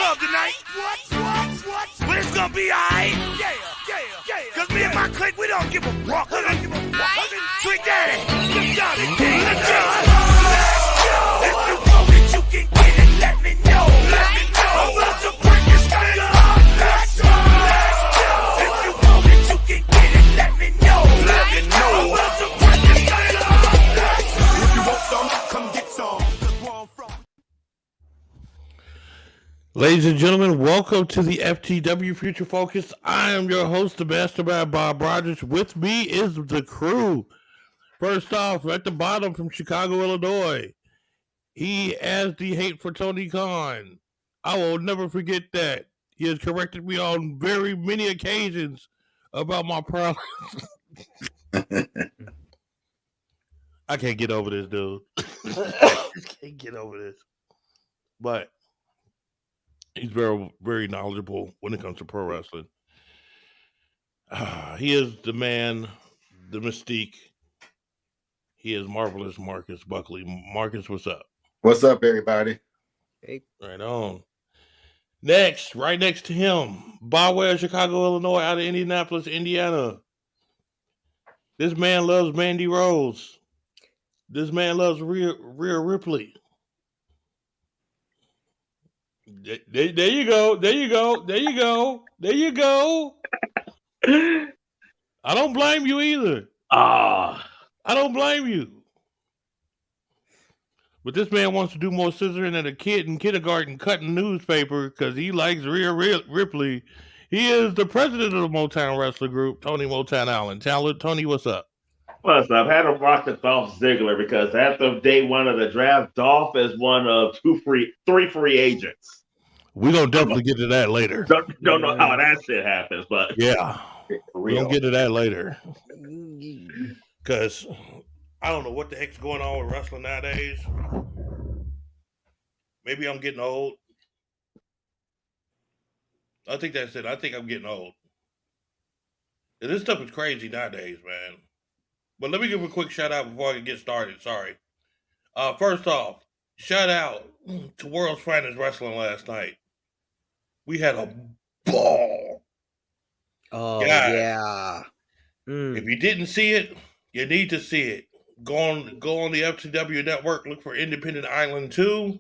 club tonight. What? But it's gonna be alright. Yeah. Cause me and my clique, we don't give a fuck. Trick Daddy, good job, Big King. Let's go. If you want it, you can get it. Let me know. I'm about to break this thing up. Let's go. If you want it, you can get it. Let me know. I'm about to break this thing up. If you want some, come get some. Ladies and gentlemen, welcome to the FTW Future Focus. I am your host, the Mastermind Bob Rogers. With me is the crew. First off, at the bottom from Chicago, Illinois, he has the hate for Tony Khan. I will never forget that. He has corrected me on very many occasions about my problems. I can't get over this, dude. I can't get over this. But he's very, very knowledgeable when it comes to pro wrestling. He is the man, the mystique. He is marvelous, Marcus Buckley. Marcus, what's up? What's up, everybody? Hey. Right on. Next, right next to him, by way of Chicago, Illinois, out of Indianapolis, Indiana. This man loves Mandy Rose. This man loves Rhea Ripley. There you go. I don't blame you either. I don't blame you. But this man wants to do more scissoring than a kid in kindergarten cutting newspaper because he likes Rhea Ripley. He is the president of the Motown Wrestler Group, Tony Motown Allen. Tony, what's up? What's up? I had to rock the Dolph Ziggler because after day one of the draft, Dolph is one of three free agents. We're going to definitely get to that later. Don't know how that shit happens, but yeah, we're going to get to that later. Because I don't know what the heck's going on with wrestling nowadays. Maybe I'm getting old. I think that's it. I think I'm getting old. And this stuff is crazy nowadays, man. But let me give a quick shout out before I get started. Sorry. First off, shout out to World's Finest Wrestling last night. We had a ball. Oh, yeah. If you didn't see it, you need to see it. Go on the FTW network, look for Independent Island 2.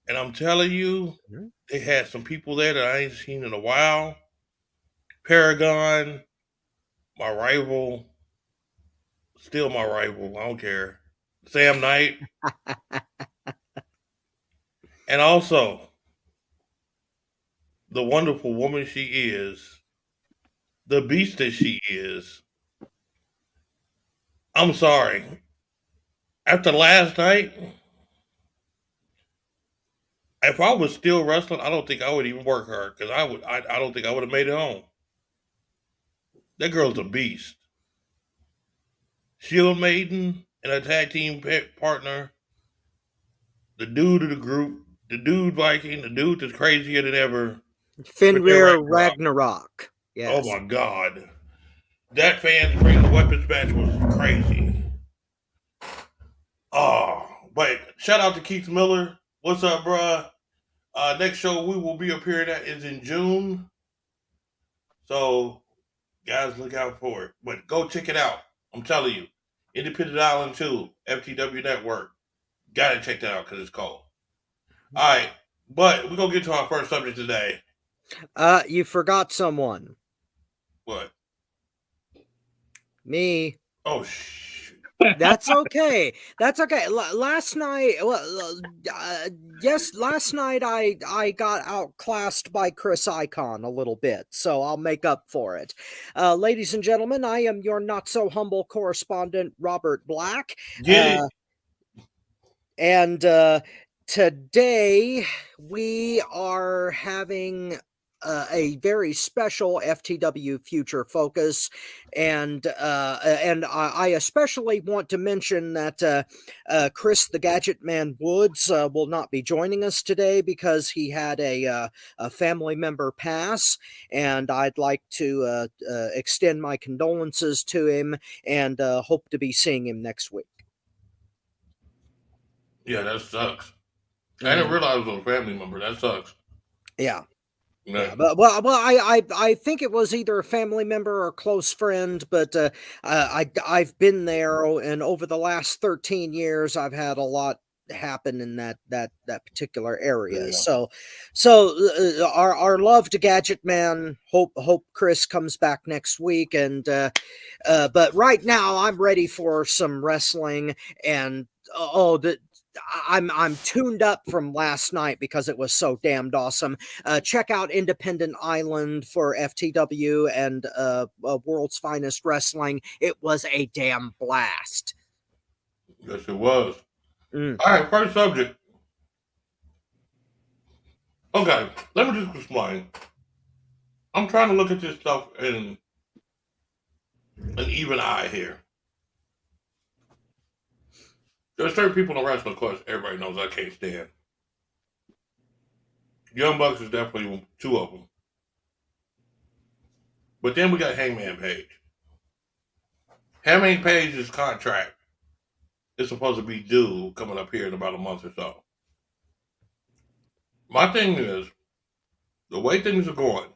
And I'm telling you, they had some people there that I ain't seen in a while. Paragon, my rival, still my rival, I don't care. Sam Knight. And also, the wonderful woman she is, the beast that she is. I'm sorry. After last night, if I was still wrestling, I don't think I would even work hard because I don't think I would have made it home. That girl's a beast. Shield Maiden and a tag team partner. The dude of the group, the dude Viking, the dude that's crazier than ever. Fenrir Ragnarok. Yes. Oh my God. That fans bring the weapons match was crazy. Oh, but shout out to Keith Miller. What's up, bruh? Next show we will be appearing at is in June. So, guys, look out for it. But go check it out. I'm telling you. Independent Island 2, FTW Network. Gotta check that out because it's cold. All right. But we're going to get to our first subject today. You forgot someone. What? Me. Oh, shoot. That's okay. That's okay. Last night, last night I got outclassed by Chris Icon a little bit, so I'll make up for it. Ladies and gentlemen, I am your not-so-humble correspondent, Robert Black. And today we are having a very special FTW Future Focus, and I especially want to mention that Chris the Gadget Man Woods will not be joining us today because he had a family member pass, and I'd like to extend my condolences to him and hope to be seeing him next week. Yeah, that sucks. I didn't realize it was a family member. That sucks. Yeah. Yeah. Yeah, but I think it was either a family member or a close friend, but I've been there, and over the last 13 years, I've had a lot happen in that particular area. Yeah. So our loved Gadget Man, hope Chris comes back next week, and but right now I'm ready for some wrestling, and I'm tuned up from last night because it was so damned awesome. Check out Independent Island for FTW and World's Finest Wrestling. It was a damn blast. Yes, it was. All right, first subject. Okay, let me just explain. I'm trying to look at this stuff in an even eye here. There's certain people in wrestling, of course, everybody knows I can't stand. Young Bucks is definitely two of them. But then we got Hangman Page. Hangman Page's contract is supposed to be due coming up here in about a month or so. My thing is, the way things are going,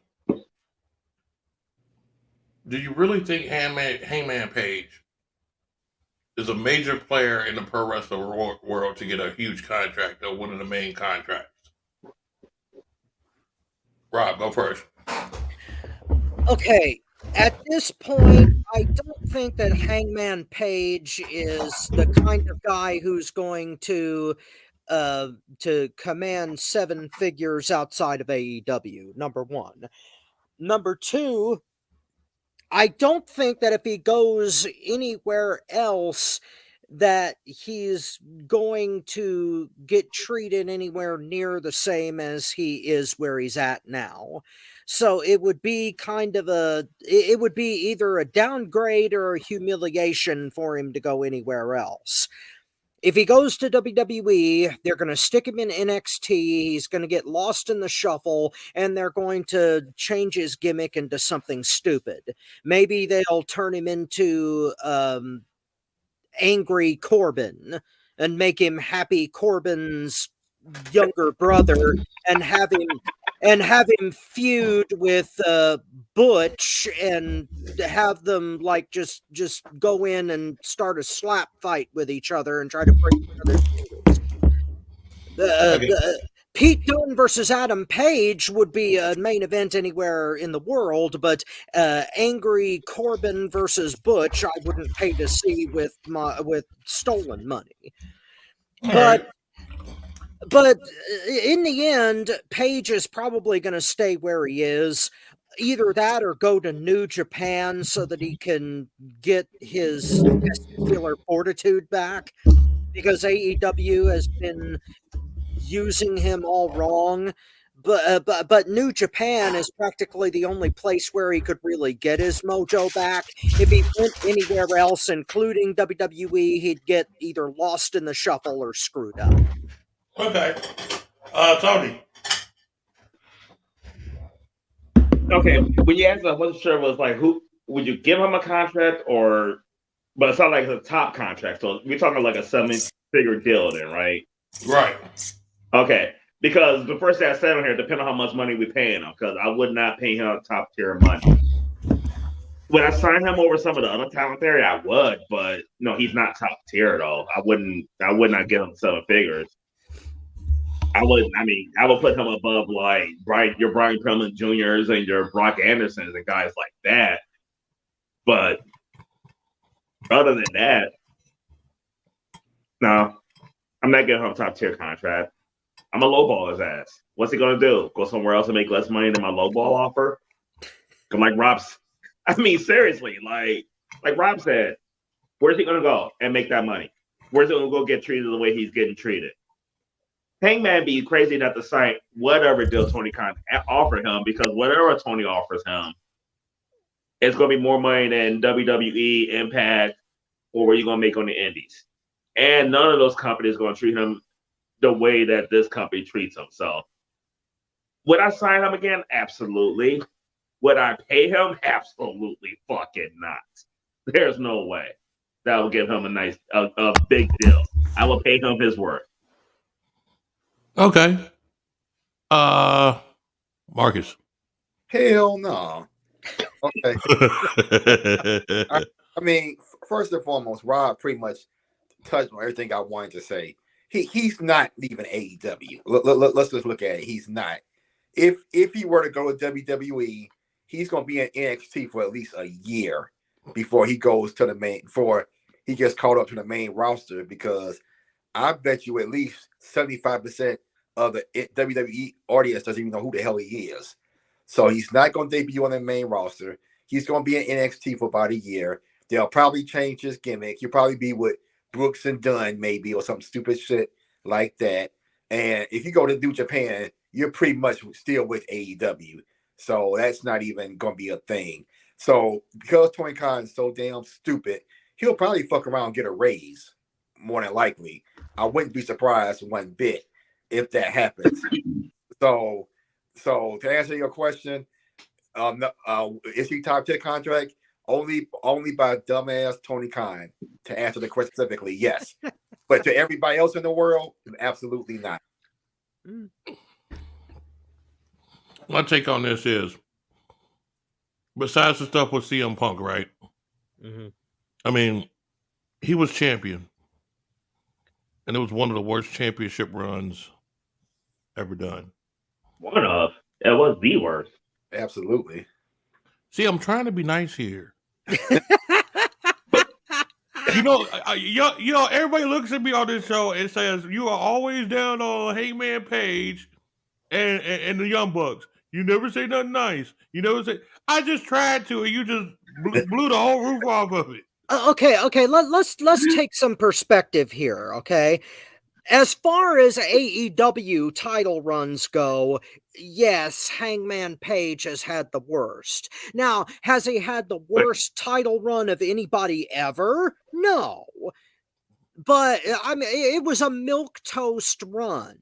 do you really think Hangman Page is a major player in the pro wrestling world to get a huge contract or one of the main contracts? Rob, go first. Okay, at this point, I don't think that Hangman Page is the kind of guy who's going to command seven figures outside of AEW, number one. Number two, I don't think that if he goes anywhere else that he's going to get treated anywhere near the same as he is where he's at now. So it would be it would be either a downgrade or a humiliation for him to go anywhere else. If he goes to WWE, they're going to stick him in NXT. He's going to get lost in the shuffle, and they're going to change his gimmick into something stupid. Maybe they'll turn him into Angry Corbin and make him Happy Corbin's younger brother, and have him feud with Butch, and have them like just go in and start a slap fight with each other and try to break each other's fingers. Pete Dunne versus Adam Page would be a main event anywhere in the world, but Angry Corbin versus Butch, I wouldn't pay to see with stolen money. But in the end, Page is probably going to stay where he is. Either that or go to New Japan so that he can get his testicular fortitude back, because AEW has been using him all wrong. But New Japan is practically the only place where he could really get his mojo back. If he went anywhere else, including WWE, he'd get either lost in the shuffle or screwed up. Okay. Tony. Okay, when you asked, I wasn't sure it was like, who would you give him a contract, or, but it's not like a top contract. So we're talking like a 7-figure deal then, right? Right. Okay, because the first thing I said on here, depending on how much money we paying him, because I would not pay him top tier money. Would I sign him over some of the other talent there? I would, but no, he's not top tier though. I would not give him 7 figures. I would put him above like your Brian Pillman Jr.'s and your Brock Andersons and guys like that. But other than that, no, I'm not giving him a top tier contract. I'm a lowball his ass. What's he gonna do? Go somewhere else and make less money than my lowball offer? Come like Rob's. I mean, seriously, like Rob said, where's he gonna go and make that money? Where's he gonna go get treated the way he's getting treated? Hangman be crazy enough to sign whatever deal Tony Khan offer him, because whatever Tony offers him, it's going to be more money than WWE, Impact, or what you're going to make on the Indies. And none of those companies are going to treat him the way that this company treats him. So, would I sign him again? Absolutely. Would I pay him? Absolutely fucking not. There's no way that will give him a big deal. I will pay him his worth. Okay. Marcus. Hell no. Okay. I mean, first and foremost, Rob pretty much touched on everything I wanted to say. He's not leaving AEW. Let's just look at it. He's not. If he were to go to WWE, he's going to be in NXT for at least a year before he goes to the main. Before he gets called up to the main roster, because I bet you at least 75% of the WWE audience doesn't even know who the hell he is. So he's not going to debut on the main roster. He's going to be in NXT for about a year. They'll probably change his gimmick. He'll probably be with Brooks and Dunn, maybe, or some stupid shit like that. And if you go to New Japan, you're pretty much still with AEW. So that's not even going to be a thing. So because Tony Khan is so damn stupid, he'll probably fuck around and get a raise, more than likely. I wouldn't be surprised one bit if that happens. So to answer your question, is he top 10 contract? Only by dumbass Tony Khan. To answer the question specifically, yes. But to everybody else in the world, absolutely not. My take on this is, besides the stuff with CM Punk, right? Mm-hmm. I mean, he was champion. And it was one of the worst championship runs ever done. One of. It was the worst. Absolutely. See, I'm trying to be nice here. You know, everybody looks at me on this show and says, you are always down on Hangman Page and the Young Bucks. You never say nothing nice. You never say, I just tried to, and you just blew the whole roof off of it. Okay. Let's take some perspective here. Okay, as far as AEW title runs go, yes, Hangman Page has had the worst. Now, has he had the worst title run of anybody ever? No, but I mean, it was a milquetoast run.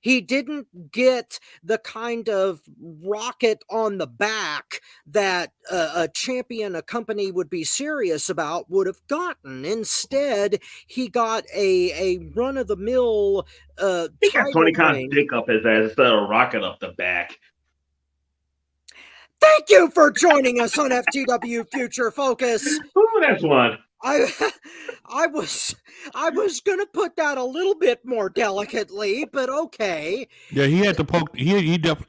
He didn't get the kind of rocket on the back that a champion, a company would be serious about, would have gotten. Instead, he got a run-of-the-mill He got Tony Khan's ring. dick up his ass instead of rocket up the back. Thank you for joining us on FTW Future Focus. Ooh, that's one. I was gonna put that a little bit more delicately, but okay. Yeah, he had to poke.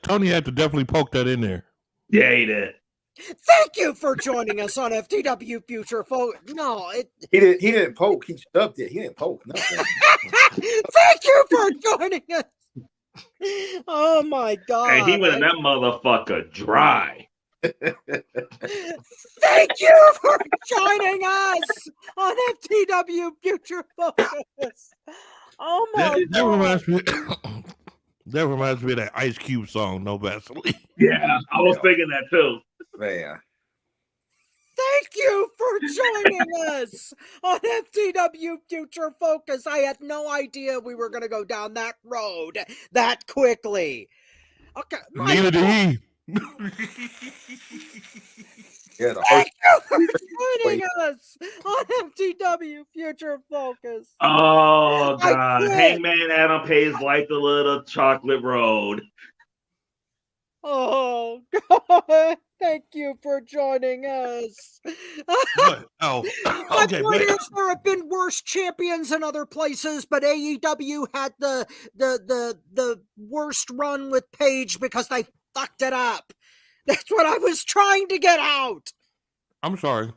Tony had to definitely poke that in there. Yeah, he did. Thank you for joining us on FTW Future Focus. No, he didn't poke. He stubbed it. He didn't poke. Nothing. Thank you for joining us. Oh my God! And he went in that motherfucker dry. Thank you for joining us on FTW Future Focus. Oh my That reminds me. That reminds me of that Ice Cube song, "No Vaseline." Yeah, I was thinking that too. Man. Thank you for joining us on FTW Future Focus. I had no idea we were going to go down that road that quickly. Okay, Neither did he. Yeah, thank you for joining us on FTW Future Focus. Oh God, Hangman Adam Page like the little chocolate road. Oh God. Thank you for joining us. Oh, My okay. point is, there have been worse champions in other places, but AEW had the worst run with Page because they fucked it up. That's what I was trying to get out. I'm sorry.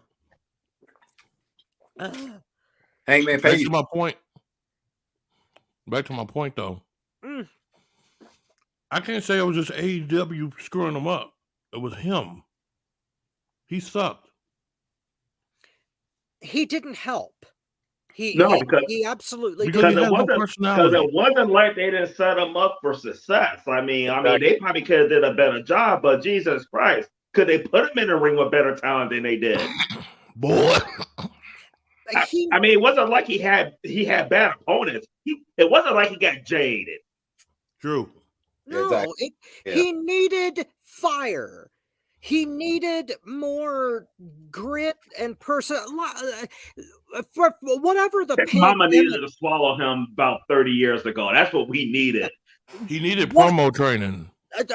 Hangman Page. Back to my point, though. I can't say it was just AEW screwing them up. It was him. He sucked. He didn't help. He absolutely because didn't. it wasn't like they didn't set him up for success. I mean, they probably could have did a better job, but Jesus Christ, could they put him in the ring with better talent than they did? Boy. I mean, it wasn't like he had bad opponents. It wasn't like he got jaded. True. No, exactly. He needed fire. He needed more grit and whatever the His mama needed to swallow him about 30 years ago. That's what we needed. He needed What? promo training.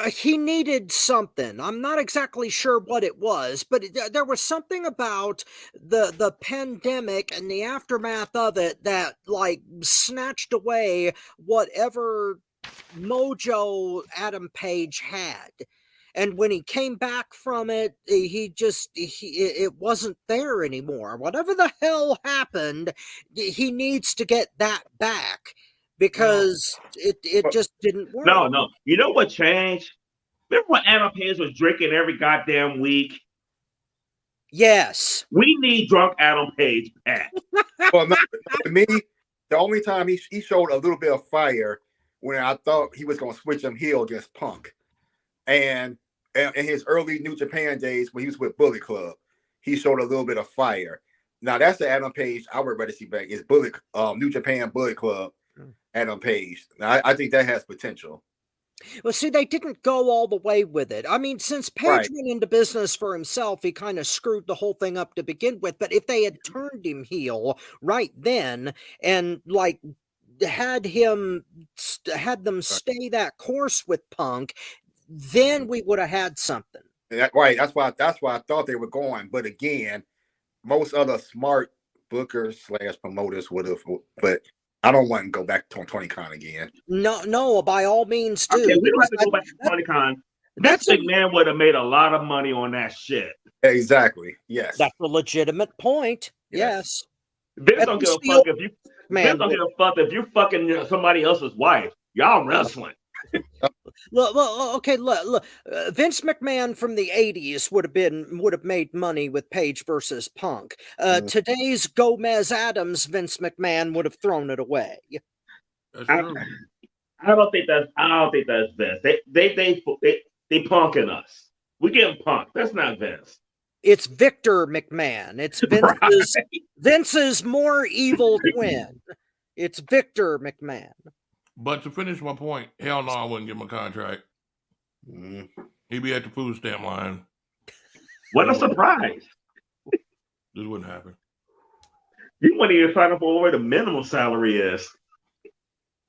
He needed something. I'm not exactly sure what it was, but there was something about the pandemic and the aftermath of it that like snatched away whatever mojo Adam Page had. And when he came back from it, it wasn't there anymore. Whatever the hell happened, he needs to get that back because it just didn't work. No. You know what changed? Remember when Adam Page was drinking every goddamn week? Yes. We need drunk Adam Page back. Well, no, to me, the only time he showed a little bit of fire when I thought he was going to switch him heel against Punk. And in his early New Japan days when he was with Bullet Club, he showed a little bit of fire. Now, that's the Adam Page I would rather see back is New Japan Bullet Club Adam Page. Now, I think that has potential. Well, see, they didn't go all the way with it. I mean, since Page went into business for himself, he kind of screwed the whole thing up to begin with. But if they had turned him heel right then and like had them stay that course with Punk, then we would have had something. Right. That's why I thought they were going. But again, most other smart bookers / promoters would have. But I don't want to go back to Tony Khan again. No, by all means do. Okay, we don't have to go back to Tony Khan. Vince McMahon would have made a lot of money on that shit. Exactly. Yes. That's a legitimate point. Yes. Vince don't give a fuck if you. Vince don't give a fuck if you're fucking somebody else's wife. Y'all wrestling. Look, okay, look. Vince McMahon from the 80s would have made money with Page versus Punk. Today's Gomez Adams Vince McMahon would have thrown it away. I don't think that's Vince. They punking us. We getting punked. That's not Vince. It's Victor McMahon. It's Vince's more evil twin. It's Victor McMahon. But to finish my point, hell no, I wouldn't give him a contract. He'd be at the food stamp line. What a surprise. This wouldn't happen. You wouldn't even sign up for where the minimum salary is.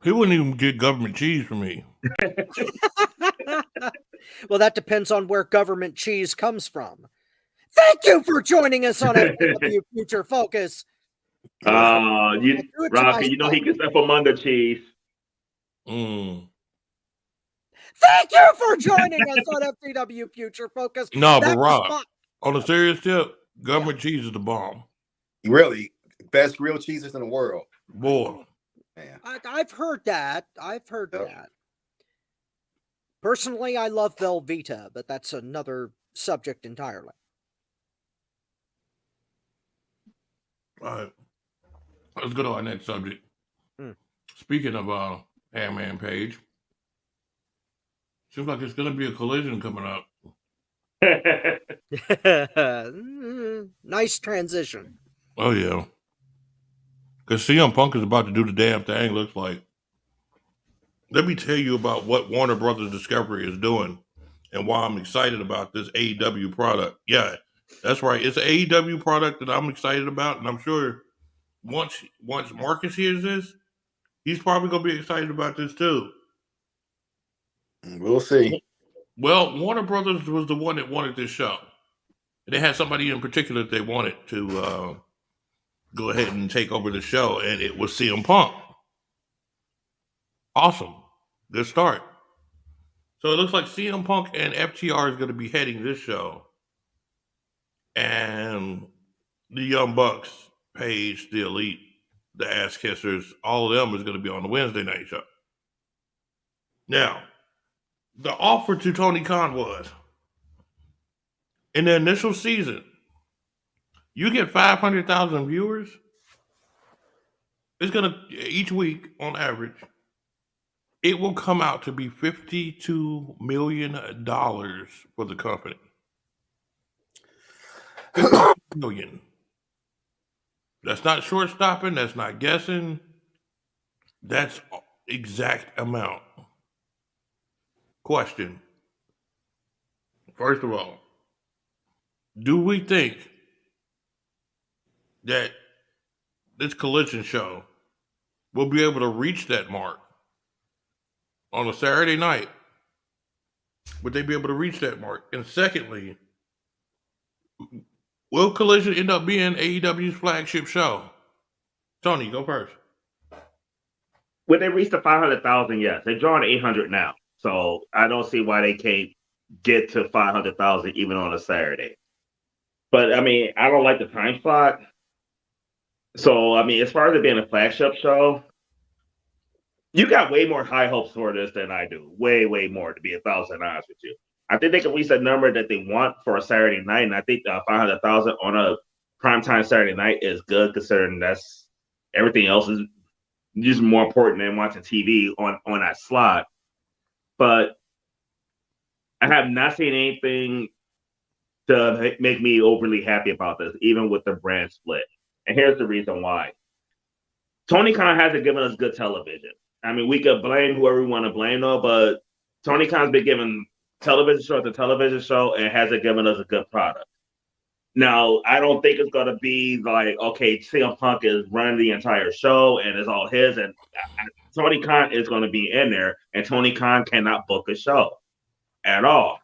He wouldn't even get government cheese from me. Well, that depends on where government cheese comes from. Thank you for joining us on FTW Future Focus. Rocky, you know he gets that from under cheese. Thank you for joining us on FTW Future Focus. No, but Rob, on a serious tip, government cheese is the bomb. Really? Best grilled cheeses in the world. Boy. Man. I've heard that. That. Personally, I love Velveeta, but that's another subject entirely. All right. Let's go to our next subject. Speaking of Handman Page, seems like there's going to be a collision coming up. Nice transition. Oh, yeah. Because CM Punk is about to do the damn thing, looks like. Let me tell you about what Warner Brothers Discovery is doing and why I'm excited about this AEW product. Yeah, that's right. It's an AEW product that I'm excited about, and I'm sure once Marcus hears this, he's probably going to be excited about this too. We'll see. Well, Warner Brothers was the one that wanted this show. And they had somebody in particular that they wanted to go ahead and take over the show, and it was CM Punk. Awesome. Good start. So it looks like CM Punk and FTR is going to be heading this show. And the Young Bucks, Paige, the Elite, the Ass Kissers, all of them is going to be on the Wednesday night show. Now, the offer to Tony Khan was, in the initial season, you get 500,000 viewers. It's going to, each week on average, it will come out to be $52 million for the company. $52 million. That's not short stopping. That's not guessing. That's exact amount. Question. First of all, do we think that this Collision show will be able to reach that mark? on a Saturday night, would they be able to reach that mark? And secondly, will Collision end up being AEW's flagship show? Tony, go first. When they reach the 500,000, yes, they're drawing 800 now, so I don't see why they can't get to 500,000 even on a Saturday. But I mean, I don't like the time slot. So I mean, as far as it being a flagship show, you got way more high hopes for this than I do. Way, way more, to be 1,000 honest with you. I think they can reach the number that they want for a Saturday night, and I think 500,000 on a primetime Saturday night is good, considering that's everything else is just more important than watching TV on that slot. But I have not seen anything to make me overly happy about this, even with the brand split. And here's the reason why. Tony Khan hasn't given us good television. I mean, we could blame whoever we want to blame, though, but Tony Khan's been given television show after television show and hasn't given us a good product. Now, I don't think it's going to be like, okay, CM Punk is running the entire show and it's all his, and Tony Khan is going to be in there, and Tony Khan cannot book a show at all.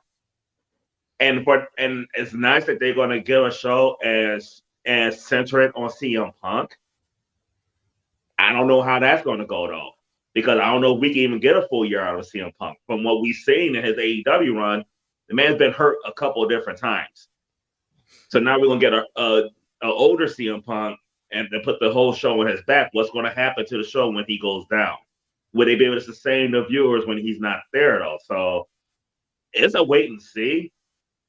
And it's nice that they're going to give a show as centered on CM Punk. I don't know how that's going to go, though, because I don't know if we can even get a full year out of CM Punk. From what we've seen in his AEW run, the man's been hurt a couple of different times. So now we're going to get a older CM Punk and then put the whole show on his back. What's going to happen to the show when he goes down? Will they be able to sustain the viewers when he's not there, though? So it's a wait and see.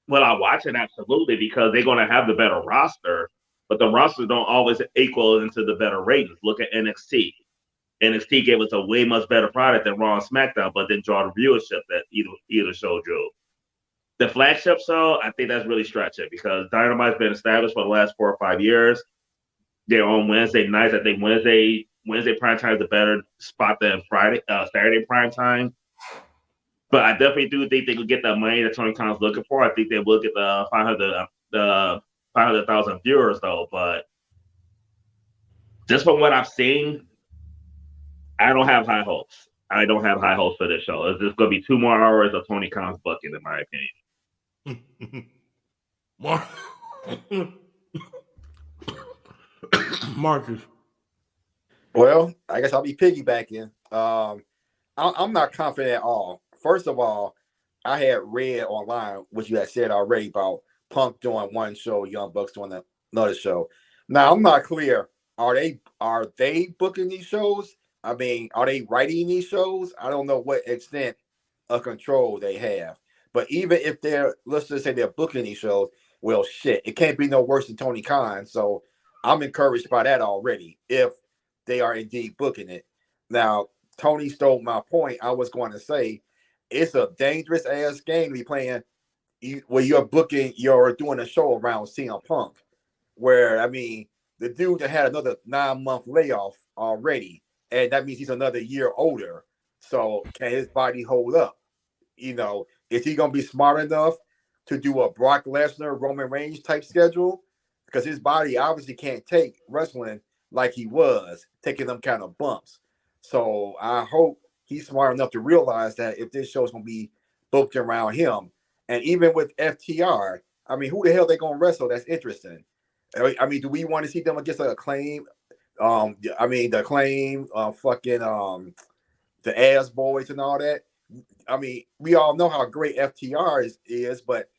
Will I watch it? Absolutely, because they're going to have the better roster, but the roster don't always equal into the better ratings. Look at NXT. NXT gave us a way much better product than Raw and SmackDown, but didn't draw the viewership that either show drew. The flagship show, I think that's really stretching because Dynamite's been established for the last 4 or 5 years. They're on Wednesday nights. I think Wednesday prime time is a better spot than Saturday prime time. But I definitely do think they could get that money that Tony Khan's looking for. I think they will get the 500,000 viewers, though. But just from what I've seen, I don't have high hopes. I don't have high hopes for this show. It's just going to be 2 more hours of Tony Khan's booking, in my opinion. Marcus. Well, I guess I'll be piggybacking. I'm not confident at all. First of all, I had read online what you had said already about Punk doing one show, Young Bucks doing another show. Now, I'm not clear. Are they booking these shows? I mean, are they writing these shows? I don't know what extent of control they have. But even if let's just say they're booking these shows, well, shit, it can't be no worse than Tony Khan. So I'm encouraged by that already, if they are indeed booking it. Now, Tony stole my point. I was going to say, it's a dangerous ass game to be playing where you're doing a show around CM Punk, where, I mean, the dude that had another 9-month layoff already, and that means he's another year older. So can his body hold up? You know, is he going to be smart enough to do a Brock Lesnar, Roman Reigns type schedule? Because his body obviously can't take wrestling like he was, taking them kind of bumps. So I hope he's smart enough to realize that if this show's going to be booked around him, and even with FTR, I mean, who the hell they going to wrestle? That's interesting. I mean, do we want to see them against Acclaim? I mean, the Acclaim, the Ass Boys and all that. I mean, we all know how great FTR is, but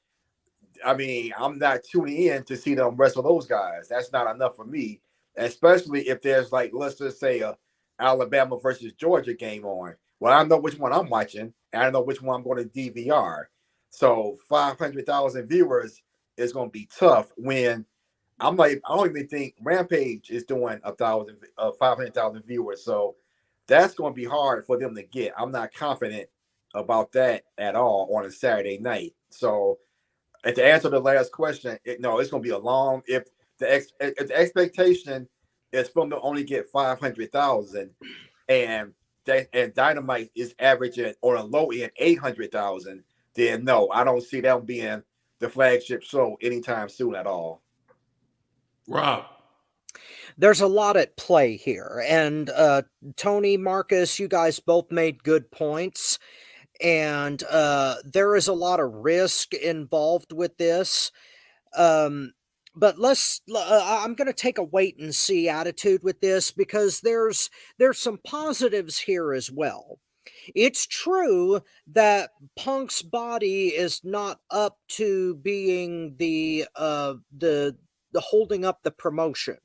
I mean, I'm not tuning in to see them wrestle those guys. That's not enough for me, especially if there's, like, let's just say a Alabama versus Georgia game on. Well, I know which one I'm watching, and I know which one I'm going to DVR. So 500,000 viewers is going to be tough when I don't even think Rampage is doing 500,000 viewers. So that's going to be hard for them to get. I'm not confident about that at all on a Saturday night. So, and to answer the last question, it's going to be a long. If the expectation is for them to only get 500,000, and Dynamite is averaging on a low end 800,000, then no, I don't see them being the flagship show anytime soon at all. Rob. There's a lot at play here, and Tony, Marcus, you guys both made good points, and there is a lot of risk involved with this. But I'm going to take a wait and see attitude with this, because there's some positives here as well. It's true that Punk's body is not up to being the holding up the promotion.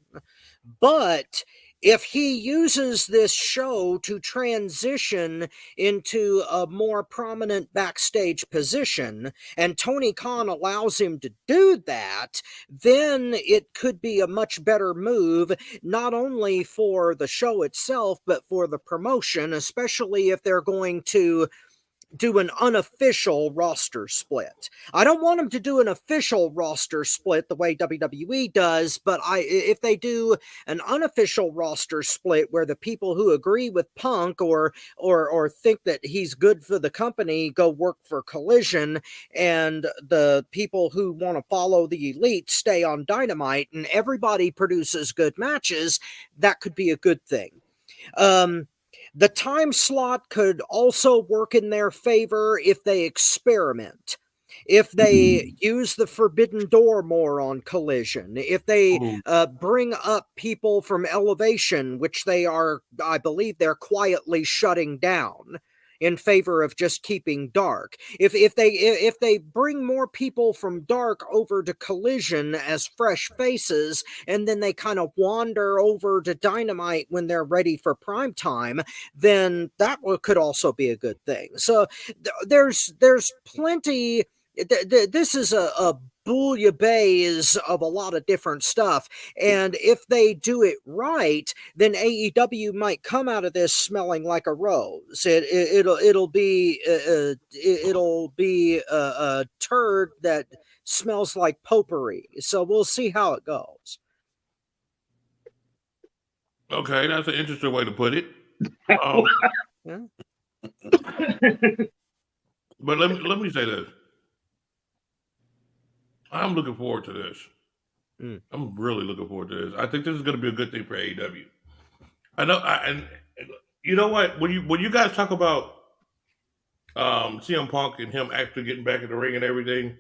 But if he uses this show to transition into a more prominent backstage position, and Tony Khan allows him to do that, then it could be a much better move, not only for the show itself, but for the promotion, especially if they're going to do an unofficial roster split. I don't want them to do an official roster split the way WWE does, but if they do an unofficial roster split where the people who agree with Punk or think that he's good for the company go work for Collision, and the people who want to follow the Elite stay on Dynamite, and everybody produces good matches, that could be a good thing. The time slot could also work in their favor if they experiment. If they use the Forbidden Door more on Collision, if they bring up people from Elevation, which they are, I believe they're quietly shutting down in favor of just keeping Dark. If they bring more people from Dark over to Collision as fresh faces, and then they kind of wander over to Dynamite when they're ready for prime time, then that could also be a good thing. So there's plenty. This is a bouillabaisse of a lot of different stuff, and if they do it right, then AEW might come out of this smelling like a rose. It'll be a turd that smells like potpourri. So we'll see how it goes. Okay, that's an interesting way to put it. Yeah. But let me say this. I'm looking forward to this. I'm really looking forward to this. I think this is going to be a good thing for AEW. I know, and you know what? When you guys talk about CM Punk and him actually getting back in the ring and everything,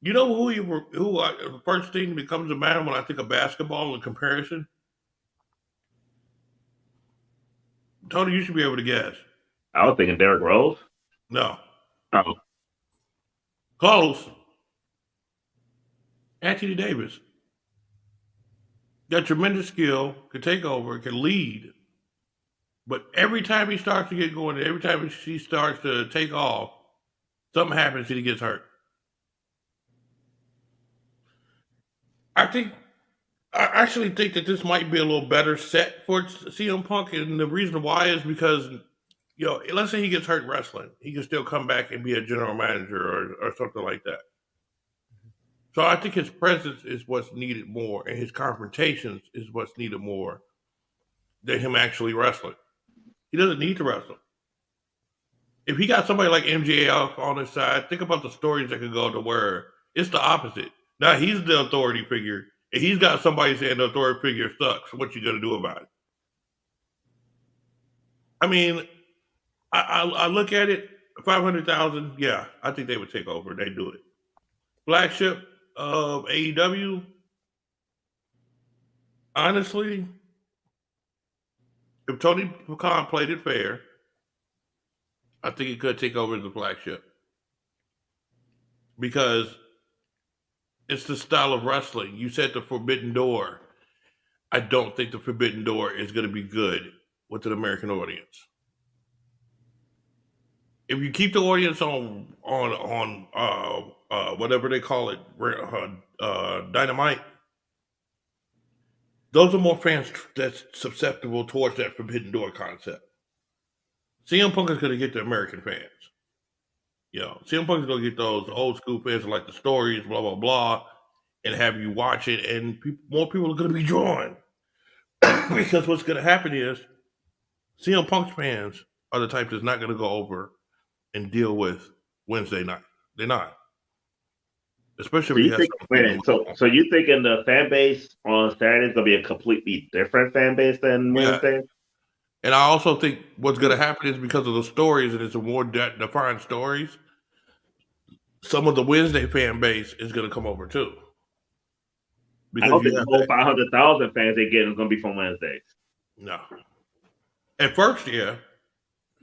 you know the first thing that comes to mind when I think of basketball in comparison? Tony, you should be able to guess. I was thinking Derrick Rose. No. Oh. Close. Anthony Davis. Got tremendous skill, can take over, can lead. But every time he starts to get going, every time he starts to take off, something happens and he gets hurt. I actually think that this might be a little better set for CM Punk, and the reason why is because, let's say he gets hurt wrestling, he can still come back and be a general manager or something like that. So I think his presence is what's needed more, and his confrontations is what's needed more than him actually wrestling. He doesn't need to wrestle. If he got somebody like MJF on his side, think about the stories that could go to where it's the opposite. Now he's the authority figure, and he's got somebody saying the authority figure sucks. What you gonna do about it? I mean, I look at it, 500,000. Yeah, I think they would take over. They do it. Flagship of AEW. Honestly, if Tony Khan played it fair, I think he could take over the flagship. Because it's the style of wrestling. You said the Forbidden Door. I don't think the Forbidden Door is going to be good with an American audience. If you keep the audience on whatever they call it, Dynamite, those are more fans that's susceptible towards that Forbidden Door concept. CM Punk is going to get the American fans. CM Punk is going to get those old school fans like the stories, blah, blah, blah, and have you watch it, and more people are going to be drawn. Because what's going to happen is CM Punk's fans are the type that's not going to go over and deal with Wednesday night. They're not. especially if he has so you thinking the fan base on Saturday is gonna be a completely different fan base than Wednesday? And I also think what's going to happen is because of the stories, and it's a more defined stories. Some of the Wednesday fan base is going to come over too. I don't think the whole 500,000 fans they get is going to be from Wednesdays. No. At first, yeah.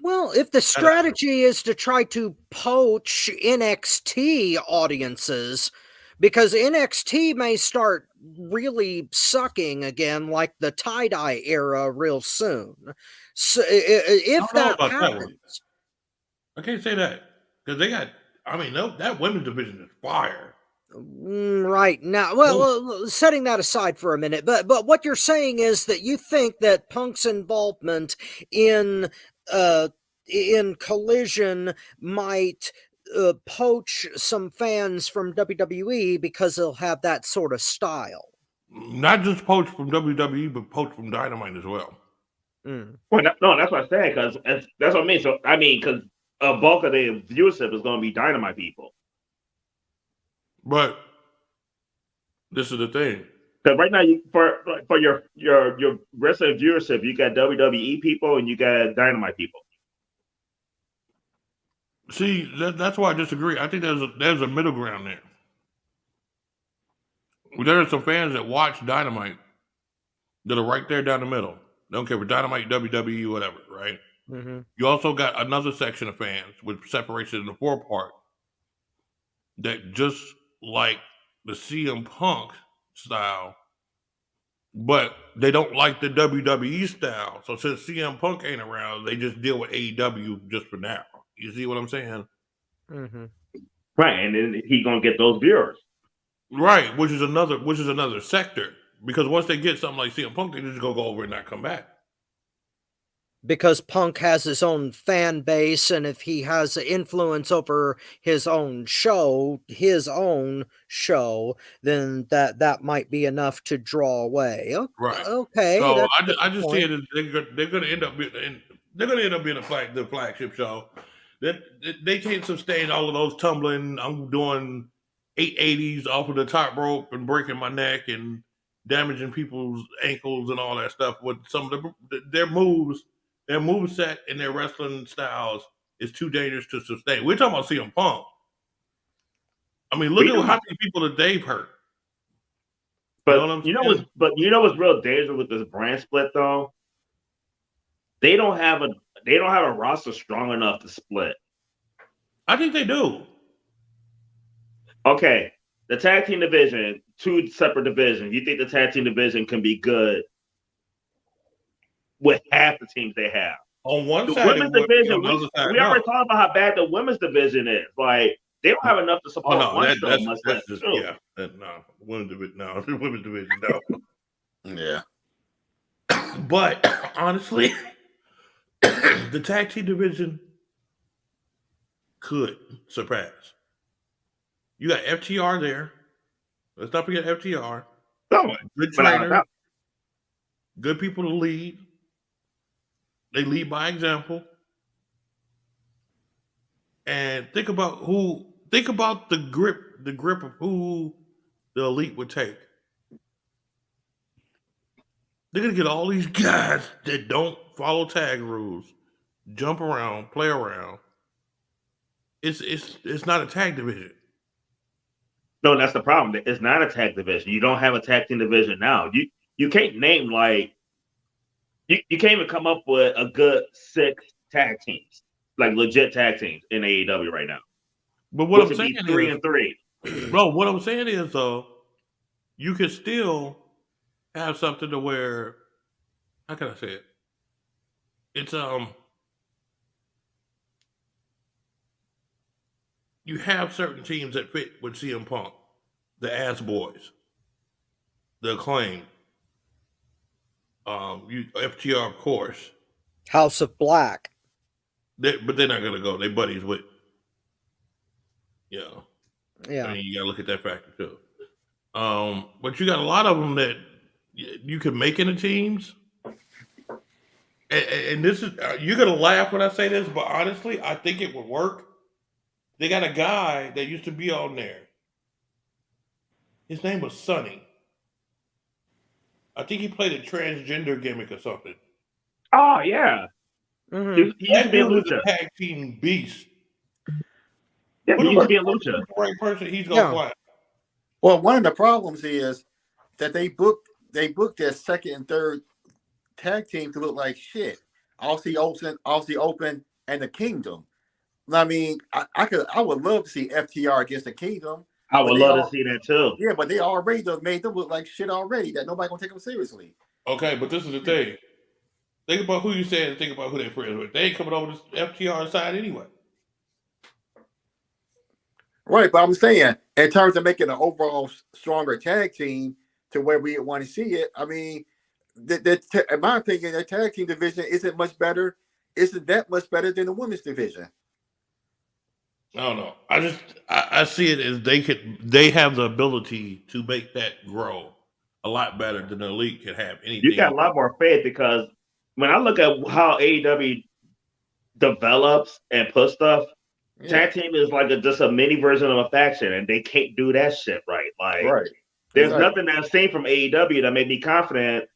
Well, if the strategy is to try to poach NXT audiences, because NXT may start really sucking again, like the tie-dye era, real soon. So if that happens, I can't say that because they got. I mean, that women's division is fire. Right now, well, setting that aside for a minute, but what you're saying is that you think that Punk's involvement in Collision might poach some fans from WWE because they'll have that sort of style. Not just poach from WWE, but poach from Dynamite as well. Well, no, that's what I said, because that's what I mean. So, I mean, because a bulk of the viewership is going to be Dynamite people. But this is the thing. Because right now, for your wrestling viewership, you got WWE people and you got Dynamite people. See, that's why I disagree. I think there's a middle ground there. There are some fans that watch Dynamite that are right there down the middle. They don't care for Dynamite, WWE, whatever, right? Mm-hmm. You also got another section of fans with separation in the four-part that just like the CM Punk style, but they don't like the WWE style. So since CM Punk ain't around, they just deal with AEW just for now. You see what I'm saying? Mm-hmm. Right, and then he's gonna get those viewers. Right, which is another sector. Because once they get something like CM Punk, they just go over and not come back. Because Punk has his own fan base, and if he has influence over his own show, then that might be enough to draw away. Right. Okay. So I just see it as they're going to end up being the flagship show. They can't sustain all of those tumbling. I'm doing 880s off of the top rope and breaking my neck and damaging people's ankles and all that stuff with some of their moves. Their moveset and their wrestling styles is too dangerous to sustain. We're talking about CM Punk. I mean, look at how many people that they've hurt. But you know what's real dangerous with this brand split though? They don't have a roster strong enough to split. I think they do. Okay, the tag team division, two separate divisions. You think the tag team division can be good with half the teams they have? On one the side, women's division, we already talked about how bad the women's division is. Like they don't have enough to support one show. Women's division, no. Yeah. But honestly, the tag team division could surpass. You got FTR there. Let's not forget FTR. Good trainer. Good people to lead. They lead by example. And think about the grip of who the elite would take. They're gonna get all these guys that don't follow tag rules, jump around, play around. It's not a tag division. No, that's the problem. It's not a tag division. You don't have a tag team division now. You can't name like you can't even come up with a good 6 tag teams, like legit tag teams in AEW right now. But what I'm saying is 3 and 3. Bro, what I'm saying is though, you can still have something to where, how can I say it? It's you have certain teams that fit with CM Punk, the Ass Boys, the Acclaim, FTR, of course, House of Black. But they're not gonna go. They buddies with, Yeah. I mean, you gotta look at that factor too. But you got a lot of them that you can make into teams. And this is, you're gonna laugh when I say this, but honestly, I think it would work. They got a guy that used to be on there His name was Sonny. I think he played a transgender gimmick or something. Oh yeah, Mhm. he used to That be a dude was lucha. a tag team beast. Yeah, Put he him used with to be a lucha. the right person, he's gonna Yeah. fly. Well, one of the problems is that they booked their second and third tag team to look like shit. Aussie Open, and the Kingdom. I mean, I would love to see FTR against the Kingdom, I but would love to see that too. but they already done made them look like shit already. That nobody gonna take them seriously. Okay, but this is the thing. Think about who you said and think about who they friends with. They ain't coming over to FTR side anyway. Right, but I'm saying in terms of making an overall stronger tag team to where we want to see it. I mean, in my opinion, the tag team division isn't much better. Isn't that much better than the women's division? I don't know. I see it as they have the ability to make that grow a lot better than the elite can have You got anything. a lot more faith because when I look at how AEW develops and puts stuff, tag team is like just a mini version of a faction, and they can't do that shit right. Like, Right. there's Exactly. nothing that I've seen from AEW that made me confident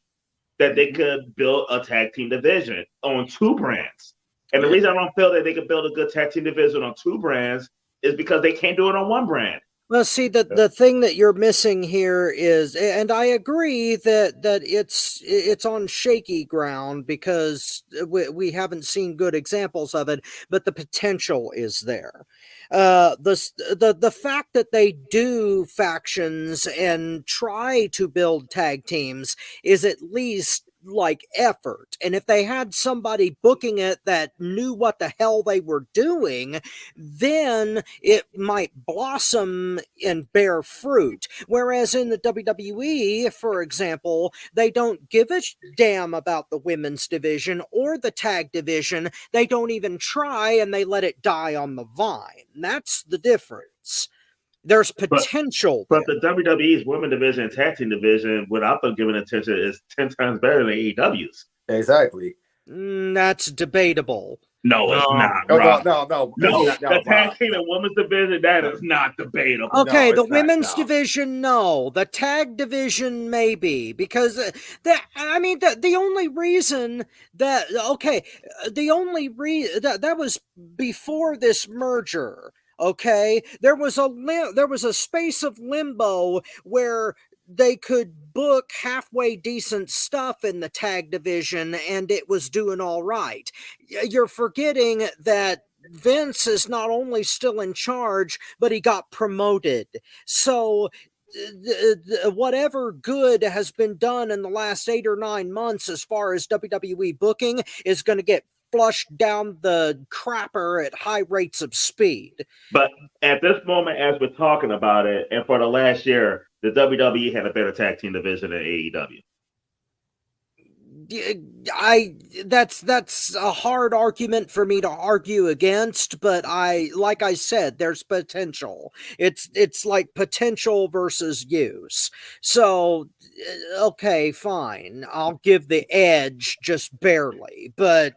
that they could build a tag team division on two brands. And the reason I don't feel that they could build a good tag team division on two brands is because they can't do it on one brand. Well, see, the thing that you're missing here is, and I agree that it's on shaky ground because we haven't seen good examples of it, but the potential is there. The fact that they do factions and try to build tag teams is at least like effort. And if they had somebody booking it that knew what the hell they were doing, then it might blossom and bear fruit. Whereas in the WWE, for example, they don't give a damn about the women's division or the tag division. They don't even try and they let it die on the vine. That's the difference. There's potential. But the WWE's women division and tag team division, without them giving attention, is 10 times better than AEW's. Exactly. That's debatable. No, it's not. No. The tag team and women's division, that is not debatable. Okay, No, the it's not, women's no. division, no. The tag division, maybe, because the only reason that that was before this merger. Okay, there was a space of limbo where they could book halfway decent stuff in the tag division and it was doing all right. You're forgetting that Vince is not only still in charge, but he got promoted. So whatever good has been done in the last 8 or 9 months as far as WWE booking is going to get flushed down the crapper at high rates of speed. But at this moment, as we're talking about it, and for the last year, the WWE had a better tag team division than AEW. That's a hard argument for me to argue against, but like I said, there's potential. It's like potential versus use. So okay, fine. I'll give the edge just barely. But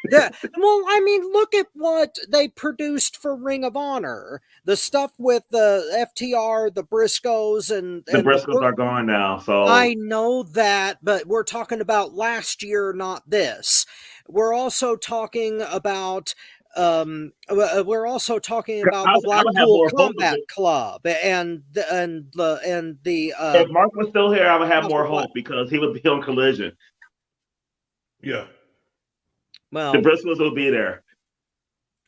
look at what they produced for Ring of Honor. The stuff with the FTR, the Briscoes, and the Briscoes are gone now. So I know that, but we're talking about last year, not this. We're also talking about the Blackpool Combat Club and the if Mark was still here, I would have more hope because he would be on Collision. Yeah. Well, the Briscoes will be there.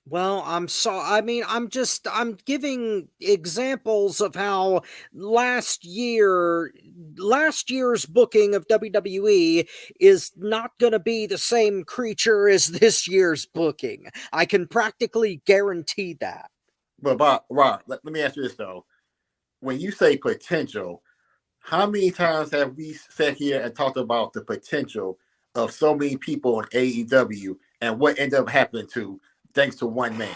Well, I'm giving examples of how last year's booking of WWE is not going to be the same creature as this year's booking. I can practically guarantee that. But Rob, let me ask you this though. When you say potential, how many times have we sat here and talked about the potential of so many people in AEW and what ended up happening to thanks to one man?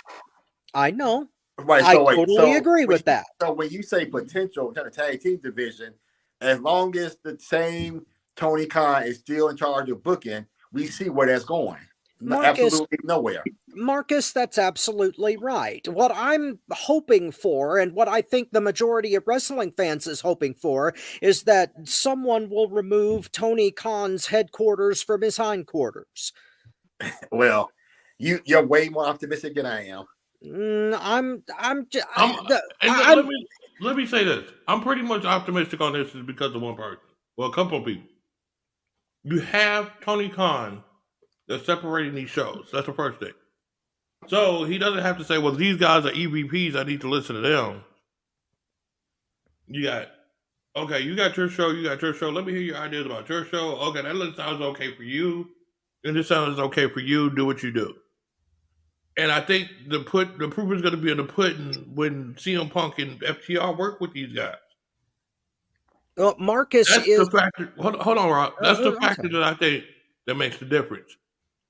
I know. Right. I totally agree with that. So when you say potential in the tag team division, as long as the same Tony Khan is still in charge of booking, we see where that's going. Marcus, absolutely nowhere. Marcus, that's absolutely right. What I'm hoping for, and what I think the majority of wrestling fans is hoping for, is that someone will remove Tony Khan's headquarters from his hindquarters. Well, you're way more optimistic than I am. Let me say this. I'm pretty much optimistic on this is because of one person. Well, a couple of people. You have Tony Khan that's separating these shows. That's the first thing. So he doesn't have to say, well, these guys are EVPs. I need to listen to them. You got your show. Let me hear your ideas about your show. Okay, that sounds okay for you. And this sounds okay for you. Do what you do. And I think the proof is going to be in the pudding when CM Punk and FTR work with these guys. Well, Marcus That's is the factor. Hold on, Rob. That's the factor that I think that makes the difference.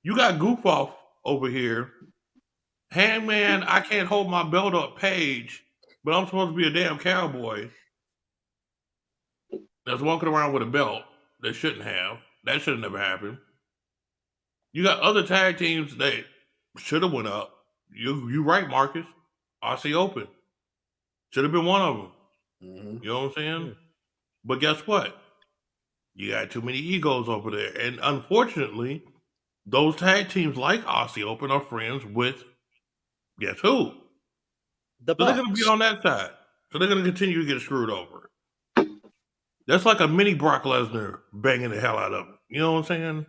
You got Goof Off over here. Hangman, I can't hold my belt up page, but I'm supposed to be a damn cowboy that's walking around with a belt that shouldn't have. That should have never happened. You got other tag teams that should have went up. You right, Marcus. Aussie Open. Should have been one of them. Mm-hmm. You know what I'm saying? Mm-hmm. But guess what? You got too many egos over there. And unfortunately, those tag teams like Aussie Open are friends with, guess who? So they're going to be on that side. So they're going to continue to get screwed over. That's like a mini Brock Lesnar banging the hell out of him. You know what I'm saying?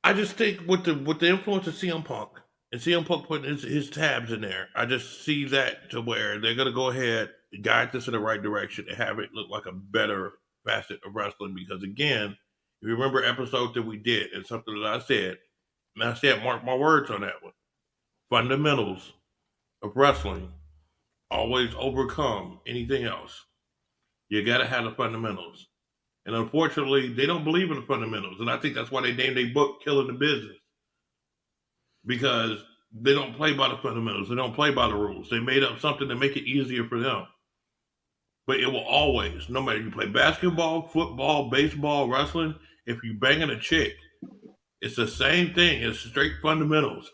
I just think with the influence of CM Punk, and CM Punk putting his tabs in there, I just see that to where they're going to go ahead, guide this in the right direction, and have it look like a better facet of wrestling. Because again, if you remember episode that we did, and something that I said, and I said, mark my words on that one, fundamentals of wrestling always overcome anything else. You got to have the fundamentals. And unfortunately, they don't believe in the fundamentals. And I think that's why they named their book Killing the Business. Because they don't play by the fundamentals. They don't play by the rules. They made up something to make it easier for them. But it will always, no matter you play basketball, football, baseball, wrestling, if you banging a chick, it's the same thing. It's straight fundamentals.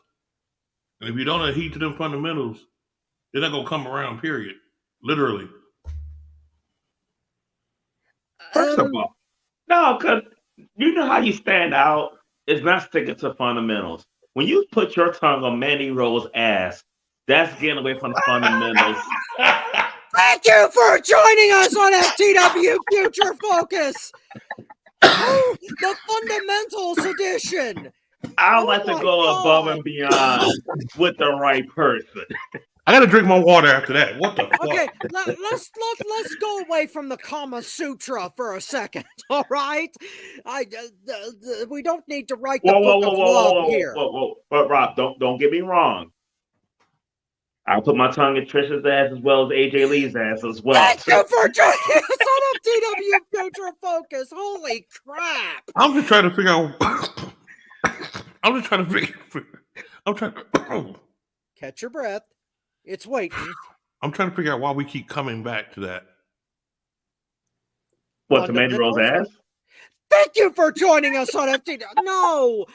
And if you don't adhere to them fundamentals, they're not going to come around, period. Literally. First of all, no, because you know how you stand out is not sticking to fundamentals. When you put your tongue on Mandy Rose's ass, that's getting away from the fundamentals. Thank you for joining us on FTW Future Focus. Oh, the Fundamentals edition. I like to go above and beyond with the right person. I gotta drink my water after that. What the fuck? Okay, let's go away from the Kama Sutra for a second. All right, we don't need to write the book of love here. But Rob, don't get me wrong. I'll put my tongue in Trish's ass as well as AJ Lee's ass as well. Thank you for joining us on FTW Future Focus. Holy crap! I'm just trying to figure out. Catch your breath. It's waiting. I'm trying to figure out why we keep coming back to that. What, to Mandy Rose's ass? Thank you for joining us on FTW. No,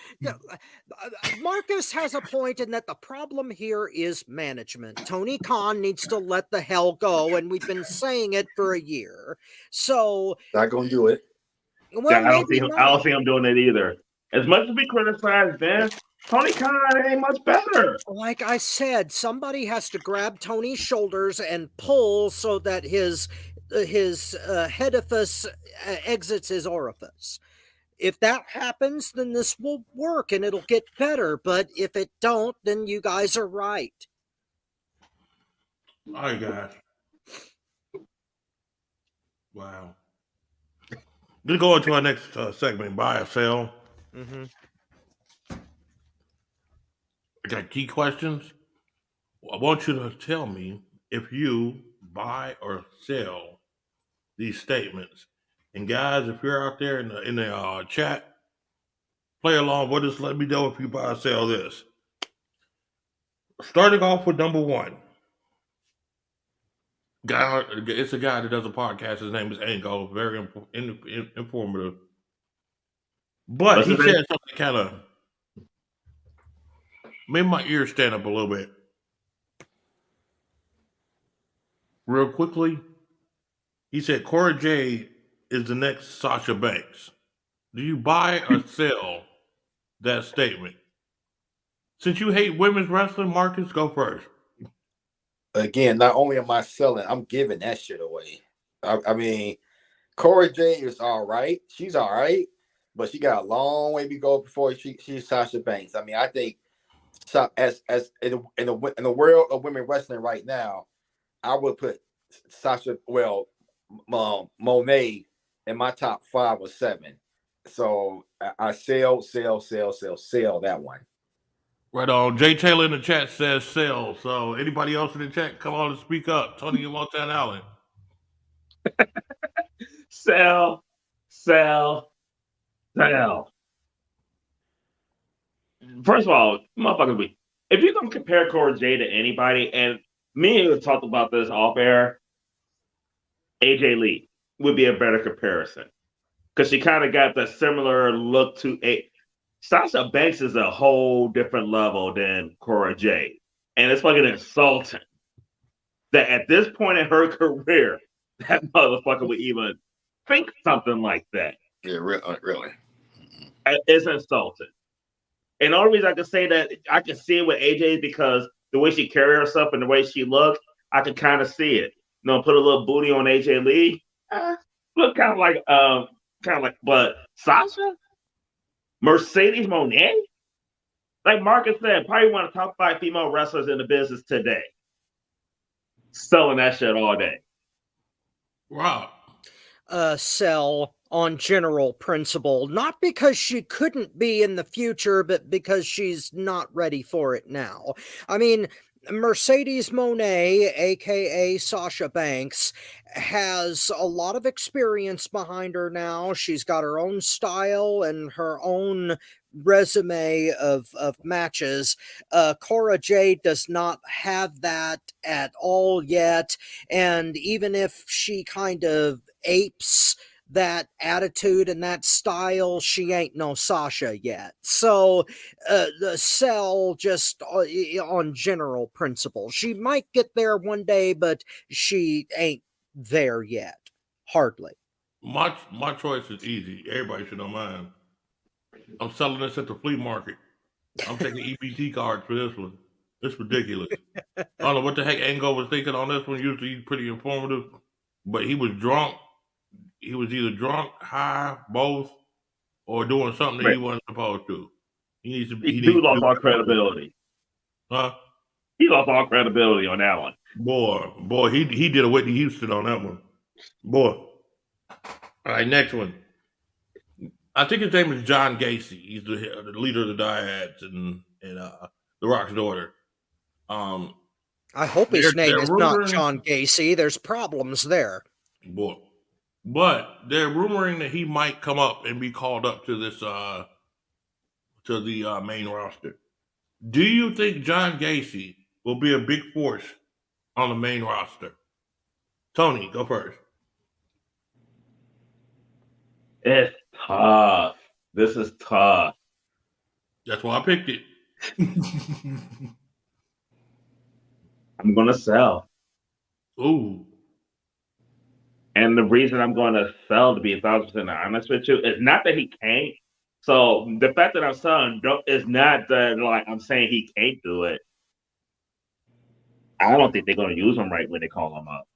Marcus has a point in that the problem here is management. Tony Khan needs to let the hell go, and we've been saying it for a year. So not gonna do it. Well, yeah, I don't see him doing it either. As much as we criticize Vince, Tony Khan ain't much better. Like I said, somebody has to grab Tony's shoulders and pull so that his headifice exits his orifice. If that happens, then this will work and it'll get better. But if it don't, then you guys are right. All right, guys. Wow. We're going to go into our next segment, buy or sell. Mm-hmm. I got key questions. I want you to tell me if you buy or sell these statements. And guys, if you're out there in the chat, play along with us. Let me know if you buy or sell this. Starting off with number one. It's a guy that does a podcast. His name is Ango. Very informative. But he said something kind of made my ears stand up a little bit. Real quickly, he said Cora Jade is the next Sasha Banks. Do you buy or sell that statement? Since you hate women's wrestling, Marcus, go first. Again, not only am I selling, I'm giving that shit away. I mean, Cora Jade is all right. She's all right, but she got a long way to go before she's Sasha Banks. I mean, I think as in the world of women wrestling right now, I would put Sasha, Monet in my top 5 or 7. So I sell that one. Right on. Jay Taylor in the chat says sell. So anybody else in the chat, come on and speak up. Tony in Motown Allen. Sell. First of all, motherfuckers, if you're gonna compare Cora Jade to anybody, and me and you talked about this off air, AJ Lee would be a better comparison because she kind of got the similar look to Sasha Banks is a whole different level than Cora Jade, and it's fucking insulting that at this point in her career, that motherfucker would even think something like that. Yeah, really. It's insulting. And the only reason I can say that I can see it with AJ because the way she carried herself and the way she looked, I can kind of see it. You know, put a little booty on AJ Lee, look kind of like, but Sasha, Mercedes Moné, like Marcus said, probably one of the top 5 female wrestlers in the business today. Selling that shit all day. Wow. Sell on general principle, not because she couldn't be in the future, but because she's not ready for it now. I mean, Mercedes Moné, aka Sasha Banks, has a lot of experience behind her now. She's got her own style and her own resume of matches. Cora Jade does not have that at all yet, and even if she kind of apes that attitude and that style, she ain't no Sasha yet. So the sell just on general principle. She might get there one day, but she ain't there yet. Hardly. My choice is easy. Everybody should know mine. I'm selling this at the flea market. I'm taking EBT cards for this one. It's ridiculous. I don't know what the heck Ango was thinking on this one. Usually he's pretty informative, but he was drunk. He was either drunk, high, both, or doing something that he wasn't supposed to. He lost all credibility. Huh? He lost all credibility on that one. Boy, he did a Whitney Houston on that one. Boy. All right, next one. I think his name is John Gacy. He's the leader of the Dyads and The Rock's daughter. I hope his name is not John Gacy. There's problems there. Boy. But they're rumoring that he might come up and be called up to this to the main roster. Do you think John Gacy will be a big force on the main roster? Tony, go first. It's tough. This is tough. That's why I picked it. I'm gonna sell. Ooh. And the reason I'm going to sell, to be 1,000% honest with you, is not that he can't. So the fact that I'm selling is not that like I'm saying he can't do it. I don't think they're going to use him right when they call him up.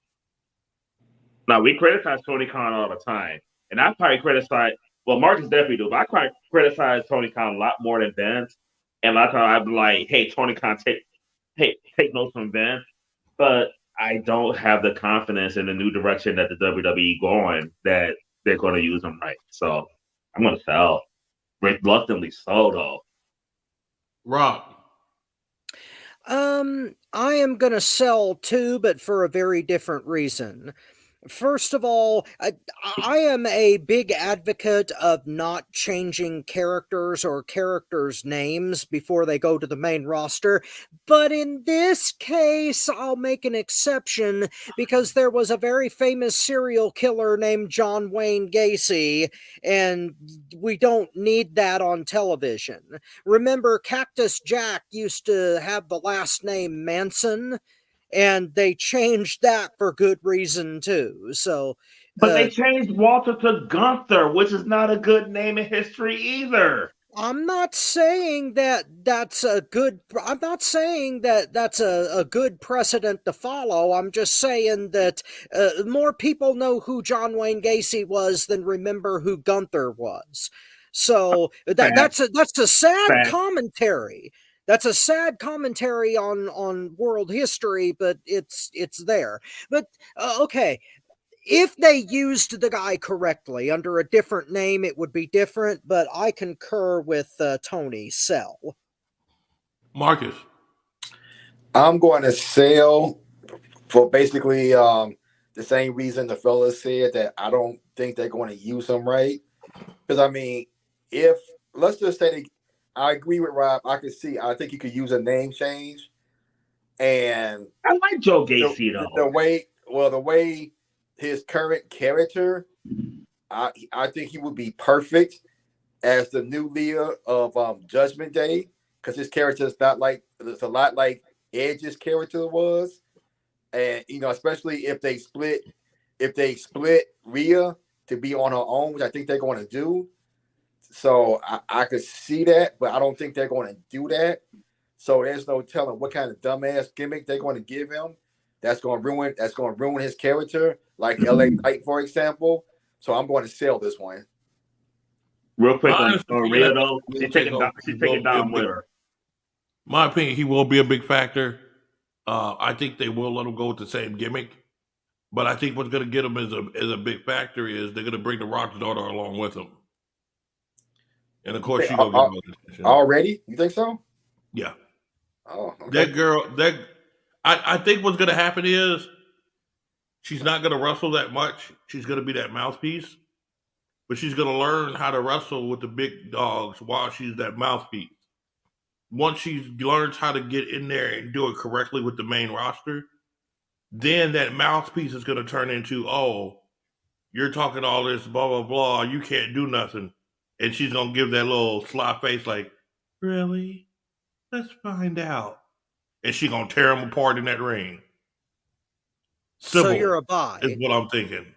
Now, we criticize Tony Khan all the time. And I probably criticize, well, Marcus definitely do, but I probably criticize Tony Khan a lot more than Vince. And a lot of times I'd be like, hey, Tony Khan, take notes from Vince. But I don't have the confidence in the new direction that the WWE going that they're going to use him right. So I'm going to sell. Reluctantly so, though. Rob. I am going to sell too, but for a very different reason. First of all, I am a big advocate of not changing characters or characters' names before they go to the main roster. But in this case, I'll make an exception because there was a very famous serial killer named John Wayne Gacy, and we don't need that on television. Remember, Cactus Jack used to have the last name Manson, and they changed that for good reason too. So, But they changed Walter to Gunther, which is not a good name in history either. I'm not saying that that's a good. I'm not saying that that's a good precedent to follow. I'm just saying that more people know who John Wayne Gacy was than remember who Gunther was. So that's a sad commentary. That's a sad commentary on world history, but it's there. But okay, if they used the guy correctly under a different name, it would be different. But I concur with Tony. Sell. Marcus. I'm going to sell for basically the same reason the fellas said that I don't think they're going to use him right. Because I mean, if let's just say I agree with Rob. I think you could use a name change. And I like Joe Gacy though. The way his current character, I think he would be perfect as the new leader of Judgment Day, because his character is it's a lot like Edge's character was, and especially if they split Rhea to be on her own, which I think they're going to do. So I could see that, but I don't think they're going to do that. So there's no telling what kind of dumbass gimmick they're going to give him. That's going to ruin his character, like LA Knight, for example. So I'm going to sell this one. Real quick on Rhea though, she's taking Dom with her. My opinion, he will be a big factor. I think they will let him go with the same gimmick, but I think what's going to get him as a big factor is they're going to bring the Rock's daughter along with him. And of course, she's gonna get attention. Already? You think so? Yeah. Oh, okay. That girl. I think what's gonna happen is she's not gonna wrestle that much. She's gonna be that mouthpiece, but she's gonna learn how to wrestle with the big dogs while she's that mouthpiece. Once she learns how to get in there and do it correctly with the main roster, then that mouthpiece is gonna turn into, oh, you're talking all this blah blah blah. You can't do nothing. And she's going to give that little sly face like, really? Let's find out. And she's going to tear him apart in that ring. So you're a buy. Is what I'm thinking.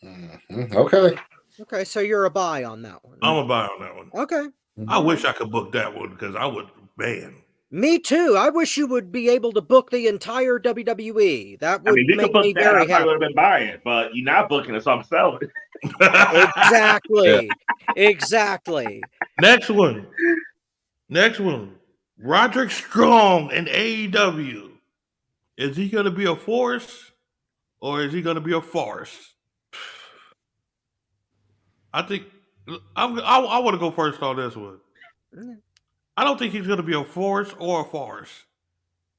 Mm-hmm. Okay. Okay, so you're a buy on that one. I'm a buy on that one. Okay. I wish I could book that one because I would, man. Me too. I wish you would be able to book the entire WWE. That would make me very happy. I would have been buying it, but you're not booking it, so I'm selling it. Exactly. Exactly. Next one. Roderick Strong in AEW. Is he going to be a force or is he going to be a farce? I think I want to go first on this one. I don't think he's going to be a force or a farce.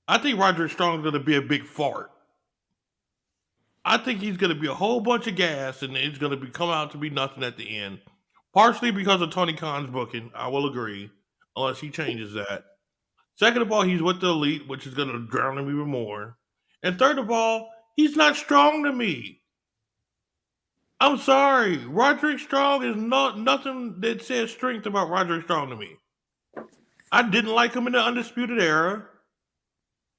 I think Roderick Strong is going to be a big fart. I think he's going to be a whole bunch of gas, and it's going to come out to be nothing at the end. Partially because of Tony Khan's booking, I will agree, unless he changes that. Second of all, he's with the Elite, which is going to drown him even more. And third of all, he's not strong to me. I'm sorry. Roderick Strong is nothing that says strength about Roderick Strong to me. I didn't like him in the Undisputed Era.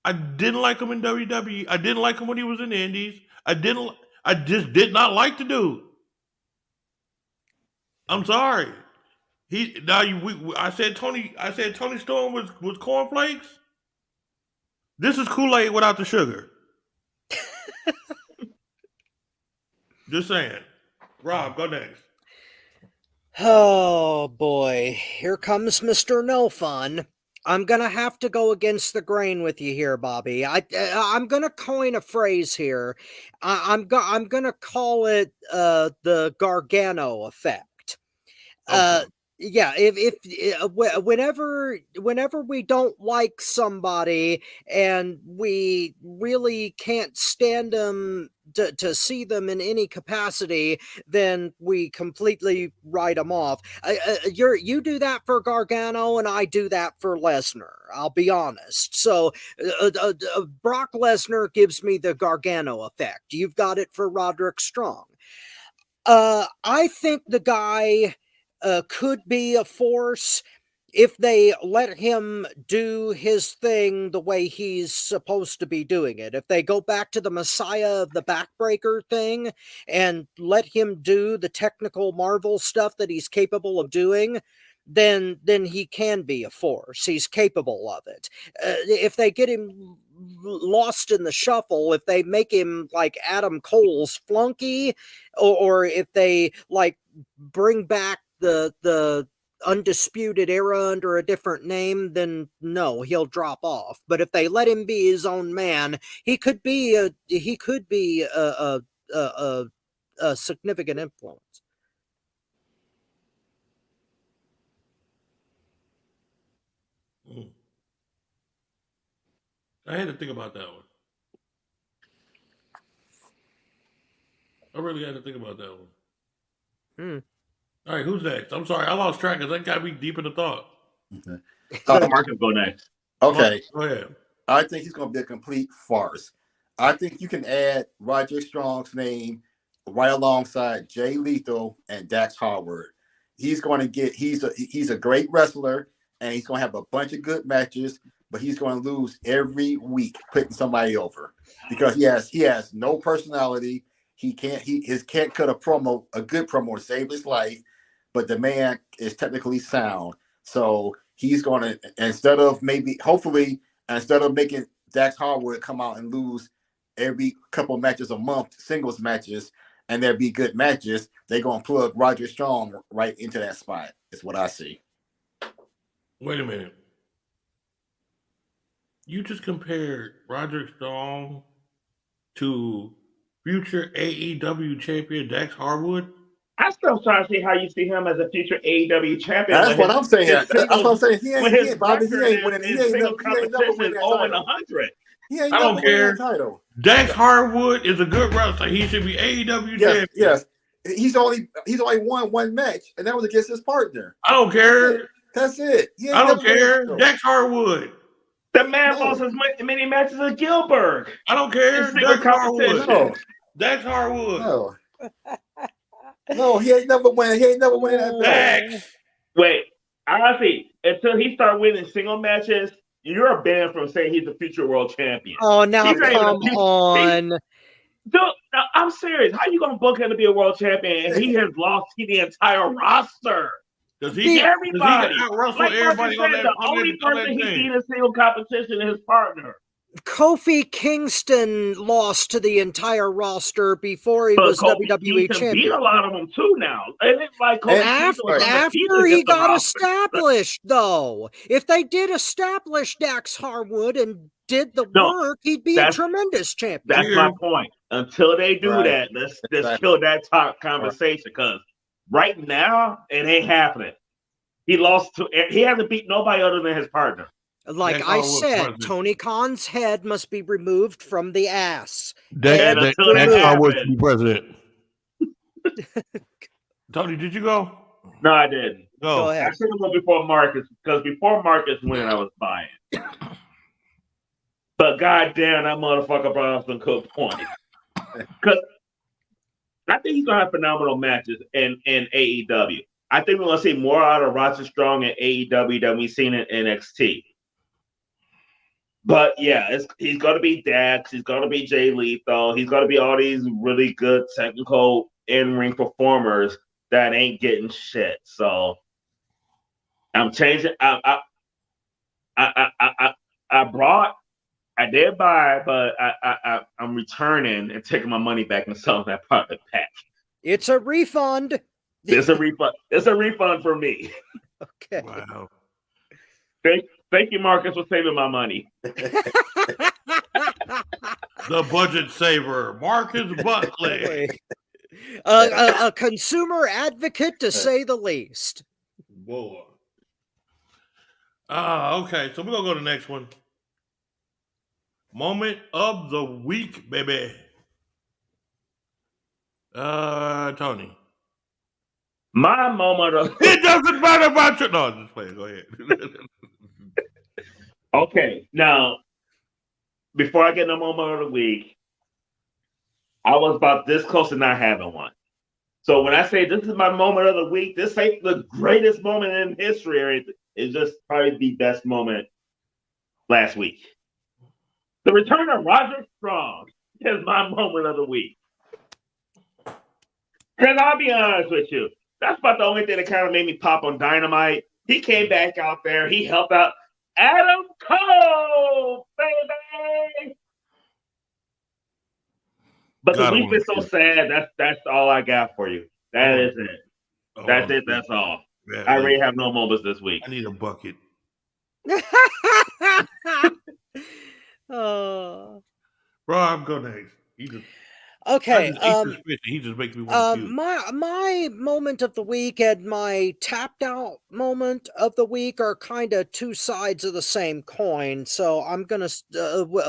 I didn't like him in WWE. I didn't like him when he was in the Indies. I just did not like the dude. I'm sorry. I said Tony Storm was cornflakes. This is Kool-Aid without the sugar. Just saying. Rob, go next. Oh boy, here comes Mr. No Fun. I'm gonna have to go against the grain with you here, Bobby. I'm gonna coin a phrase here. I'm gonna call it the Gargano effect. Okay. Yeah, whenever we don't like somebody and we really can't stand them to see them in any capacity, then we completely write them off. You do that for Gargano, and I do that for Lesnar. I'll be honest. So Brock Lesnar gives me the Gargano effect. You've got it for Roderick Strong. I think the guy could be a force if they let him do his thing the way he's supposed to be doing it. If they go back to the Messiah of the Backbreaker thing and let him do the technical Marvel stuff that he's capable of doing, then he can be a force. He's capable of it. If they get him lost in the shuffle, if they make him like Adam Cole's flunky, or if they like bring back the Undisputed Era under a different name, then no, he'll drop off. But if they let him be his own man, he could be a significant influence. I had to think about that one. I really had to think about that one. All right, who's next? I'm sorry, I lost track because that got me deep into thought. Let Marcus go next. Okay. Go ahead. I think he's going to be a complete farce. I think you can add Roger Strong's name right alongside Jay Lethal and Dax Harwood. He's going to get. He's a great wrestler, and he's going to have a bunch of good matches. But he's going to lose every week putting somebody over because he has no personality. He can't cut a good promo to save his life. But the man is technically sound, so he's going to instead of making Dax Harwood come out and lose every couple of matches a month, singles matches, and there be good matches, they're going to plug Roger Strong right into that spot. Is what I see. Wait a minute. You just compared Roderick Strong to future AEW champion Dax Harwood? I still trying to see how you see him as a future AEW champion. That's what I'm saying. That's what I'm saying. He ain't winning. He ain't never winning that title. I don't care. Dax Harwood is a good wrestler. He should be AEW champion. Yes. He's only won one match, and that was against his partner. I don't care. That's it. I don't care. Dax Harwood. The man lost as many matches as Gilbert. I don't care. Dax Harwood. No. Dax Harwood. No, he ain't never win. He ain't never win that Dax. Wait, honestly, until he start winning single matches, you're banned from saying he's the future world champion. Oh, now come on. Dude, I'm serious. How you gonna book him to be a world champion and he has lost the entire roster? Does he everybody? The only person he beat in single competition is his partner. Kofi Kingston lost to the entire roster before he was WWE champion. Beat a lot of them too now. And it's like after he got established, though, if they did establish Dax Harwood and did the work, he'd be a tremendous champion. That's my point. Until they do that, let's kill that top conversation because right now it ain't happening. He hasn't beat nobody other than his partner. Like I said, Tony Khan's head must be removed from the ass. Dax Harwood to be president. Tony, did you go? No, I didn't. Go ahead. I should have went before Marcus because before Marcus went, I was buying. But goddamn, that motherfucker brought up some good points. Because I think he's gonna have phenomenal matches in AEW. I think we're gonna see more out of Roger Strong in AEW than we've seen in NXT. But yeah, he's gonna be Dax, he's gonna be Jay Lethal, he's gonna be all these really good technical in-ring performers that ain't getting shit. So I'm changing. I did buy, but I'm returning and taking my money back and selling that product back. It's a refund. It's a refund. It's a refund for me. Okay. Wow. Thank you, Marcus, for saving my money. The budget saver, Marcus Buckley. A consumer advocate, to say the least. boy. Okay. So we're gonna go to the next one. Moment of the week, baby. Tony. My moment of It doesn't matter about your. No, just play it. Go ahead. Okay, now before I get the moment of the week, I was about this close to not having one. So when I say this is my moment of the week, this ain't the greatest moment in history or anything. It's just probably the best moment last week. The return of Roger Strong is my moment of the week. Because I'll be honest with you, that's about the only thing that kind of made me pop on Dynamite. He came back out there. He helped out Adam Cole, baby. But the week's been so sad. That's all I got for you. That is it. That's it. That's all. Yeah, I really have no moments this week. I need a bucket. Oh. Bro, I'm going next. Okay. He just makes me want to puke. My moment of the week and my tapped out moment of the week are kind of two sides of the same coin. So I'm gonna.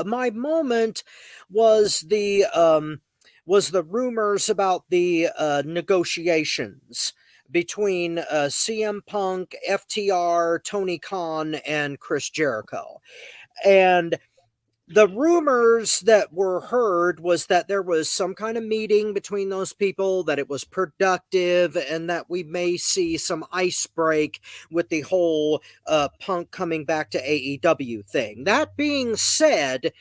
My moment was the rumors about the negotiations between CM Punk, FTR, Tony Khan, and Chris Jericho, and the rumors that were heard was that there was some kind of meeting between those people, that it was productive, and that we may see some ice break with the whole Punk coming back to AEW thing. That being said,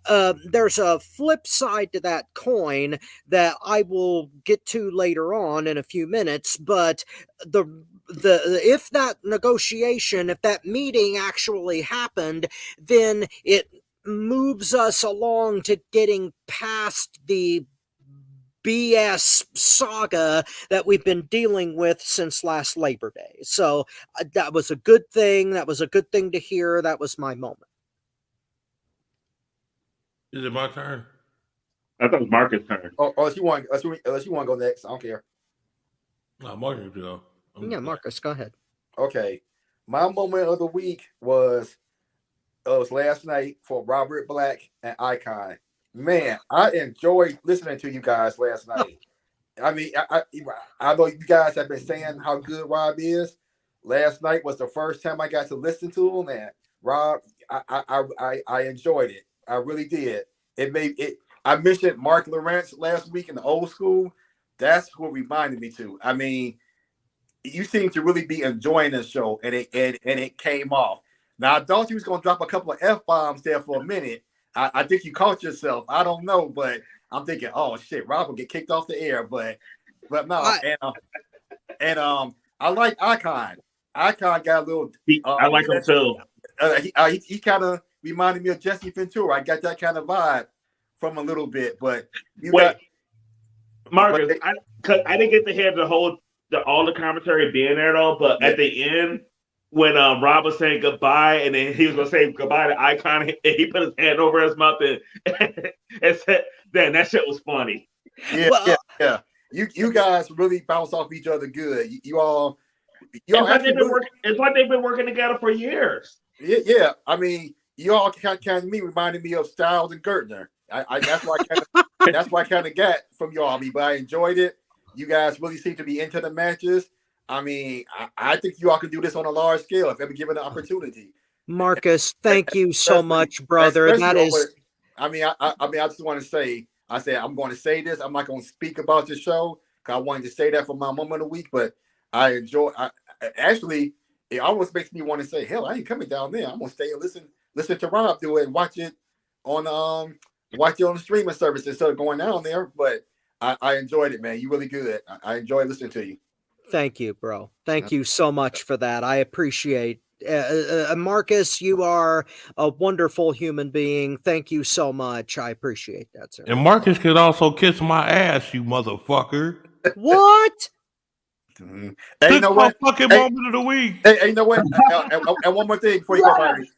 there's a flip side to that coin that I will get to later on in a few minutes, but if that negotiation, if that meeting actually happened, then it moves us along to getting past the BS saga that we've been dealing with since last Labor Day. So that was a good thing. That was a good thing to hear. That was my moment. Is it my turn? I thought it was Marcus' turn. Unless you want to go next, I don't care. No, Marcus, go. Yeah, Marcus, go ahead. Okay, my moment of the week was last night for Robert Black and Icon. Man, I enjoyed listening to you guys last night. I mean, I know you guys have been saying how good Rob is. Last night was the first time I got to listen to him, and Rob, I enjoyed it. I really did. It made it. I mentioned Mark Lawrence last week in the old school. That's who it reminded me to. I mean, you seem to really be enjoying the show, and it came off. Now, I thought you was going to drop a couple of F-bombs there for a minute. I think you caught yourself. I don't know, but I'm thinking, oh, shit, Rob will get kicked off the air. But no. I like Icon. Icon got a little... I like him, too. He kind of reminded me of Jesse Ventura. I got that kind of vibe from a little bit. But Marcus, I didn't get to hear all the commentary being there, though. But at the end... when Rob was saying goodbye, and then he was going to say goodbye to Icon, and he put his hand over his mouth and said, "Damn, that shit was funny." Yeah. You guys really bounce off each other good. You all it's like they've been working together for years. Yeah. I mean, you all kind of reminded me of Styles and Gertner. That's why I kind of got from y'all. But I enjoyed it. You guys really seem to be into the matches. I mean, I think you all can do this on a large scale if ever given the opportunity. Marcus, thank you so much, brother. That is. I just want to say, I'm going to say this. I'm not going to speak about the show because I wanted to say that for my moment of the week. But I enjoy. Actually, it almost makes me want to say, hell, I ain't coming down there. I'm going to stay and listen to Rob do it and watch it on the streaming service instead of going down there. But I enjoyed it, man. You really good. I enjoyed listening to you. Thank you, bro. Thank you so much for that. I appreciate Marcus, you are a wonderful human being. Thank you so much. I appreciate that, sir. And Marcus could also kiss my ass, you motherfucker. What? Hey, you know what? Fucking moment of the week. Hey, you know what? And one more thing before you go, Barry.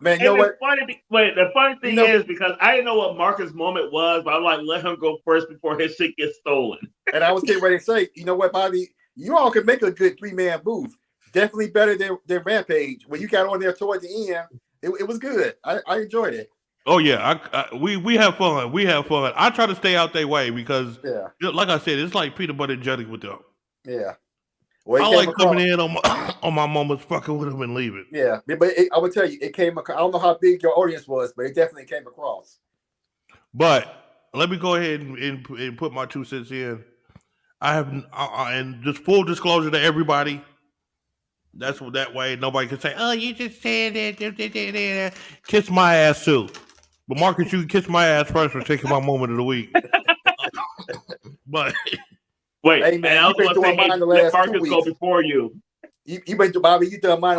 Man, you know what? The funny thing is, because I didn't know what Marcus' moment was, but I'm like, let him go first before his shit gets stolen. And I was getting ready to say, you know what, Bobby? You all can make a good 3-man booth. definitely better than Rampage. When you got on there toward the end, it was good. I enjoyed it. Oh yeah, we have fun. We have fun. I try to stay out their way because, like I said, it's like peanut butter and jelly with them. Yeah. Well, I like coming in on my moments, fucking with them and leaving. Yeah, but I would tell you, it came. I don't know how big your audience was, but it definitely came across. But let me go ahead and put my 2 cents in. I have, and just full disclosure to everybody. That's what that way nobody can say, "Oh, you just said it." Kiss my ass too. But Marcus, you can kiss my ass first for taking my moment of the week. But wait, hey man, and I was going to say, let Marcus go before you. You been to Bobby. You done mine.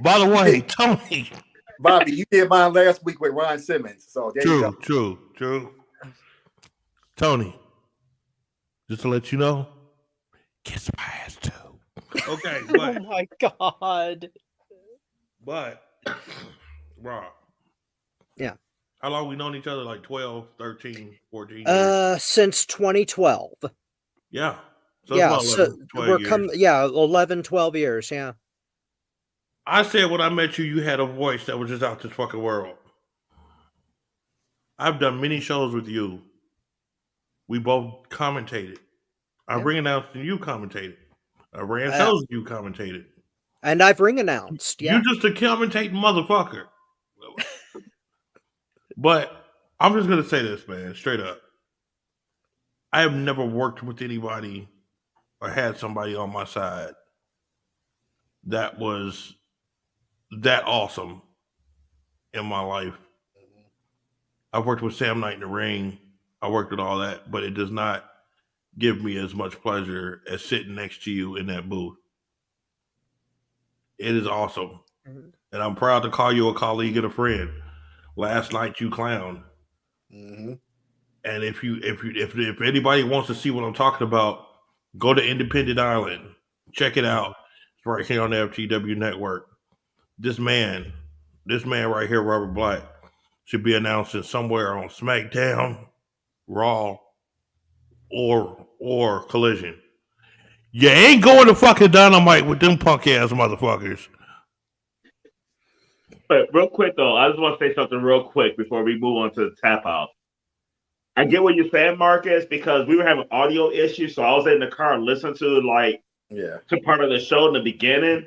By the way, Tony. Bobby, you did mine last week with Ron Simmons. So there you go. True. Tony, just to let you know, kiss my ass too. Okay. But, oh my God. But, Rob. Yeah. How long we known each other? Like 12, 13, 14 years? Since 2012. Yeah. So yeah, it's about 11, 12 years. 11, 12 years, yeah. I said when I met you, you had a voice that was just out this fucking world. I've done many shows with you. We both commentated. I've ring announced and you commentated. I ran shows and you commentated. And I've ring announced, yeah. You just a commentating motherfucker. But I'm just going to say this, man, straight up. I have never worked with anybody or had somebody on my side that was that awesome in my life. I've worked with Sam Knight in the ring. I worked with all that, but it does not give me as much pleasure as sitting next to you in that booth. It is awesome. Mm-hmm. And I'm proud to call you a colleague and a friend. Last night you clowned. Mm-hmm. And if anybody wants to see what I'm talking about, go to Independent Island. Check it out. It's right here on the FTW network. This man right here, Robert Black, should be announcing somewhere on SmackDown, Raw, or Collision. You ain't going to fucking Dynamite with them punk ass motherfuckers. But real quick though, I just want to say something real quick before we move on to the tap out. I get what you're saying, Marcus, because we were having audio issues, so I was in the car listening to to part of the show in the beginning,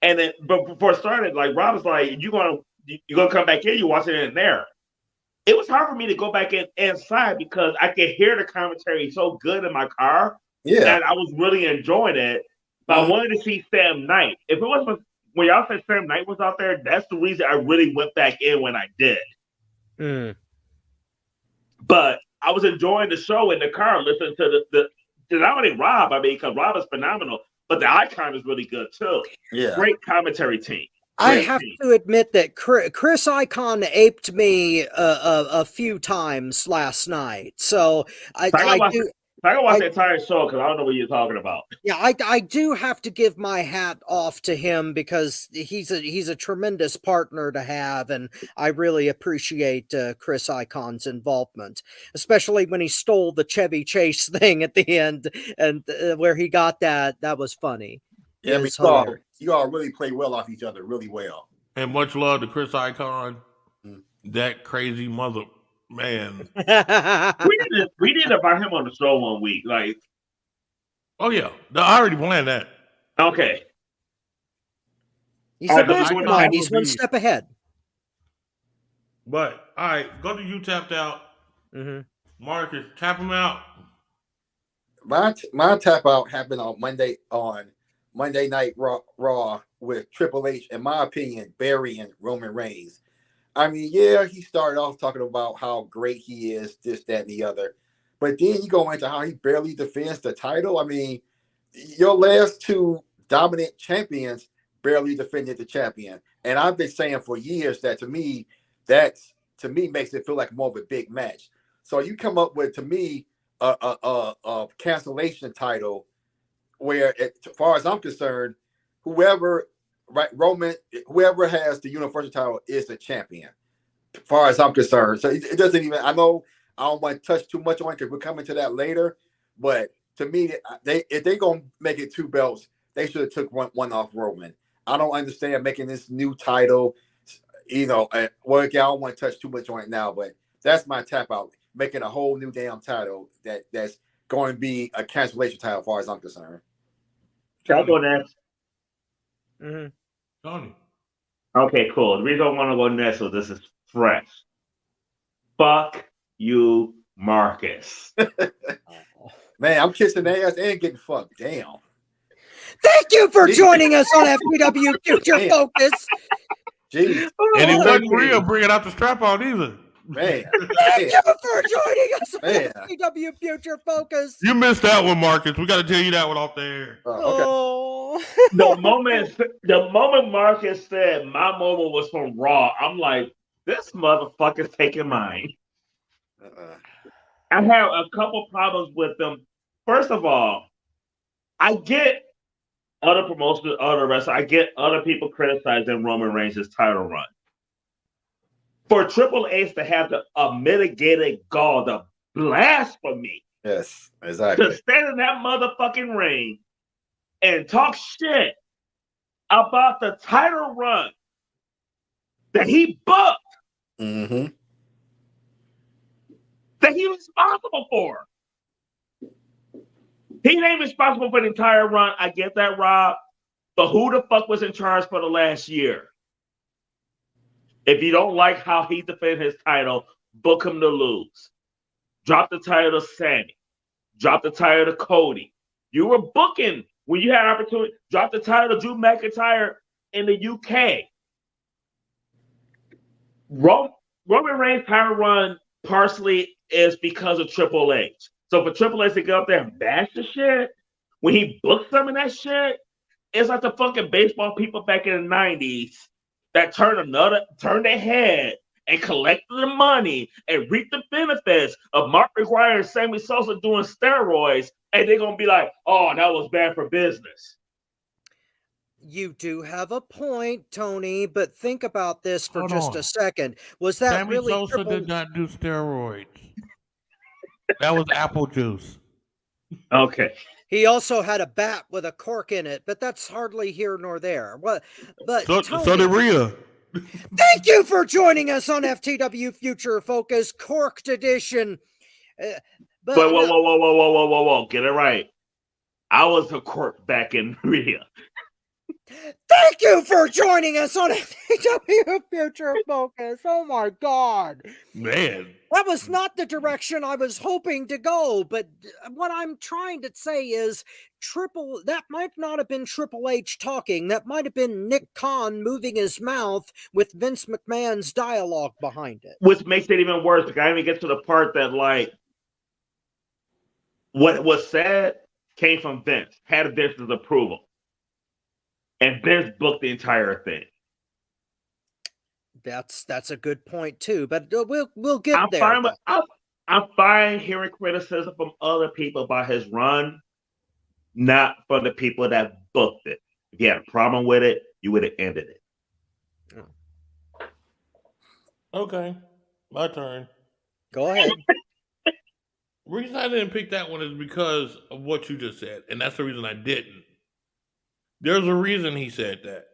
and then but before it started, like Rob was like, "You gonna come back in? You watching it in there?" It was hard for me to go back inside because I could hear the commentary so good in my car. Yeah, and I was really enjoying it. But I wanted to see Sam Knight. If it wasn't when y'all said Sam Knight was out there, that's the reason I really went back in when I did. Mm. But I was enjoying the show in the car, listening to the not only Rob, I mean, because Rob is phenomenal, but the Icon is really good too. Yeah, great commentary team. I have to admit that Chris Icon aped me a few times last night, so I do. I gotta watch the entire show because I don't know what you're talking about. Yeah, I do have to give my hat off to him because he's a tremendous partner to have, and I really appreciate Chris Icon's involvement, especially when he stole the Chevy Chase thing at the end, and where he got that was funny. Yeah, you all really play well off each other, really well. And much love to Chris Icon, that crazy mother. Man, we did about him on the show one week. Like, oh yeah, I already planned that. Okay, he's the mastermind. He's one step ahead. But all right, go to You Tapped Out. Mm-hmm. Marcus, tap him out. My tap out happened on Monday Night Raw with Triple H. In my opinion, burying Roman Reigns. I mean, yeah, he started off talking about how great he is, this, that, and the other. But then you go into how he barely defends the title. I mean, your last two dominant champions barely defended the champion. And I've been saying for years that to me makes it feel like more of a big match. So you come up with, to me, a cancellation title where, as far as I'm concerned, whoever has the Universal title is the champion, as far as I'm concerned. So it doesn't even, I know I don't want to touch too much on it because we're coming to that later, but to me, if they're going to make it two belts, they should have took one off Roman. I don't understand making this new title. Well, I don't want to touch too much on it now, but that's my tap out. Making a whole new damn title that's going to be a cancellation title as far as I'm concerned. I'll go next. Mm-hmm. Tony. Okay, cool. The reason I want to go next is this is fresh. Fuck you, Marcus. Man, I'm kissing ass and getting fucked. Damn. Thank you for joining us on FTW Future Focus. Jeez. And it wasn't real bringing out the strap on either. Man. Thank you for joining us on Man. FTW Future Focus. You missed that one, Marcus. We got to tell you that one off the air. Okay. Oh. The moment Marcus said my moment was from Raw, I'm like, this motherfucker's taking mine. I have a couple problems with them. First of all, I get other promotions, other wrestlers. I get other people criticizing Roman Reigns' title run. For Triple H to have the mitigated gall, the blasphemy, Yes, exactly. to stand in that motherfucking ring and talk shit about the title run that he booked, Mm-hmm. that he's responsible for. He ain't responsible for the entire run. I get that, Rob. But who the fuck was in charge for the last year? If you don't like how he defended his title, book him to lose. Drop the title to Sammy. Drop the title to Cody. You were booking when you had opportunity. Drop the title to Drew McIntyre in the UK. Roman Reigns' title run partially is because of Triple H. So for Triple H to get up there and bash the shit, when he booked some of that shit, it's like the fucking baseball people back in the 90s that turned their head and collected the money and reaped the benefits of Mark McGuire and Sammy Sosa doing steroids, and they're gonna be like, oh, that was bad for business. You do have a point, Tony, but think about this for Hold just on. a second. Was that Sammy really Sosa did not do steroids. That was apple juice. Okay. He also had a bat with a cork in it, but that's hardly here nor there. But So Tony, did Rhea. thank you for joining us on FTW Future Focus Corked Edition. But whoa. Get it right. I was a cork back in Rhea. Thank you for joining us on FTW Future Focus. Oh my God. Man. That was not the direction I was hoping to go, but what I'm trying to say is that might not have been Triple H talking. That might have been Nick Khan moving his mouth with Vince McMahon's dialogue behind it. Which makes it even worse. Because I even get to the part that, like, what was said came from Vince, had Vince's approval. And Vince booked the entire thing. That's a good point too, but we'll get there. I'm fine hearing criticism from other people about his run, not from the people that booked it. If you had a problem with it, you would have ended it. Okay. My turn. Go ahead. The reason I didn't pick that one is because of what you just said, and that's the reason I didn't. There's a reason he said that,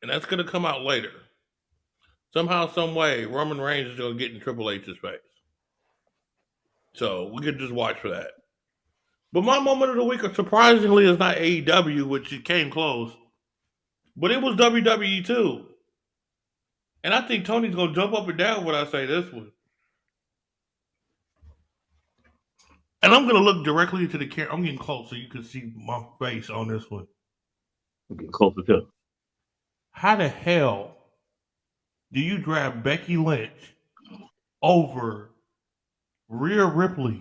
and that's going to come out later. Somehow, some way, Roman Reigns is going to get in Triple H's face. So we could just watch for that. But my moment of the week, surprisingly, is not AEW, which it came close, but it was WWE too. And I think Tony's going to jump up and down when I say this one. And I'm going to look directly into the camera. I'm getting close so you can see my face on this one. I'm getting closer too. How the hell do you draft Becky Lynch over Rhea Ripley,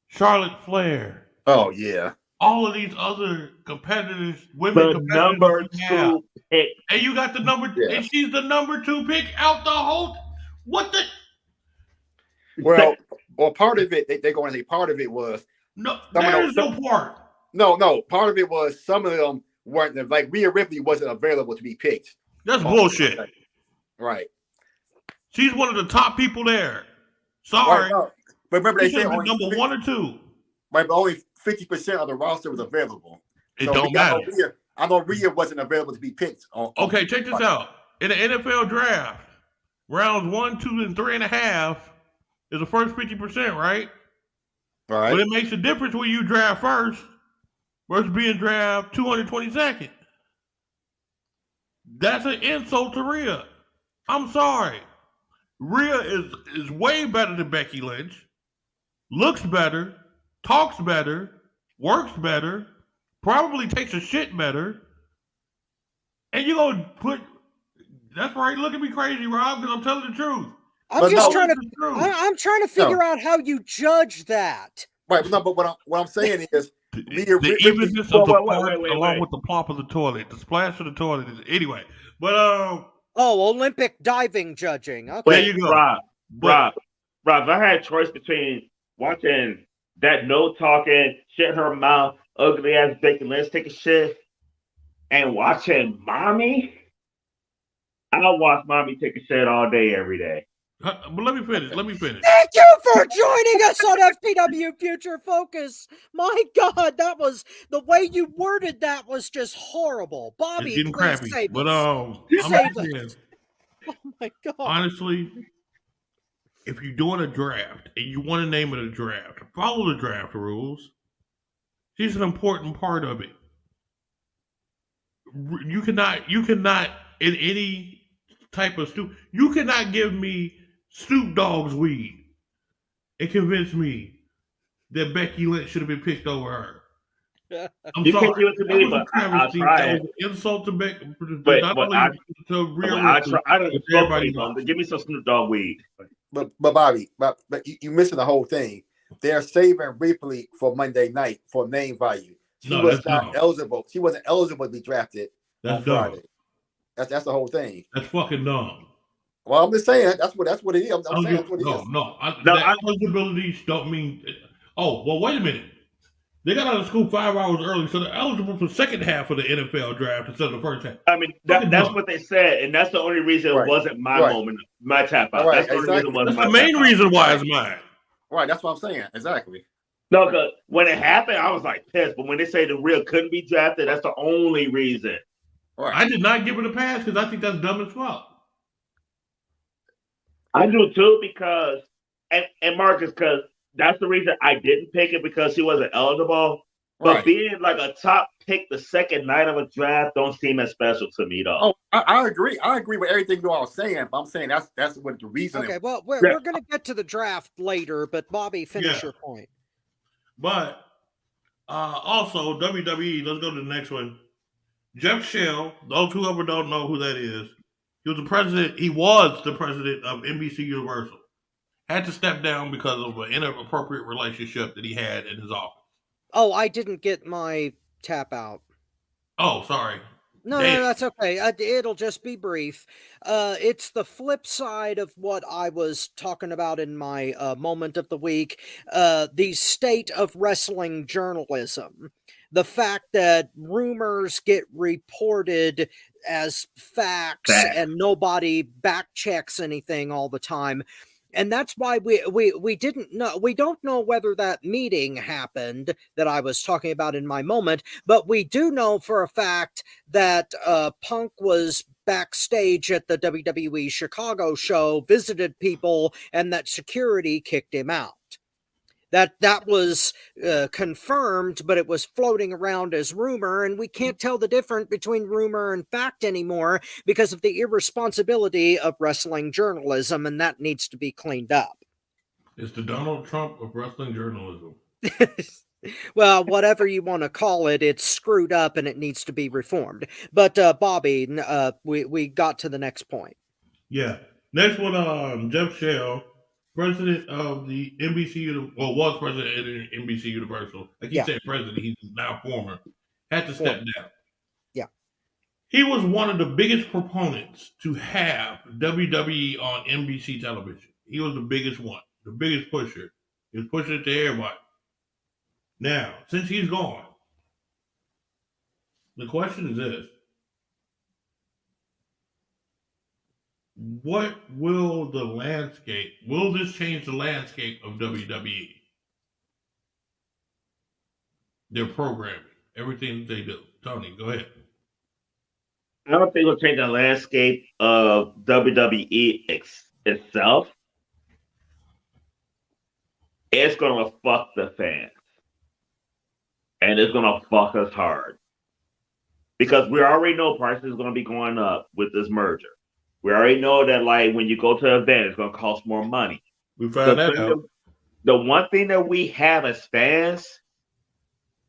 Charlotte Flair? Oh, yeah. All of these other competitors, women The number 2 pick. And you got the number, and she's the number 2 pick out the whole. What the? Well, part of it, they're going to say part of it was. No, there's no part. No, part of it was some of them weren't, like Rhea Ripley wasn't available to be picked. That's bullshit. Right. She's one of the top people there. Sorry. Right, no. But remember, they said number 1 or 2. Right, but only 50% of the roster was available. It So don't matter. I know Rhea wasn't available to be picked. Okay, check this out. In the NFL draft, rounds 1, 2, and 3.5 is the first 50%, right? All right. But it makes a difference when you draft first versus being drafted 222nd. That's an insult to Rhea. I'm sorry. Rhea is way better than Becky Lynch, looks better, talks better, works better, probably takes a shit better, and you're going to put... That's right. Look at me crazy, Rob, because I'm telling the truth. I'm trying to figure out how you judge that. Right, no, but what I'm saying is the evenness of the part along with the plop of the toilet, the splash of the toilet. Anyway, but Olympic diving judging. Okay, there you go, Rob. If I had a choice between watching that no talking, shit her mouth, ugly ass Becky Lynch take a shit, and watching Mommy, I'll watch Mommy take a shit all day, every day. But let me finish. Thank you for joining us on FTW Future Focus. My God, that was the way you worded that was just horrible. Bobby, it's getting please crappy. save But us. I'm saying, oh my God. Honestly, if you're doing a draft and you want to name it a draft, follow the draft rules. Here's an important part of it. You cannot in any type of you cannot give me Snoop Dogg's weed and convince me that Becky Lynch should have been picked over her. I'm you sorry. Can't give it to me, but I'll try it. Insult to Becky. Give me some Snoop Dogg weed. But Bobby, but you missing the whole thing. They're saving Ripley for Monday night for name value. She was not eligible. She wasn't eligible to be drafted on Friday. That's the whole thing. That's fucking dumb. Well, I'm just saying that's what it is. I'm saying that's what it is. Eligibility don't mean. Oh well, wait a minute. They got out of school 5 hours early, so they're eligible for the second half of the NFL draft instead of the first half. I mean, that's what they said, and that's the only reason it wasn't my moment, my tap out. Right, that's the only reason. That's the main reason why it's mine. Right, that's what I'm saying. Exactly. No, because when it happened, I was like pissed. But when they say the real couldn't be drafted, that's the only reason. Right. I did not give it a pass because I think that's dumb as fuck. I do too because, and Marcus, because that's the reason I didn't pick it because she wasn't eligible. But being like a top pick the second night of a draft don't seem as special to me though. Oh, I agree. I agree with everything you all saying, but I'm saying that's what the reason. Okay, well, we're going to get to the draft later, but Bobby, finish your point. But also WWE. Let's go to the next one. Jeff Shell. Those who ever don't know who that is, he was the president. He was the president of NBC Universal. Had to step down because of an inappropriate relationship that he had in his office. Oh, I didn't get my tap out. Oh, sorry. No, that's okay. It'll just be brief. It's the flip side of what I was talking about in my moment of the week. The state of wrestling journalism. The fact that rumors get reported as facts and nobody back checks anything all the time. And that's why we didn't know. We don't know whether that meeting happened that I was talking about in my moment, but we do know for a fact that Punk was backstage at the WWE Chicago show, visited people, and that security kicked him out. That was confirmed, but it was floating around as rumor, and we can't tell the difference between rumor and fact anymore because of the irresponsibility of wrestling journalism, and that needs to be cleaned up. It's the Donald Trump of wrestling journalism. Well, whatever you want to call it, it's screwed up and it needs to be reformed. But Bobby, we got to the next point. Yeah. Next one, Jeff Shell. President of the NBC, was president of NBC Universal. I keep saying president, he's now former. Had to step down. Yeah. He was one of the biggest proponents to have WWE on NBC television. He was the biggest one, the biggest pusher. He was pushing it to everybody. Now, since he's gone, the question is this. What will this change the landscape of WWE? Their programming everything they do. Tony, go ahead. I don't think it'll change the landscape of WWE itself. It's gonna fuck the fans, and it's gonna fuck us hard because we already know prices is gonna be going up with this merger. We already know that, like, when you go to an event, it's gonna cost more money. We found that out. The one thing that we have as fans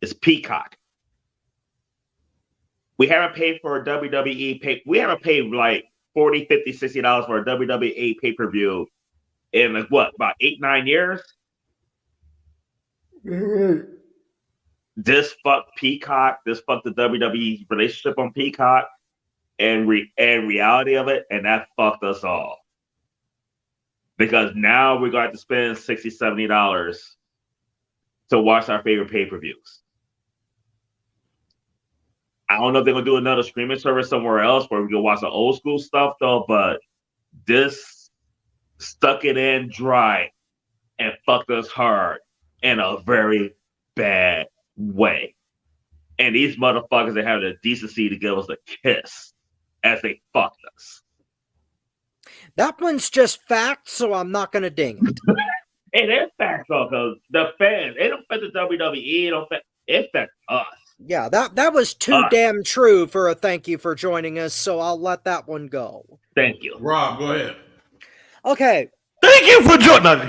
is Peacock. We haven't paid for a WWE we haven't paid like $40, $50, $60 for a WWE pay-per-view in like what, about 8-9 years? This fucked Peacock, this fucked the WWE relationship on Peacock and reality of it, and that fucked us all. Because now we're going to have to spend $60, $70 to watch our favorite pay-per-views. I don't know if they're going to do another streaming service somewhere else where we can watch the old school stuff, though, but this stuck it in dry and fucked us hard in a very bad way. And these motherfuckers that have the decency to give us a kiss as they fucked us. That one's just fact, so I'm not going to ding it. It is fact, though, because the fans, it don't affect the WWE, it affects us. Yeah, that was too damn true for a thank you for joining us, so I'll let that one go. Thank you. Rob, go ahead. Okay. Thank you for joining.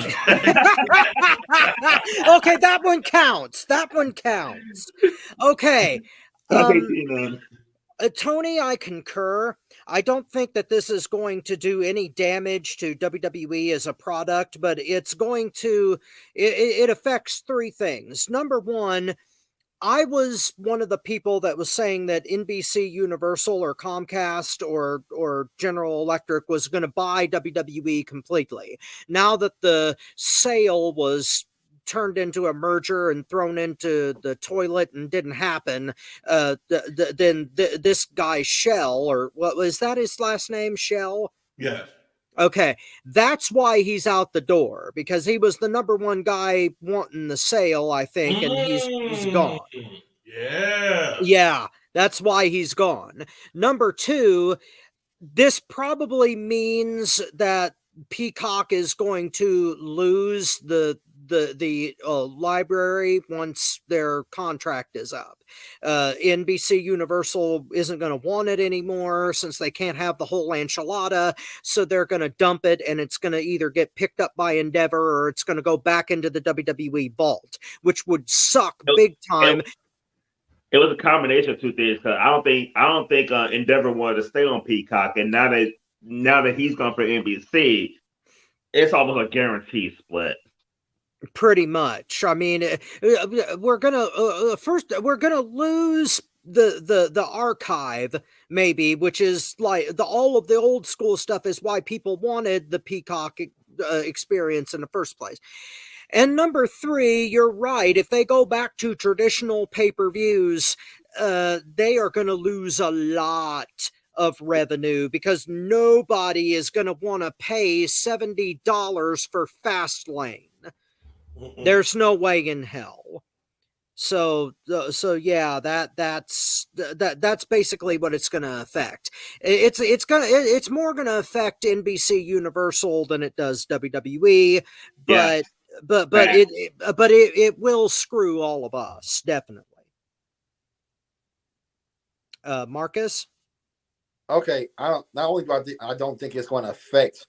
Okay, that one counts. That one counts. Okay. Tony, I concur. I don't think that this is going to do any damage to WWE as a product, but it's going to, it affects three things. Number one, I was one of the people that was saying that NBC Universal or Comcast or General Electric was going to buy WWE completely. Now that the sale was turned into a merger and thrown into the toilet and didn't happen, then this guy Shell, or what was that his last name, Shell? Yes. Okay, that's why he's out the door, because he was the number one guy wanting the sale, I think, and he's gone. Yeah. Yeah, that's why he's gone. Number two, this probably means that Peacock is going to lose the library once their contract is up. NBC Universal isn't going to want it anymore since they can't have the whole enchilada, so they're going to dump it, and it's going to either get picked up by Endeavor or it's going to go back into the WWE vault, which would suck big time. It was a combination of two things, because I don't think Endeavor wanted to stay on Peacock, and now that he's gone for NBC, it's almost a guaranteed split. Pretty much. I mean, we're gonna lose the archive, maybe, which is like all of the old school stuff is why people wanted the Peacock experience in the first place. And number three, you're right. If they go back to traditional pay-per-views, they are going to lose a lot of revenue because nobody is going to want to pay $70 for Fastlane. There's no way in hell. So yeah, that's basically what it's going to affect. It's more going to affect NBC Universal than it does WWE, but it will screw all of us, definitely. Marcus? Okay, not only do I don't think it's going to affect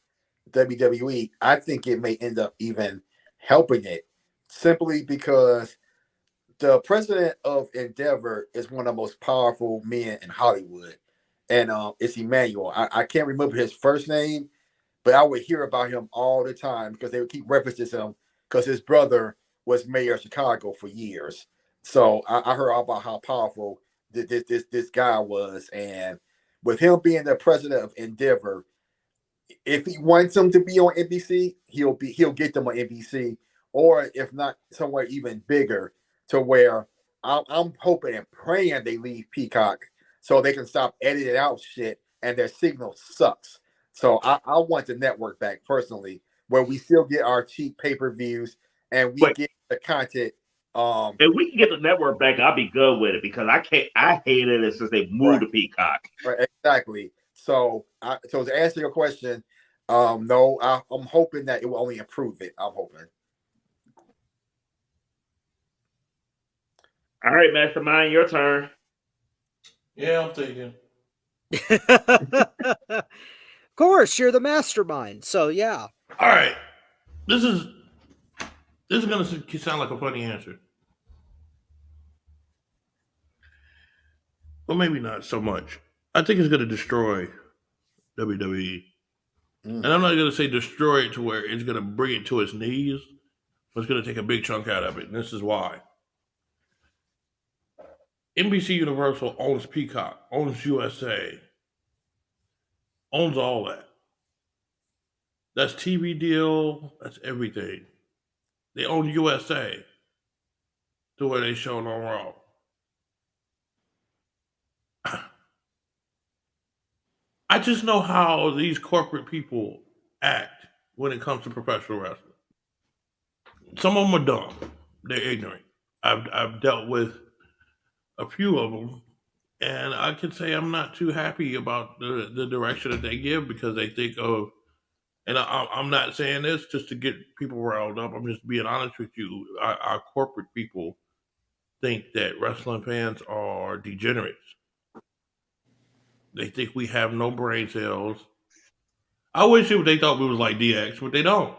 WWE, I think it may end up even helping it, simply because the president of Endeavor is one of the most powerful men in Hollywood, and it's Emmanuel. I can't remember his first name, but I would hear about him all the time because they would keep references him because his brother was mayor of Chicago for years. So I heard all about how powerful this guy was, and with him being the president of Endeavor, if he wants them to be on NBC, he'll get them on NBC, or if not, somewhere even bigger, to where I'm hoping and praying they leave Peacock so they can stop editing out shit and their signal sucks. So I want the network back personally, where we still get our cheap pay-per-views and we get the content If we can get the network back, I'll be good with it because I hated it since they moved to Peacock. Right, exactly. So to answer your question, no, I'm hoping that it will only improve it. I'm hoping. All right, Mastermind, your turn. Yeah, I'm thinking. Of course, you're the mastermind. So yeah. All right. This is going to sound like a funny answer. Well, maybe not so much. I think it's going to destroy WWE. And I'm not going to say destroy it to where it's going to bring it to its knees, but it's going to take a big chunk out of it. And this is why. NBC Universal owns Peacock, owns USA, owns all that. That's TV deal. That's everything. They own USA to where they show on Raw. I just know how these corporate people act when it comes to professional wrestling. Some of them are dumb. They're ignorant. I've dealt with a few of them, and I can say I'm not too happy about the direction that they give because they think of, and I'm not saying this just to get people riled up. I'm just being honest with you. Our corporate people think that wrestling fans are degenerates. They think we have no brain cells. I wish they thought we was like DX, but they don't.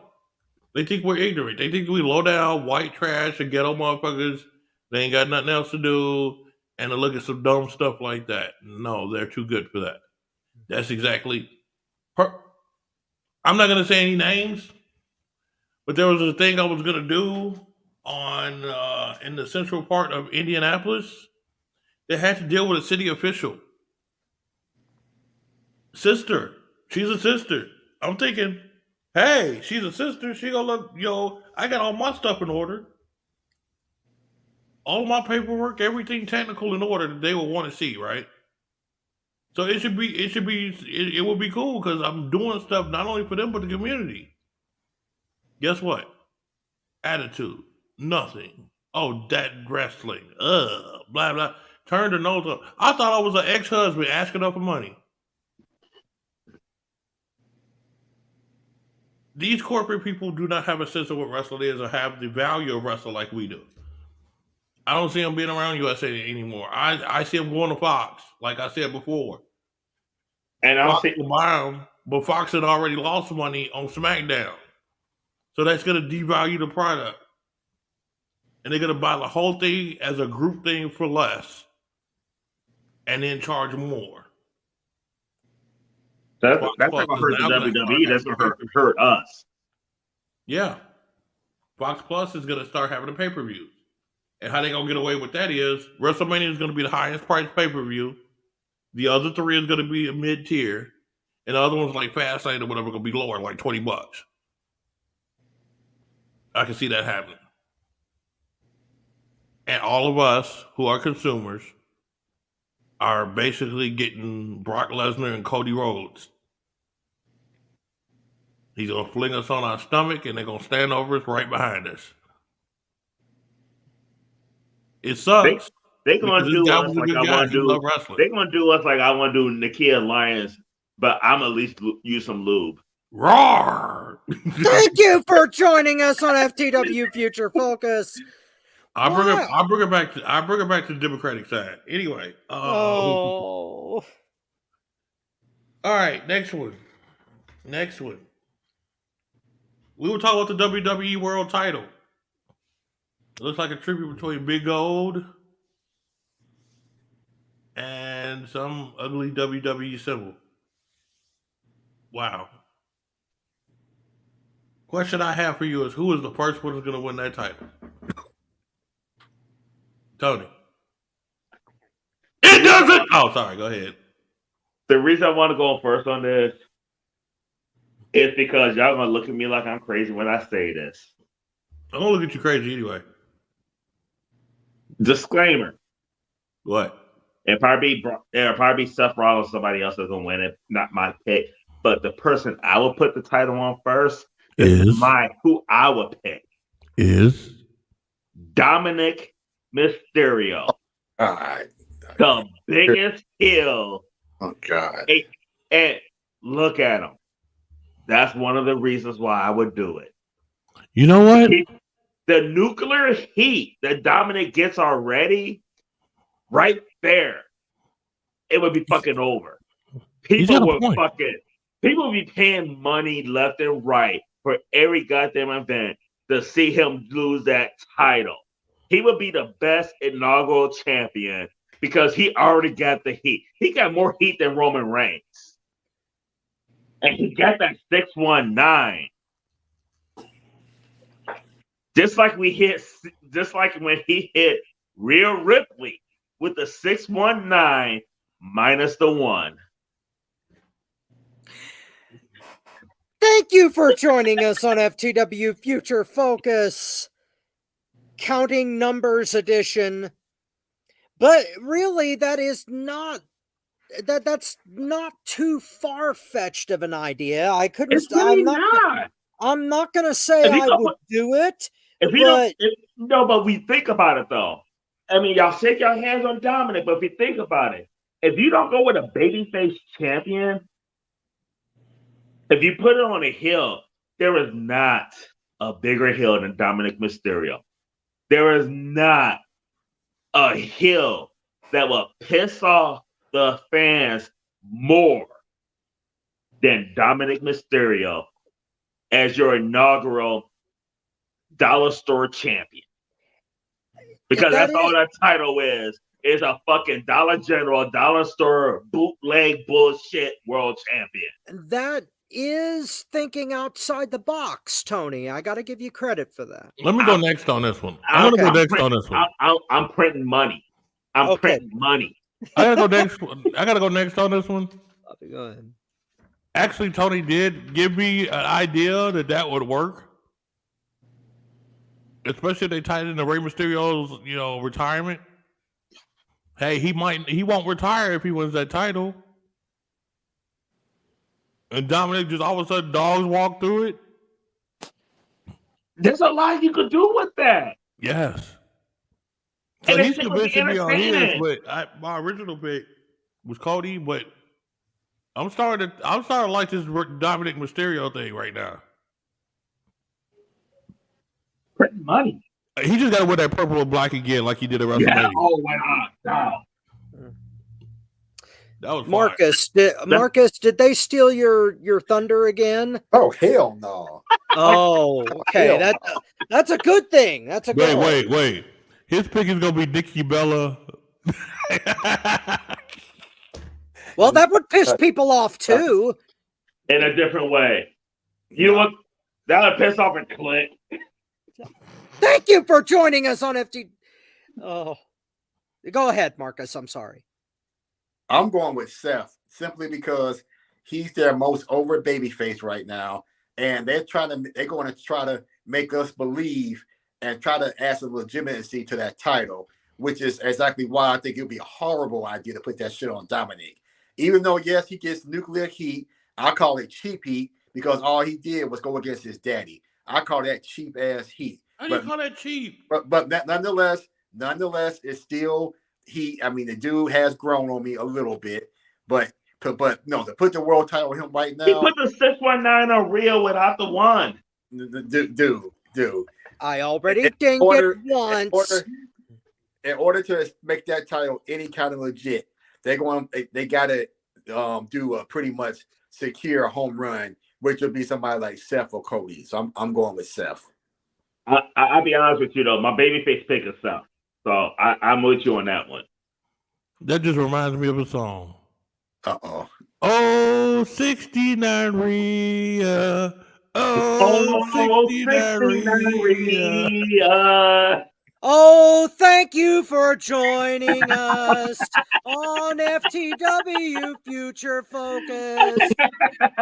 They think we're ignorant. They think we low down, white trash, and ghetto motherfuckers. They ain't got nothing else to do, and to look at some dumb stuff like that. No, they're too good for that. That's exactly. I'm not gonna say any names, but there was a thing I was gonna do on in the central part of Indianapolis that had to deal with a city official. Sister. She's a sister. I'm thinking, hey, she's a sister. She gonna look, I got all my stuff in order. All my paperwork, everything technical in order that they will want to see, right? So it would be cool because I'm doing stuff not only for them, but the community. Guess what? Attitude. Nothing. Oh, that wrestling. Blah, blah. Turned her nose up. I thought I was an ex-husband asking her for money. These corporate people do not have a sense of what wrestling is or have the value of wrestling like we do. I don't see them being around USA anymore. I see them going to Fox, like I said before. And Fox will buy them, but Fox had already lost money on SmackDown. So that's going to devalue the product. And they're going to buy the whole thing as a group thing for less and then charge more. That's not going to hurt the WWE. That's going to hurt us. Yeah. Fox Plus is going to start having a pay-per-view. And how they going to get away with that is WrestleMania is going to be the highest priced pay-per-view. The other three is going to be a mid-tier. And the other ones like Fastlane or whatever going to be lower, like $20. I can see that happening. And all of us who are consumers are basically getting Brock Lesnar and Cody Rhodes. He's going to fling us on our stomach and they're going to stand over us right behind us. It sucks. They're going to do us like I want to do. They're going to do us like I want to do Nakia Lyons, but I'm at least use some lube. Roar! Thank you for joining us on FTW Future Focus. I'll bring it back to the Democratic side. Anyway. All right, next one. We were talking about the WWE World title. It looks like a tribute between Big Gold and some ugly WWE symbol. Wow. Question I have for you is who is the first one who's going to win that title? Tony. It doesn't. Oh, sorry. Go ahead. The reason I want to go first on this is because y'all going to look at me like I'm crazy when I say this. I'm going to look at you crazy anyway. Disclaimer. What? It'll probably be Seth Rollins, somebody else is going to win it. Not my pick. But the person I would put the title on first is who I would pick. Is Dominic Mysterio, God. the biggest heel. Oh God. And look at him. That's one of the reasons why I would do it. You know what? The nuclear heat that Dominic gets already, right there, it would be fucking over. People would be paying money left and right for every goddamn event to see him lose that title. He would be the best inaugural champion because he already got the heat. He got more heat than Roman Reigns. And he got that 619. Just like when he hit Rhea Ripley with the 619 minus the 1. Thank you for joining us on FTW Future Focus, Counting Numbers Edition. But really, that's not too far-fetched of an idea. I'm not going to say I would do it. But we think about it though. I mean, y'all shake your hands on Dominic, but if you think about it, if you don't go with a babyface champion, if you put it on a hill, there is not a bigger hill than Dominic Mysterio. There is not a hill that will piss off the fans more than Dominic Mysterio as your inaugural dollar store champion. Because that's all that title is a fucking Dollar General, dollar store, bootleg bullshit world champion. That is thinking outside the box, Tony. I got to give you credit for that. Let me go next on this one. I'm going to go next on this one. I'm printing money. I'm printing money. I gotta go next. I gotta go next on this one. Go ahead. Actually, Tony did give me an idea that would work, especially if they tied in the Rey Mysterio's, retirement. Hey, he won't retire if he wins that title. And Dominic just all of a sudden dogs walk through it. There's a lot you could do with that. Yes. So he's convincing me on his, but my original pick was Cody, but I'm starting to like this Dominic Mysterio thing right now. Printing money. He just got to wear that purple and black again, like he did at WrestleMania. Yeah. Oh my God! That was Marcus. Did they steal your thunder again? Oh hell no! Oh, okay. That's a good thing. That's a good. Wait. His pick is gonna be Nikki Bella. Well, that would piss people off too. In a different way. You know what? That would piss off a Clint. Thank you for joining us on FT. Oh, go ahead, Marcus. I'm sorry. I'm going with Seth simply because he's their most over babyface right now, and they're going to try to make us believe and try to add some legitimacy to that title, which is exactly why I think it would be a horrible idea to put that shit on Dominic. Even though, yes, he gets nuclear heat, I call it cheap heat because all he did was go against his daddy. I call that cheap ass heat. How do you call that cheap? But nonetheless, it's still heat. I mean, the dude has grown on me a little bit, but no, to put the world title on him right now. He put the 619 on Rio without the one. Dude. I already dinged it once. In order to make that title any kind of legit, they got to do a pretty much secure home run, which would be somebody like Seth or Cody. So I'm going with Seth. I'll be honest with you though, my babyface pick is Seth, so I'm with you on that one. That just reminds me of a song. Oh, 69 Rhea. Oh, 69 Rhea. Oh, thank you for joining us on FTW Future Focus.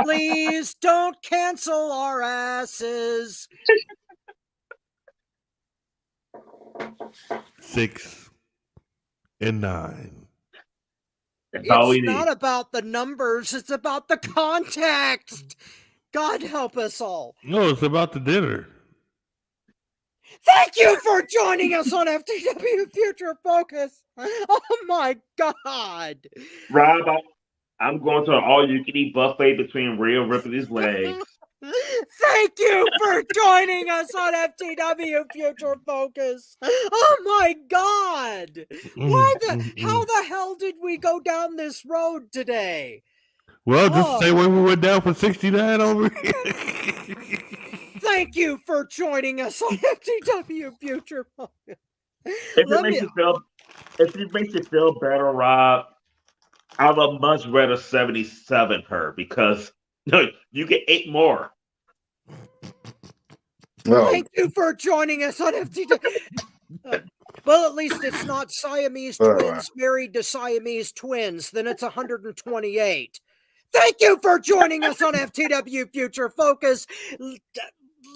Please don't cancel our asses. 6 and 9. It's not about the numbers, it's about the context. God help us all. No, it's about the dinner. Thank you for joining us on FTW Future Focus. Oh my God. Rob, I'm going to an all-you-can-eat buffet between Rhea Ripley's legs. Thank you for joining us on FTW Future Focus. Oh my God. How the hell did we go down this road today? Well, just say when we went down for 69 over here. Thank you for joining us on FTW Future Focus. If it makes you feel better, Rob, I would much rather 77 her because you get 8 more. Thank you for joining us on FTW. Well, at least it's not Siamese twins married to Siamese twins. Then it's 128. Thank you for joining us on FTW Future Focus.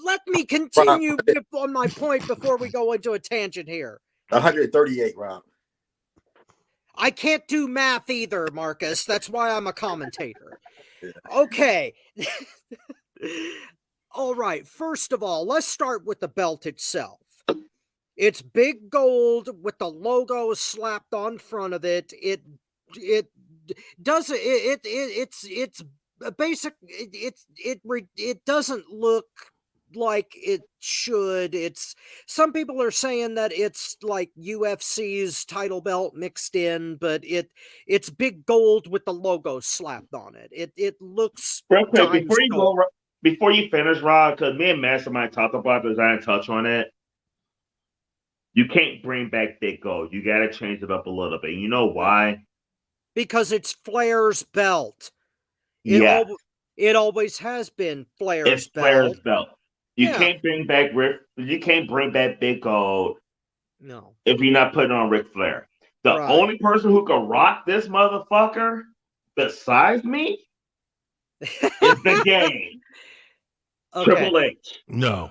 Let me continue on my point before we go into a tangent here. 138, Rob. I can't do math either, Marcus. That's why I'm a commentator. Okay. All right. First of all, let's start with the belt itself. It's big gold with the logo slapped on front of it. It doesn't. It's basic. It doesn't look like it should. It's some people are saying that it's like UFC's title belt mixed in, but it's big gold with the logo slapped on it. It looks real quick before you finish, Rob, because me and Mastermind talked about this. I didn't touch on it. You can't bring back Big Gold. You got to change it up a little bit. You know why? Because it's Flair's belt. It always has been Flair's belt. Flair's belt. You can't bring back You can't bring back Big Gold. No. If you're not putting on Ric Flair. The only person who can rock this motherfucker besides me is the game. Okay. Triple H. No.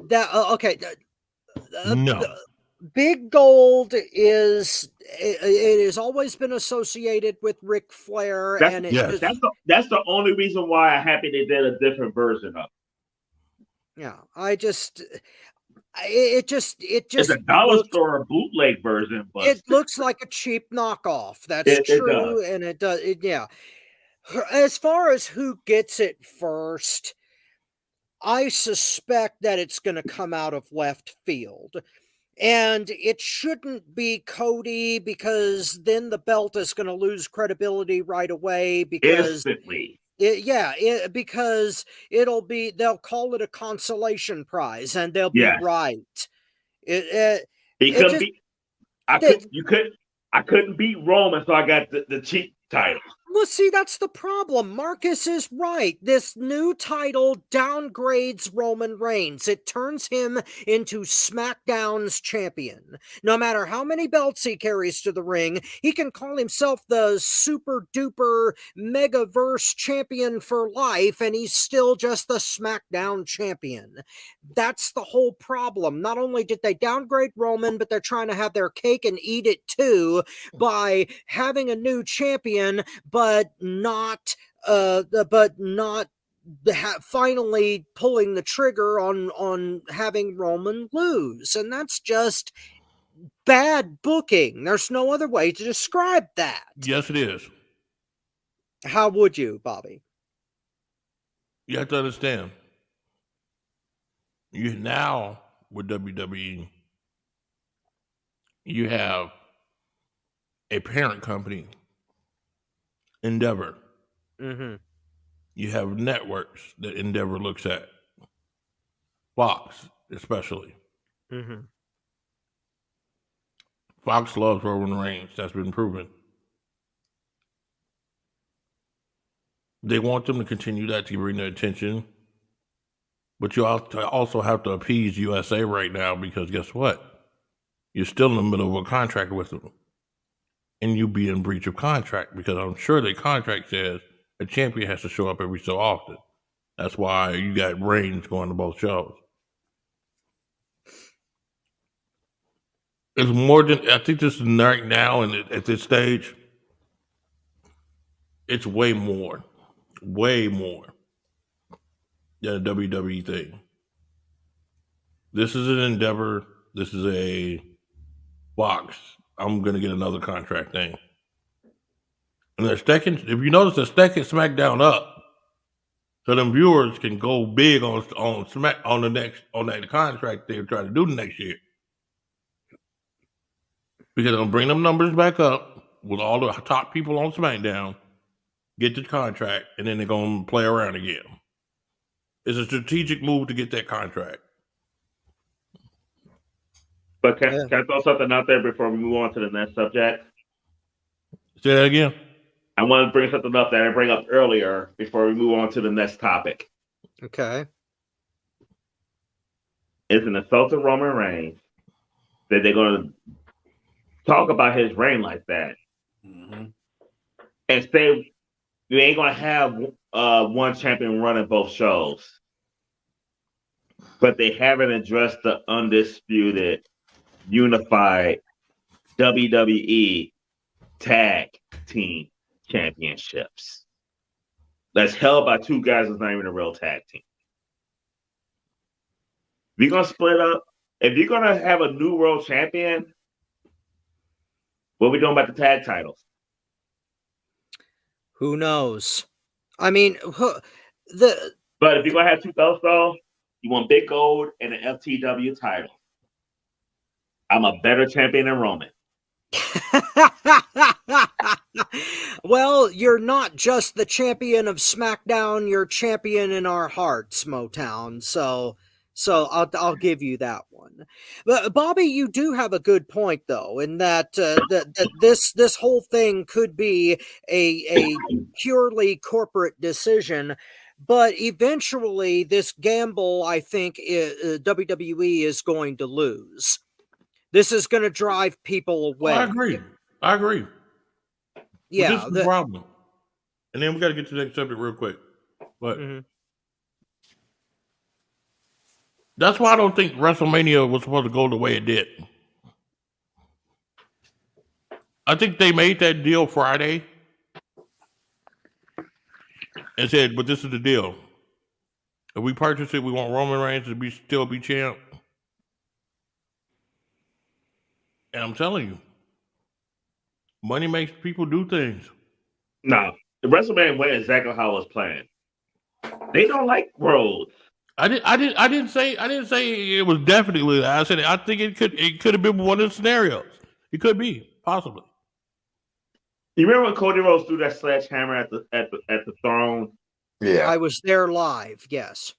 Okay. No. Big Gold is it has always been associated with Ric Flair, that's the only reason why I'm happy they did a different version of it. Yeah, it just it's a dollar store bootleg version, but it looks like a cheap knockoff. That's true, and it does. As far as who gets it first, I suspect that it's going to come out of left field. And it shouldn't be Cody, because then the belt is going to lose credibility right away. Because instantly. Because they'll call it a consolation prize, and they'll be right. I couldn't beat Roman, so I got the cheap title. Well, see, that's the problem. Marcus is right. This new title downgrades Roman Reigns. It turns him into SmackDown's champion. No matter how many belts he carries to the ring, he can call himself the super duper megaverse champion for life, and he's still just the SmackDown champion. That's the whole problem. Not only did they downgrade Roman, but they're trying to have their cake and eat it too by having a new champion, but not finally pulling the trigger on having Roman lose. And that's just bad booking. There's no other way to describe that. Yes, it is. How would you, Bobby? You have to understand. You now with WWE, you have a parent company, Endeavor. Mm-hmm. You have networks that Endeavor looks at. Fox, especially. Mm-hmm. Fox loves Roman Reigns. That's been proven. They want them to continue that to bring their attention. But you also have to appease USA right now, because guess what? You're still in the middle of a contract with them. And you be in breach of contract, because I'm sure their contract says a champion has to show up every so often. That's why you got Reigns going to both shows. It's more than, I think this is right now, and at this stage, it's way more than a WWE thing. This is an endeavor. This is a box. I'm gonna get another contract thing. And they're stacking. If you notice, they're stacking SmackDown up, so them viewers can go big on Smack on that contract they're trying to do the next year. Because they're gonna bring them numbers back up with all the top people on SmackDown, get the contract, and then they're gonna play around again. It's a strategic move to get that contract. But can I throw something out there before we move on to the next subject? Say that again. I want to bring something up that I bring up earlier before we move on to the next topic. Okay. It's an assault to Roman Reigns that they're going to talk about his reign like that, and say you ain't going to have one champion running both shows. But they haven't addressed the undisputed, unified WWE Tag Team Championships. That's held by two guys that's not even a real tag team. If you're going to split up, if you're going to have a new world champion, what are we doing about the tag titles? Who knows? I mean, But if you're going to have two belts, though, you want Big Gold and an FTW title. I'm a better champion than Roman. Well, you're not just the champion of SmackDown, you're champion in our hearts, Motown. So I'll give you that one. But Bobby, you do have a good point though, in that that this whole thing could be a purely corporate decision. But eventually, this gamble, I think, WWE is going to lose. This is going to drive people away. I agree. Yeah, but this is the problem. And then we got to get to the next subject real quick. But that's why I don't think WrestleMania was supposed to go the way it did. I think they made that deal Friday and said, but this is the deal. If we purchase it, we want Roman Reigns to still be champ. And I'm telling you, money makes people do things. No, the WrestleMania went exactly how it was planned. They don't like roads. I didn't say it was definitely that. I said I think it could have been one of the scenarios. It could be possibly. You remember when Cody Rhodes threw that sledgehammer at the throne? Yeah, I was there live. Yes,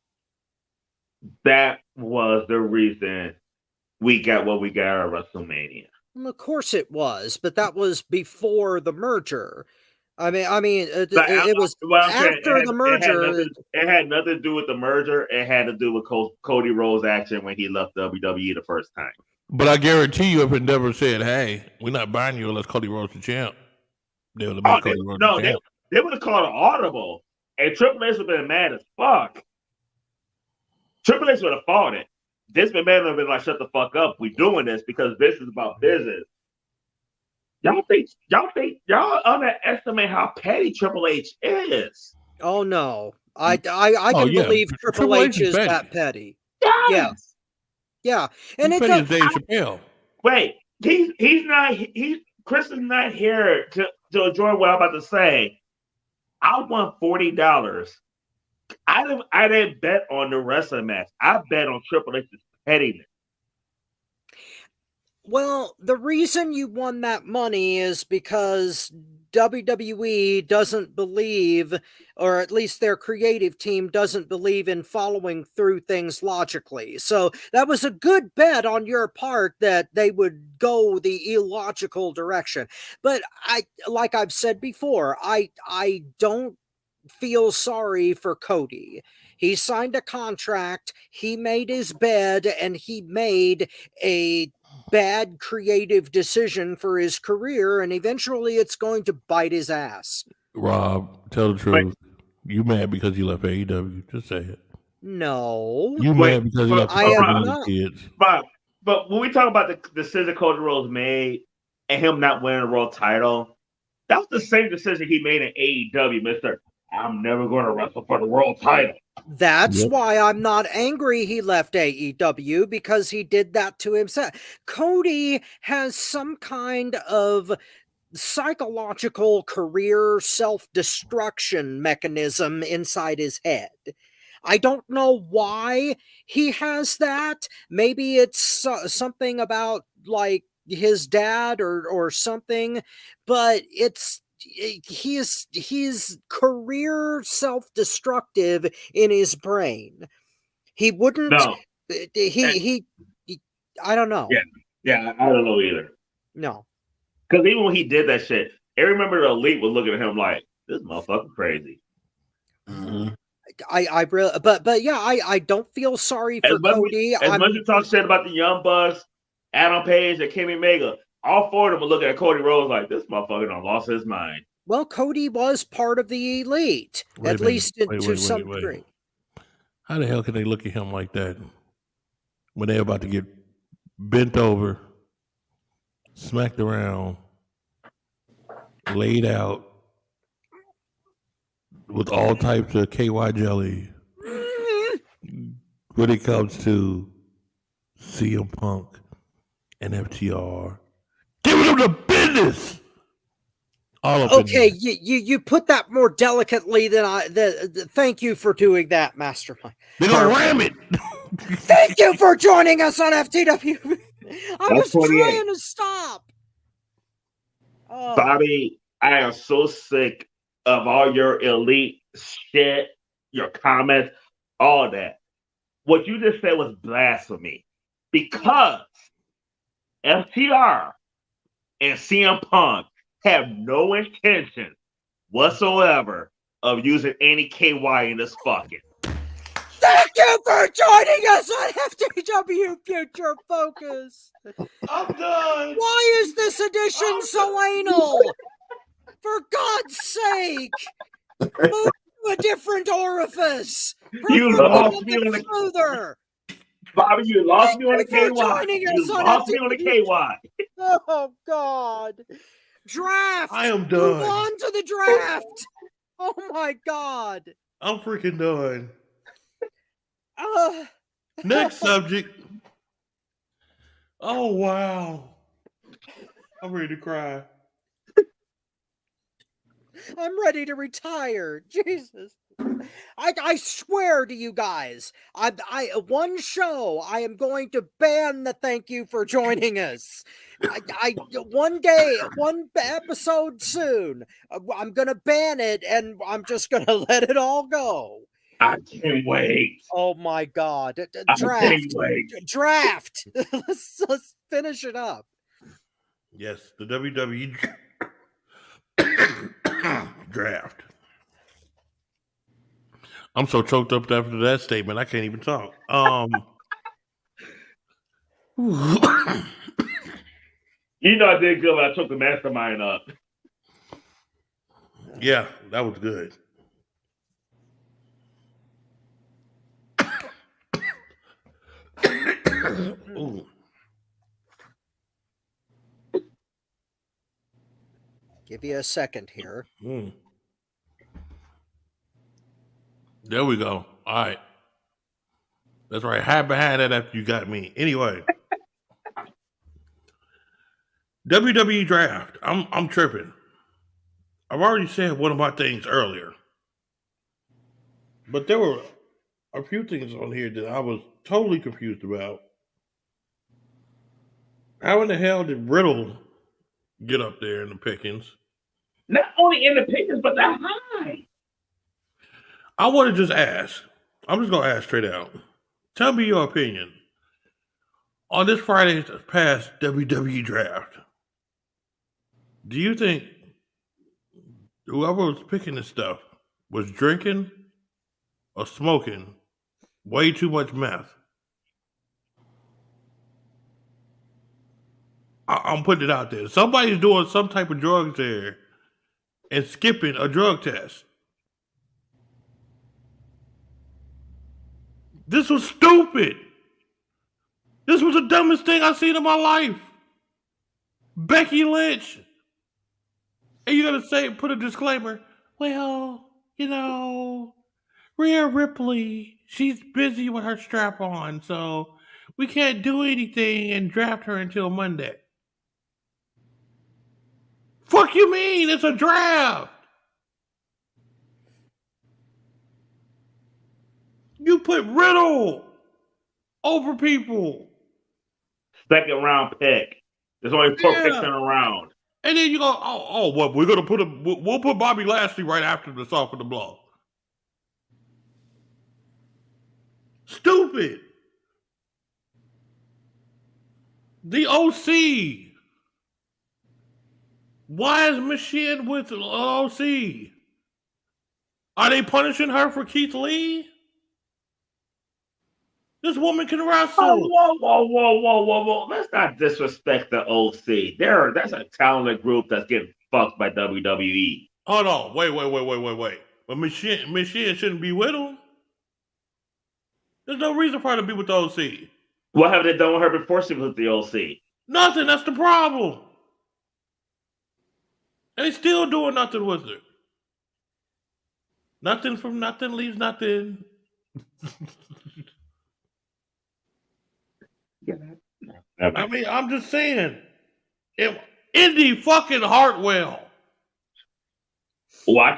that was the reason we got what we got at WrestleMania. Well, of course it was, but that was before the merger. I mean, it was after the merger. It had nothing to do with the merger. It had to do with Cody Rhodes' action when he left WWE the first time. But I guarantee you, if it never said, "Hey, we're not buying you unless Cody Rhodes the champ," they would have made Cody Rhodes the champ. They would have called an audible, and Triple H would have been mad as fuck. Triple H would have fought it. This McMahon would have been like, "Shut the fuck up. We're doing this because this is about business." Y'all underestimate how petty Triple H is. Oh no, I can believe Triple H is that petty. Yes. Yeah, and he's it petty as Dave Chappelle. Wait, Chris is not here to enjoy what I'm about to say. I won $40. I didn't bet on the wrestling match. I bet on Triple H's pettiness. Well, the reason you won that money is because WWE doesn't believe, or at least their creative team doesn't believe in following through things logically. So that was a good bet on your part that they would go the illogical direction. But like I've said before, I don't feel sorry for Cody. He signed a contract, he made his bed, and he made a bad creative decision for his career, and eventually it's going to bite his ass. Rob, tell the truth. You mad because you left AEW? Just say it. No. You mad because you left the kids? But when we talk about the decision Cody Rhodes made and him not winning a world title, that was the same decision he made in AEW, Mister. I'm never going to wrestle for the world title. That's Yep. why I'm not angry he left AEW, because he did that to himself. Cody has some kind of psychological career self-destruction mechanism inside his head. I don't know why he has that. Maybe it's something about like his dad or something, but he's career self-destructive in his brain. He wouldn't No. he I don't know. Yeah, I don't know either. No. Because even when he did that shit, I remember the Elite was looking at him like, this motherfucker crazy. Mm-hmm. I really, but yeah, I don't feel sorry for Cody. As much as you talk shit about the Young Bucks, Adam Page, and Kenny Omega, all four of them were looking at Cody Rhodes like, this motherfucker done lost his mind. Well, Cody was part of the Elite, at least to some degree. How the hell can they look at him like that when they're about to get bent over, smacked around, laid out with all types of KY jelly when it comes to CM Punk and FTR? Giving them the business! All up Okay, you put that more delicately than thank you for doing that, Mastermind. They're going to ram it! Thank you for joining us on FTW. I was 28. trying to stop. Oh. Bobby, I am so sick of all your Elite shit, your comments, all that. What you just said was blasphemy, because FTR and CM Punk have no intention whatsoever of using any KY in this fucking. Thank you for joining us on FTW Future Focus. I'm done! Why is this edition so anal? For God's sake! Move to a different orifice! You lost me on the smoother! Bobby, you lost me on the Thank you for KY. joining You us on lost me on the FTW. KY. Oh, God. Draft! I am Move done. on to the draft! Oh, my God. I'm freaking done. Uh, Next subject. Oh, wow. I'm ready to cry. I'm ready to retire. Jesus. I swear to you guys, I one show I am going to ban the thank you for joining us. I one day, one episode soon, I'm gonna ban it, and I'm just gonna let it all go. I can't wait. Oh my God! I can't wait. Draft. Let's finish it up. Yes, the WWE draft. I'm so choked up after that statement, I can't even talk. You know I did good when I took the Mastermind up. Yeah, that was good. Ooh. Give you a second here. There we go. All right. That's right. Hide behind that after you got me. Anyway. WWE draft. I'm tripping. I've already said one of my things earlier. But there were a few things on here that I was totally confused about. How in the hell did Riddle get up there in the pickings? Not only in the pickings, but that high. I want to just ask. I'm just going to ask straight out. Tell me your opinion on this Friday's past WWE draft. Do you think whoever was picking this stuff was drinking or smoking way too much meth? I'm putting it out there. Somebody's doing some type of drugs there and skipping a drug test. This was stupid. This was the dumbest thing I've seen in my life. Becky Lynch. And you're going to say, put a disclaimer. Well, you know, Rhea Ripley, she's busy with her strap on, so we can't do anything and draft her until Monday. Fuck you mean? It's a draft. You put Riddle over people. Second round pick. There's only 4 picks in a round. And then you go, well, we're gonna we'll put Bobby Lashley right after the soften the blow. Stupid. The OC. Why is Michelle with the OC? Are they punishing her for Keith Lee? This woman can wrestle. Whoa. Let's not disrespect the OC. That's a talented group that's getting fucked by WWE. Hold on. Wait. But Michelle shouldn't be with him. There's no reason for her to be with the OC. What have they done with her before she was with the OC? Nothing. That's the problem. And they still doing nothing with her. Nothing from nothing leaves nothing. I mean, I'm just saying. Indy fucking Hartwell. Well, I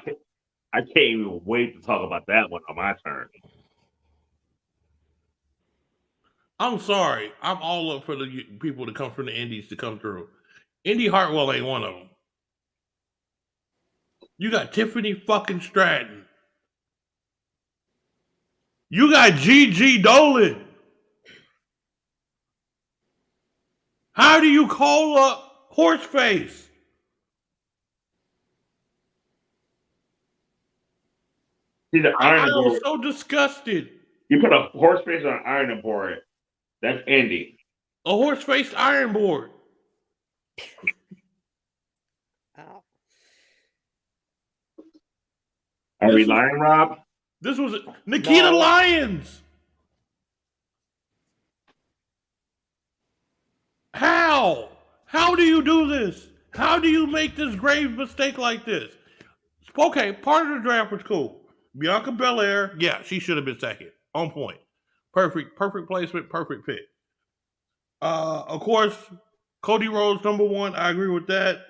can't even wait to talk about that one on my turn. I'm sorry. I'm all up for the people to come from the Indies to come through. Indy Hartwell ain't one of them. You got Tiffany fucking Stratton. You got Gigi Dolan. How do you call up Horseface? See the iron board. I'm so disgusted. You put a Horseface on an iron board. That's Indy. A horse-faced iron board. Ow. Are we lying, Rob? This was Nikita Lyons. How? How do you do this? How do you make this grave mistake like this? Okay, part of the draft was cool. Bianca Belair, yeah, she should have been second. On point. Perfect placement, perfect fit. Of course, Cody Rhodes #1. I agree with that.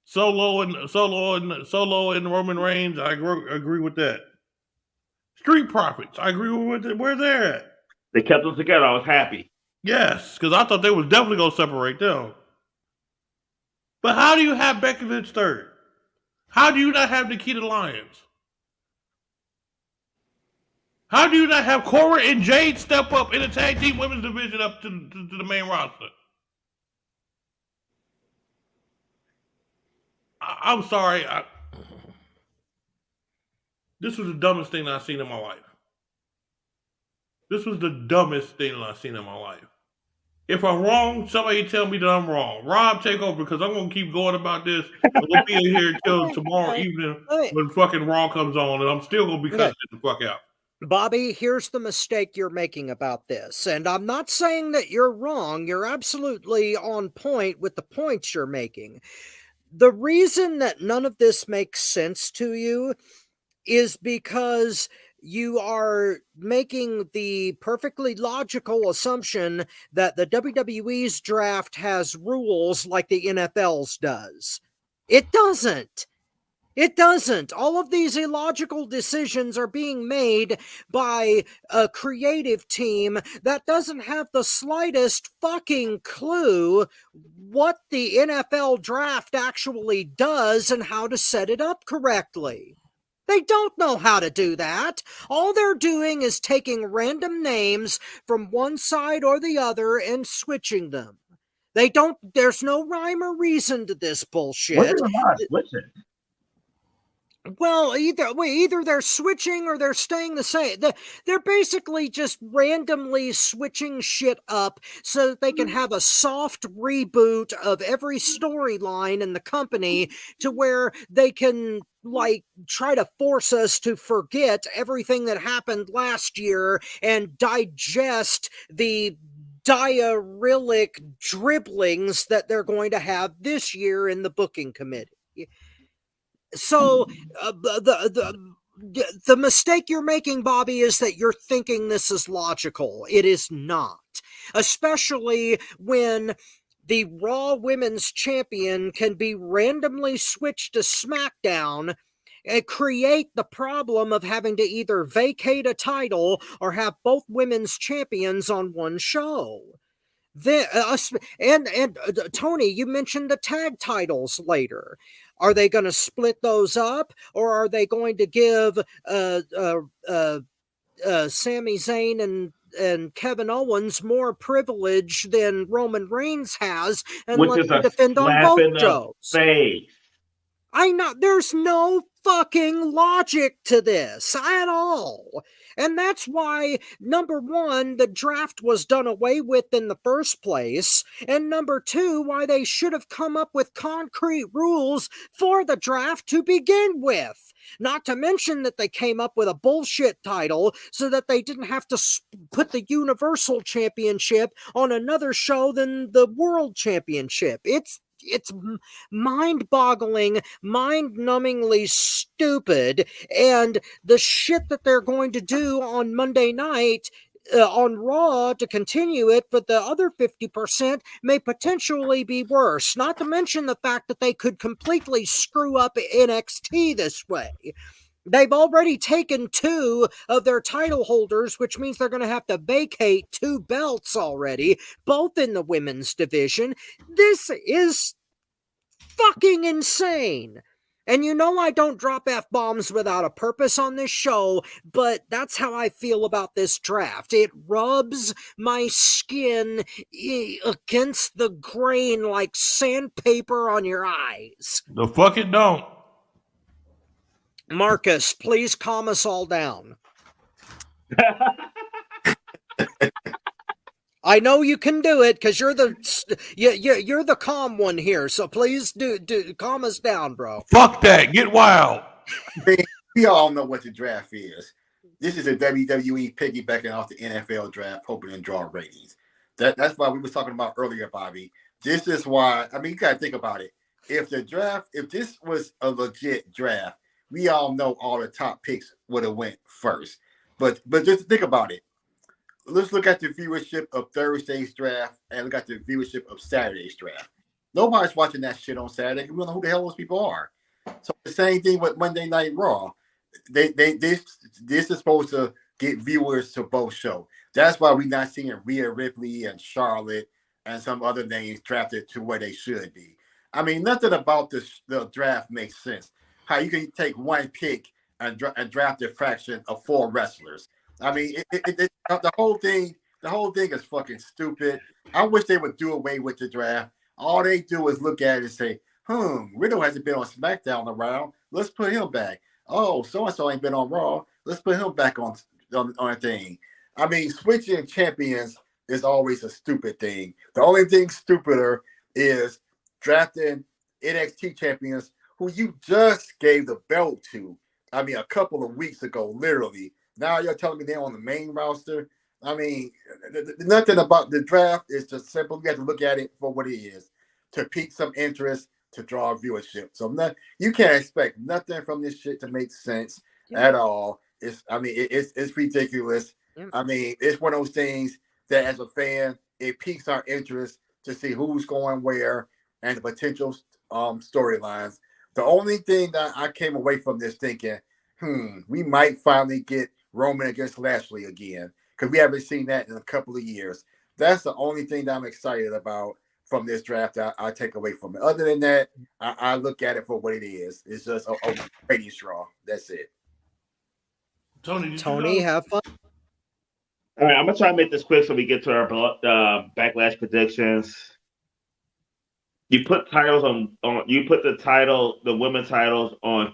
Solo and Roman Reigns. I agree with that. Street Profits. I agree with it. Where they're at. They kept them together. I was happy. Yes, because I thought they was definitely gonna separate them. But how do you have Becky Lynch third? How do you not have Nikita Lyons? How do you not have Cora and Jade step up in the tag team women's division up to the main roster? I'm sorry. This was the dumbest thing I've seen in my life. This was the dumbest thing I've seen in my life. If I'm wrong, somebody tell me that I'm wrong. Rob, take over because I'm going to keep going about this. We'll be in here until tomorrow evening when fucking Raw comes on, and I'm still going to be cussing the fuck out. Bobby, here's the mistake you're making about this. And I'm not saying that you're wrong. You're absolutely on point with the points you're making. The reason that none of this makes sense to you is because you are making the perfectly logical assumption that the WWE's draft has rules like the NFL's does. It doesn't. It doesn't. All of these illogical decisions are being made by a creative team that doesn't have the slightest fucking clue what the NFL draft actually does and how to set it up correctly. They don't know how to do that. All they're doing is taking random names from one side or the other and switching them. There's no rhyme or reason to this bullshit. What is not switching? Well, either they're switching or they're staying the same. They're basically just randomly switching shit up so that they can have a soft reboot of every storyline in the company to where they can try to force us to forget everything that happened last year and digest the diarrheic dribblings that they're going to have this year in the booking committee. So the mistake you're making, Bobby, is that you're thinking this is logical. It is not. Especially when the Raw Women's Champion can be randomly switched to SmackDown and create the problem of having to either vacate a title or have both women's champions on one show. Tony, you mentioned the tag titles later. Are they going to split those up, or are they going to give Sami Zayn and Kevin Owens more privilege than Roman Reigns has, and which let is them a defend on slap both in the shows? face. I know there's no fucking logic to this at all. And that's why, number one, the draft was done away with in the first place. And number two, why they should have come up with concrete rules for the draft to begin with. Not to mention that they came up with a bullshit title so that they didn't have to put the Universal Championship on another show than the World Championship. It's mind-boggling, mind-numbingly stupid, and the shit that they're going to do on Monday night on Raw to continue it, but the other 50% may potentially be worse. Not to mention the fact that they could completely screw up NXT this way. They've already taken 2 of their title holders, which means they're going to have to vacate 2 belts already, both in the women's division. This is fucking insane. And you know I don't drop F-bombs without a purpose on this show, but that's how I feel about this draft. It rubs my skin against the grain like sandpaper on your eyes. The fuck it don't. Marcus, please calm us all down. I know you can do it because you're the calm one here. So please do calm us down, bro. Fuck that. Get wild. We all know what the draft is. This is a WWE piggybacking off the NFL draft, hoping to draw ratings. That's why we were talking about earlier, Bobby. This is why. I mean, you gotta think about it. If this was a legit draft, we all know all the top picks would have went first. But just think about it. Let's look at the viewership of Thursday's draft and look at the viewership of Saturday's draft. Nobody's watching that shit on Saturday. We don't know who the hell those people are. So the same thing with Monday Night Raw. This is supposed to get viewers to both shows. That's why we're not seeing Rhea Ripley and Charlotte and some other names drafted to where they should be. I mean, nothing about the draft makes sense. How you can take one pick and draft a fraction of 4 wrestlers. I mean, the whole thing is fucking stupid. I wish they would do away with the draft. All they do is look at it and say, Riddle hasn't been on SmackDown around. Let's put him back. Oh, so-and-so ain't been on Raw. Let's put him back on a thing. I mean, switching champions is always a stupid thing. The only thing stupider is drafting NXT champions who you just gave the belt to. I mean, a couple of weeks ago, literally. Now you're telling me they're on the main roster. I mean, nothing about the draft is just simple. You have to look at it for what it is, to pique some interest, to draw viewership. So you can't expect nothing from this shit to make sense at all. It's ridiculous. Yeah. I mean, it's one of those things that as a fan, it piques our interest to see who's going where and the potential storylines. The only thing that I came away from this thinking, we might finally get Roman against Lashley again, because we haven't seen that in a couple of years. That's the only thing that I'm excited about from this draft. I take away from it. Other than that, I look at it for what it is. It's just a rating straw. That's it. Tony, have fun. All right, I'm gonna try to make this quick so we get to our Backlash predictions. You put titles on. You put the women's titles on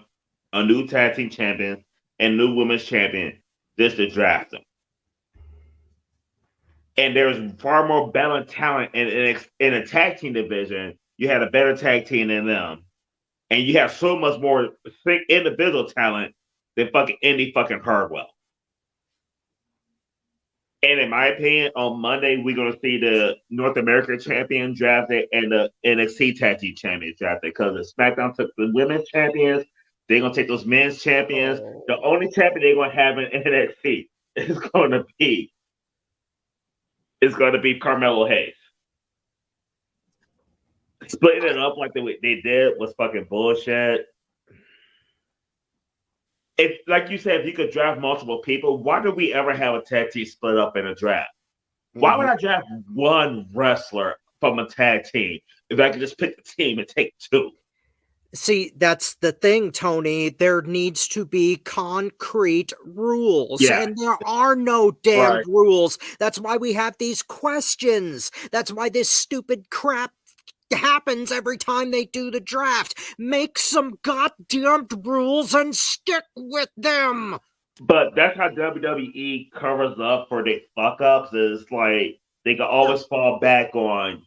a new tag team champion and new women's champion just to draft them. And there's far more balanced talent in a tag team division. You had a better tag team than them, and you have so much more individual talent than fucking Indy fucking Hartwell. And in my opinion, on Monday, we're going to see the North American champion drafted and the NXT tag team champion drafted, because the SmackDown took the women's champions, They're gonna take those men's champions. The only champion they're gonna have in NXT is gonna be Carmelo Hayes. Splitting it up like they did was fucking bullshit. If, like you said, if you could draft multiple people, why did we ever have a tag team split up in a draft? Why would I draft one wrestler from a tag team if I could just pick the team and take two? See, that's the thing, Tony. There needs to be concrete rules, and there are no damned rules. That's why we have these questions. That's why this stupid crap happens every time they do the draft. Make some goddamn rules and stick with them. But that's how WWE covers up for their fuck ups. Is like they can always fall back on.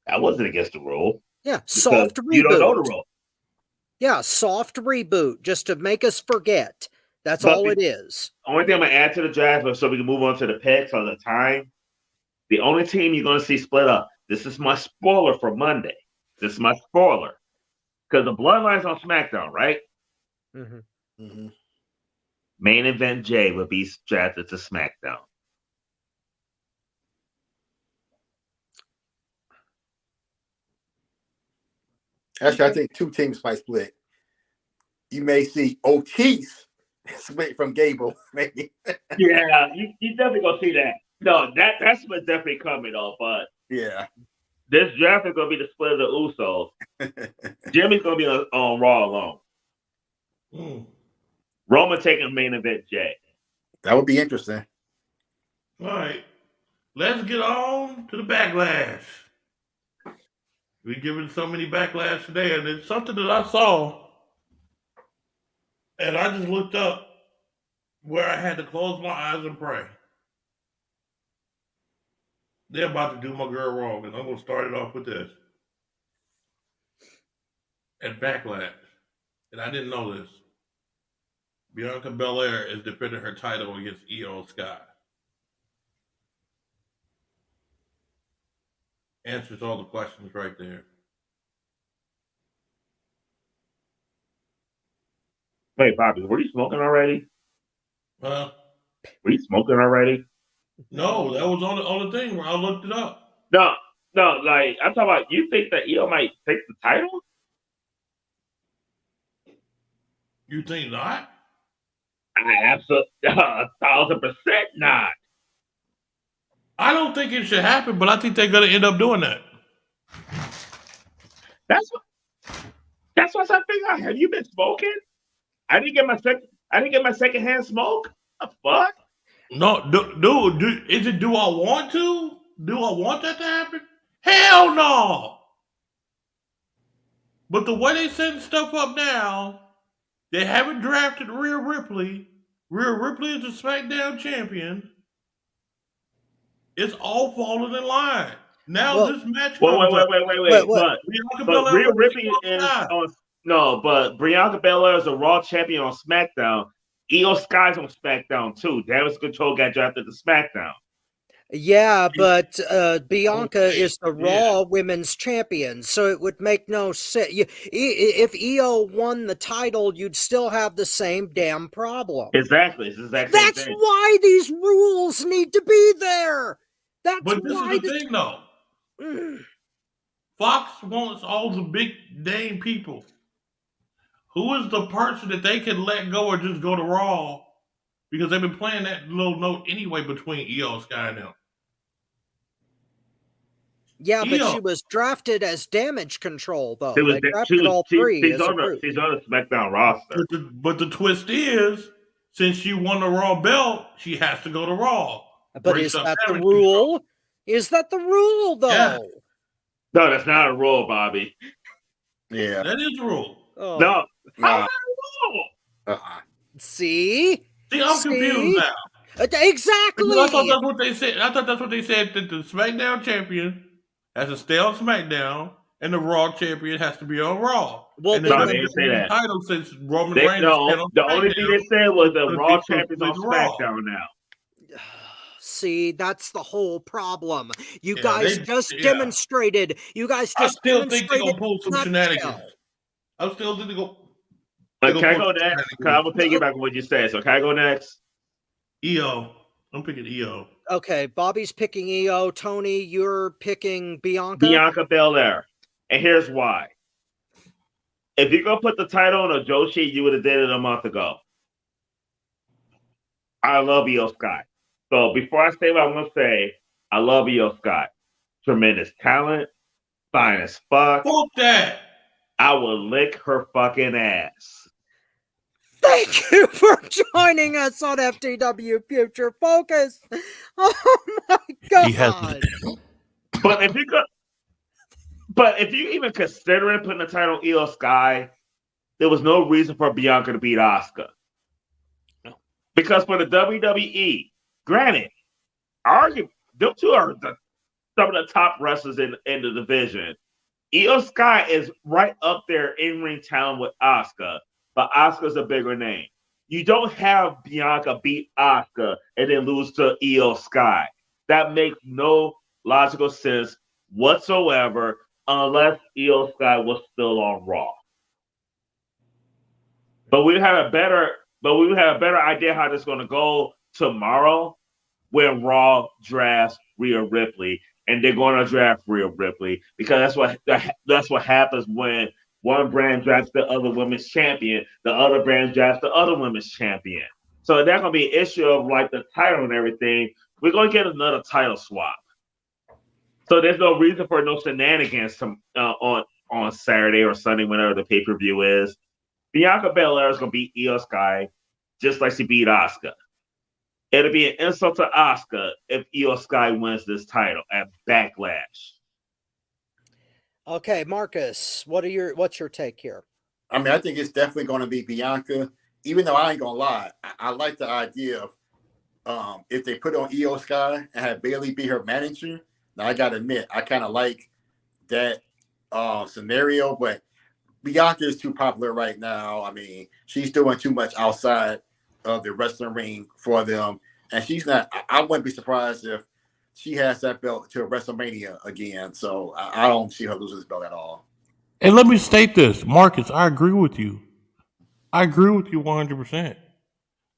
I wasn't against the rule. Yeah, soft reboot. You don't know the rule. Yeah, soft reboot just to make us forget. That's all it is. Only thing I'm gonna add to the draft, so we can move on to the picks on the time. The only team you're gonna see split up. This is my spoiler for Monday. This is my spoiler because the Bloodline's on SmackDown, right? Main Event Jay will be drafted to SmackDown. Actually, I think two teams might split. You may see Otis split from Gable, maybe. Yeah, you definitely gonna see that. No, that's what's definitely coming though. But yeah, this draft is gonna be the split of the Usos. Jimmy's gonna be on Raw alone. Roman taking Main Event Jay. That would be interesting. All right, let's get on to the Backlash. We're giving so many Backlash today, and it's something that I saw, and I just looked up where I had to close my eyes and pray. They're about to do my girl wrong, and I'm going to start it off with this. At Backlash, and I didn't know this, Bianca Belair is defending her title against Io Sky. Answers all the questions right there. Wait, Bobby, were you smoking already? Huh? Were you smoking already? No, that was on the thing where I looked it up. No, like I'm talking about. You think that Io might take the title? You think not? I absolutely 1,000% not. I don't think it should happen, but I think they're going to end up doing that. That's what I figured. Have you been smoking? I didn't get my secondhand smoke. The fuck? No, is it? Do I want to? Do I want that to happen? Hell no. But the way they setting stuff up now, they haven't drafted Rhea Ripley. Rhea Ripley is the SmackDown champion. It's all falling in line. Now this match. Wait. But Rhea Ripley is on. No, but Bianca Belair is a Raw champion on SmackDown. Io Sky's on SmackDown too. Damage Control got drafted to SmackDown. Yeah, but Bianca is the Raw Women's Champion, so it would make no sense. If Io won the title, you'd still have the same damn problem. Exactly. That's why these rules need to be there. But this is the thing, though. Fox wants all the big name people. Who is the person that they can let go or just go to Raw? Because they've been playing that little note anyway between Io Sky and them. Yeah, but she was drafted as Damage Control, though. They drafted all three. She's on the SmackDown roster. But the twist is, since she won the Raw belt, she has to go to Raw. But is that the rule? Control. Is that the rule, though? Yeah. No, that's not a rule, Bobby. Yeah. That is a rule. Oh. No. How's that a rule? See, I'm confused now. Exactly. Because I thought that's what they said. That the SmackDown champion has to stay on SmackDown, and the Raw champion has to be on Raw. Well, and they didn't say that. Title since Roman Reigns. No, the only thing they said was the Raw champion's on SmackDown now. See, that's the whole problem. You guys just demonstrated. You guys just I still think they're gonna pull some shenanigans. I still think they go. But can I go next? Because I'm gonna piggyback on what you said. So can I go next? EO. I'm picking EO. Okay, Bobby's picking EO. Tony, you're picking Bianca. Bianca Belair. And here's why. If you're gonna put the title on a Joshi, you would have did it a month ago. I love Io Sky. So before I say what I'm gonna say, I love Io Sky. Tremendous talent, fine as fuck. Fuck that. I will lick her fucking ass. Thank you for joining us on FTW Future Focus. Oh my god! But if you even considering putting the title on Io Sky, there was no reason for Bianca to beat Asuka. No. Because for the WWE, granted, arguably, them two are some of the top wrestlers in the division. Io Sky is right up there in ring talent with Asuka, but Asuka's a bigger name. You don't have Bianca beat Asuka and then lose to Io Sky. That makes no logical sense whatsoever unless Io Sky was still on Raw. But we have a better idea how this is going to go tomorrow when Raw drafts Rhea Ripley. And they're going to draft Rhea Ripley because that's what happens when one brand drafts the other women's champion, the other brand drafts the other women's champion. So that's going to be an issue of like the title and everything. We're going to get another title swap. So there's no reason for no shenanigans on Saturday or Sunday, whenever the pay-per-view is. Bianca Belair is going to beat Io Sky just like she beat Asuka. It'll be an insult to Asuka if Io Sky wins this title at Backlash. Okay, Marcus, what's your take here? I mean, I think it's definitely going to be Bianca. Even though I ain't gonna lie, I like the idea of if they put on Io Sky and have Bayley be her manager. Now I gotta admit, I kind of like that scenario, but Bianca is too popular right now. I mean, she's doing too much outside of the wrestling ring for them, and she's not. I wouldn't be surprised if she has that belt to WrestleMania again. So I don't see her losing this belt at all. And let me state this, Marcus, I agree with you. I agree with you 100%.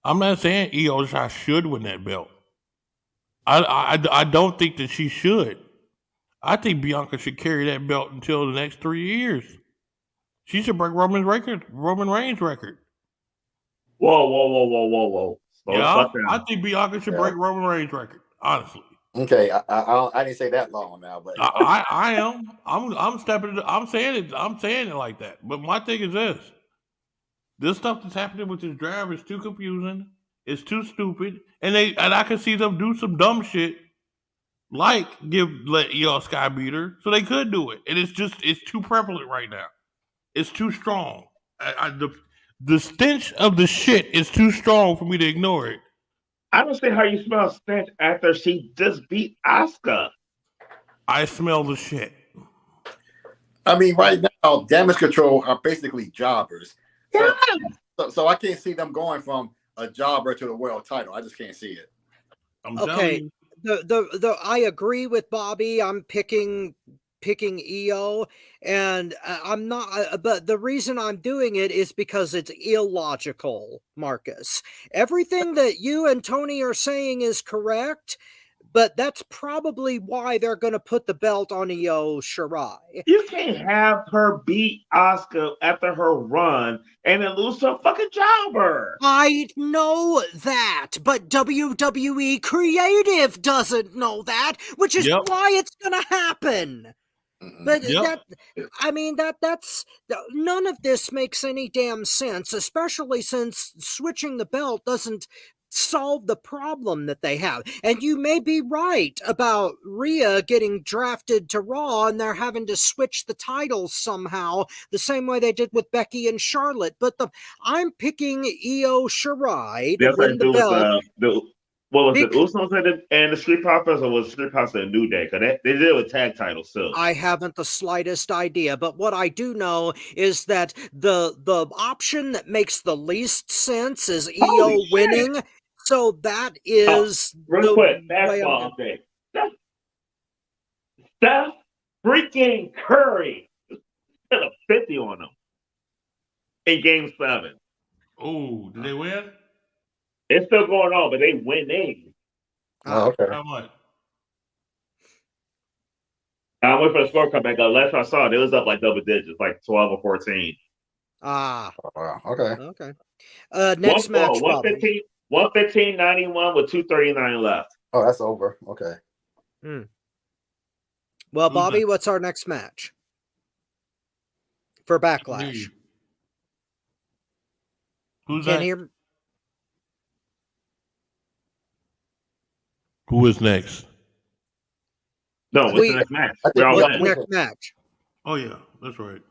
I'm not saying Io Sky should win that belt. I don't think that she should. I think Bianca should carry that belt until the next 3 years. She should break Roman Reigns' record. Whoa. Yeah, I think Bianca should break Roman Reigns' record, honestly. Okay, I didn't say that long now, but I am. I'm stepping. I'm saying it like that. But my thing is this: this stuff that's happening with this draft is too confusing. It's too stupid, and I can see them do some dumb shit, like let Io Sky beat her, so they could do it. And it's too prevalent right now. It's too strong. The stench of the shit is too strong for me to ignore it. I don't see how you smell stench after she just beat Asuka. I smell the shit. I mean, right now, Damage Control are basically jobbers. Yeah. So I can't see them going from a jobber to the world title. I just can't see it. I'm telling you. I agree with Bobby. I'm picking EO, and I'm not. But the reason I'm doing it is because it's illogical, Marcus. Everything that you and Tony are saying is correct, but that's probably why they're going to put the belt on Io Shirai. You can't have her beat Asuka after her run and then lose to a fucking jobber. I know that, but WWE Creative doesn't know that, which is why it's going to happen. But that's none of this makes any damn sense, especially since switching the belt doesn't solve the problem that they have. And you may be right about Rhea getting drafted to Raw and they're having to switch the titles somehow, the same way they did with Becky and Charlotte. But I'm picking Io Shirai to win the belt. What was it, Usos and the Street Profits, or was Street Profits a New Day? Because they did with tag titles too. I haven't the slightest idea, but what I do know is that the option that makes the least sense is Io winning. So that is real quick, basketball update. Steph freaking Curry put a 50 on him. in Game 7. Oh, did they win? It's still going on, but they winning. Oh, okay. How much? I went for the score comeback. Last I saw, it was up like double digits, like 12 or 14. Oh, wow. Okay. Okay. Next match, Bobby. 115.91 with 2:39 left. Oh, that's over. Okay. Well, Bobby, what's our next match for Backlash? Who's Can't that? hear. Who is next? No, what's the next match? I think We're all What's the winning. next match? Oh yeah, that's right.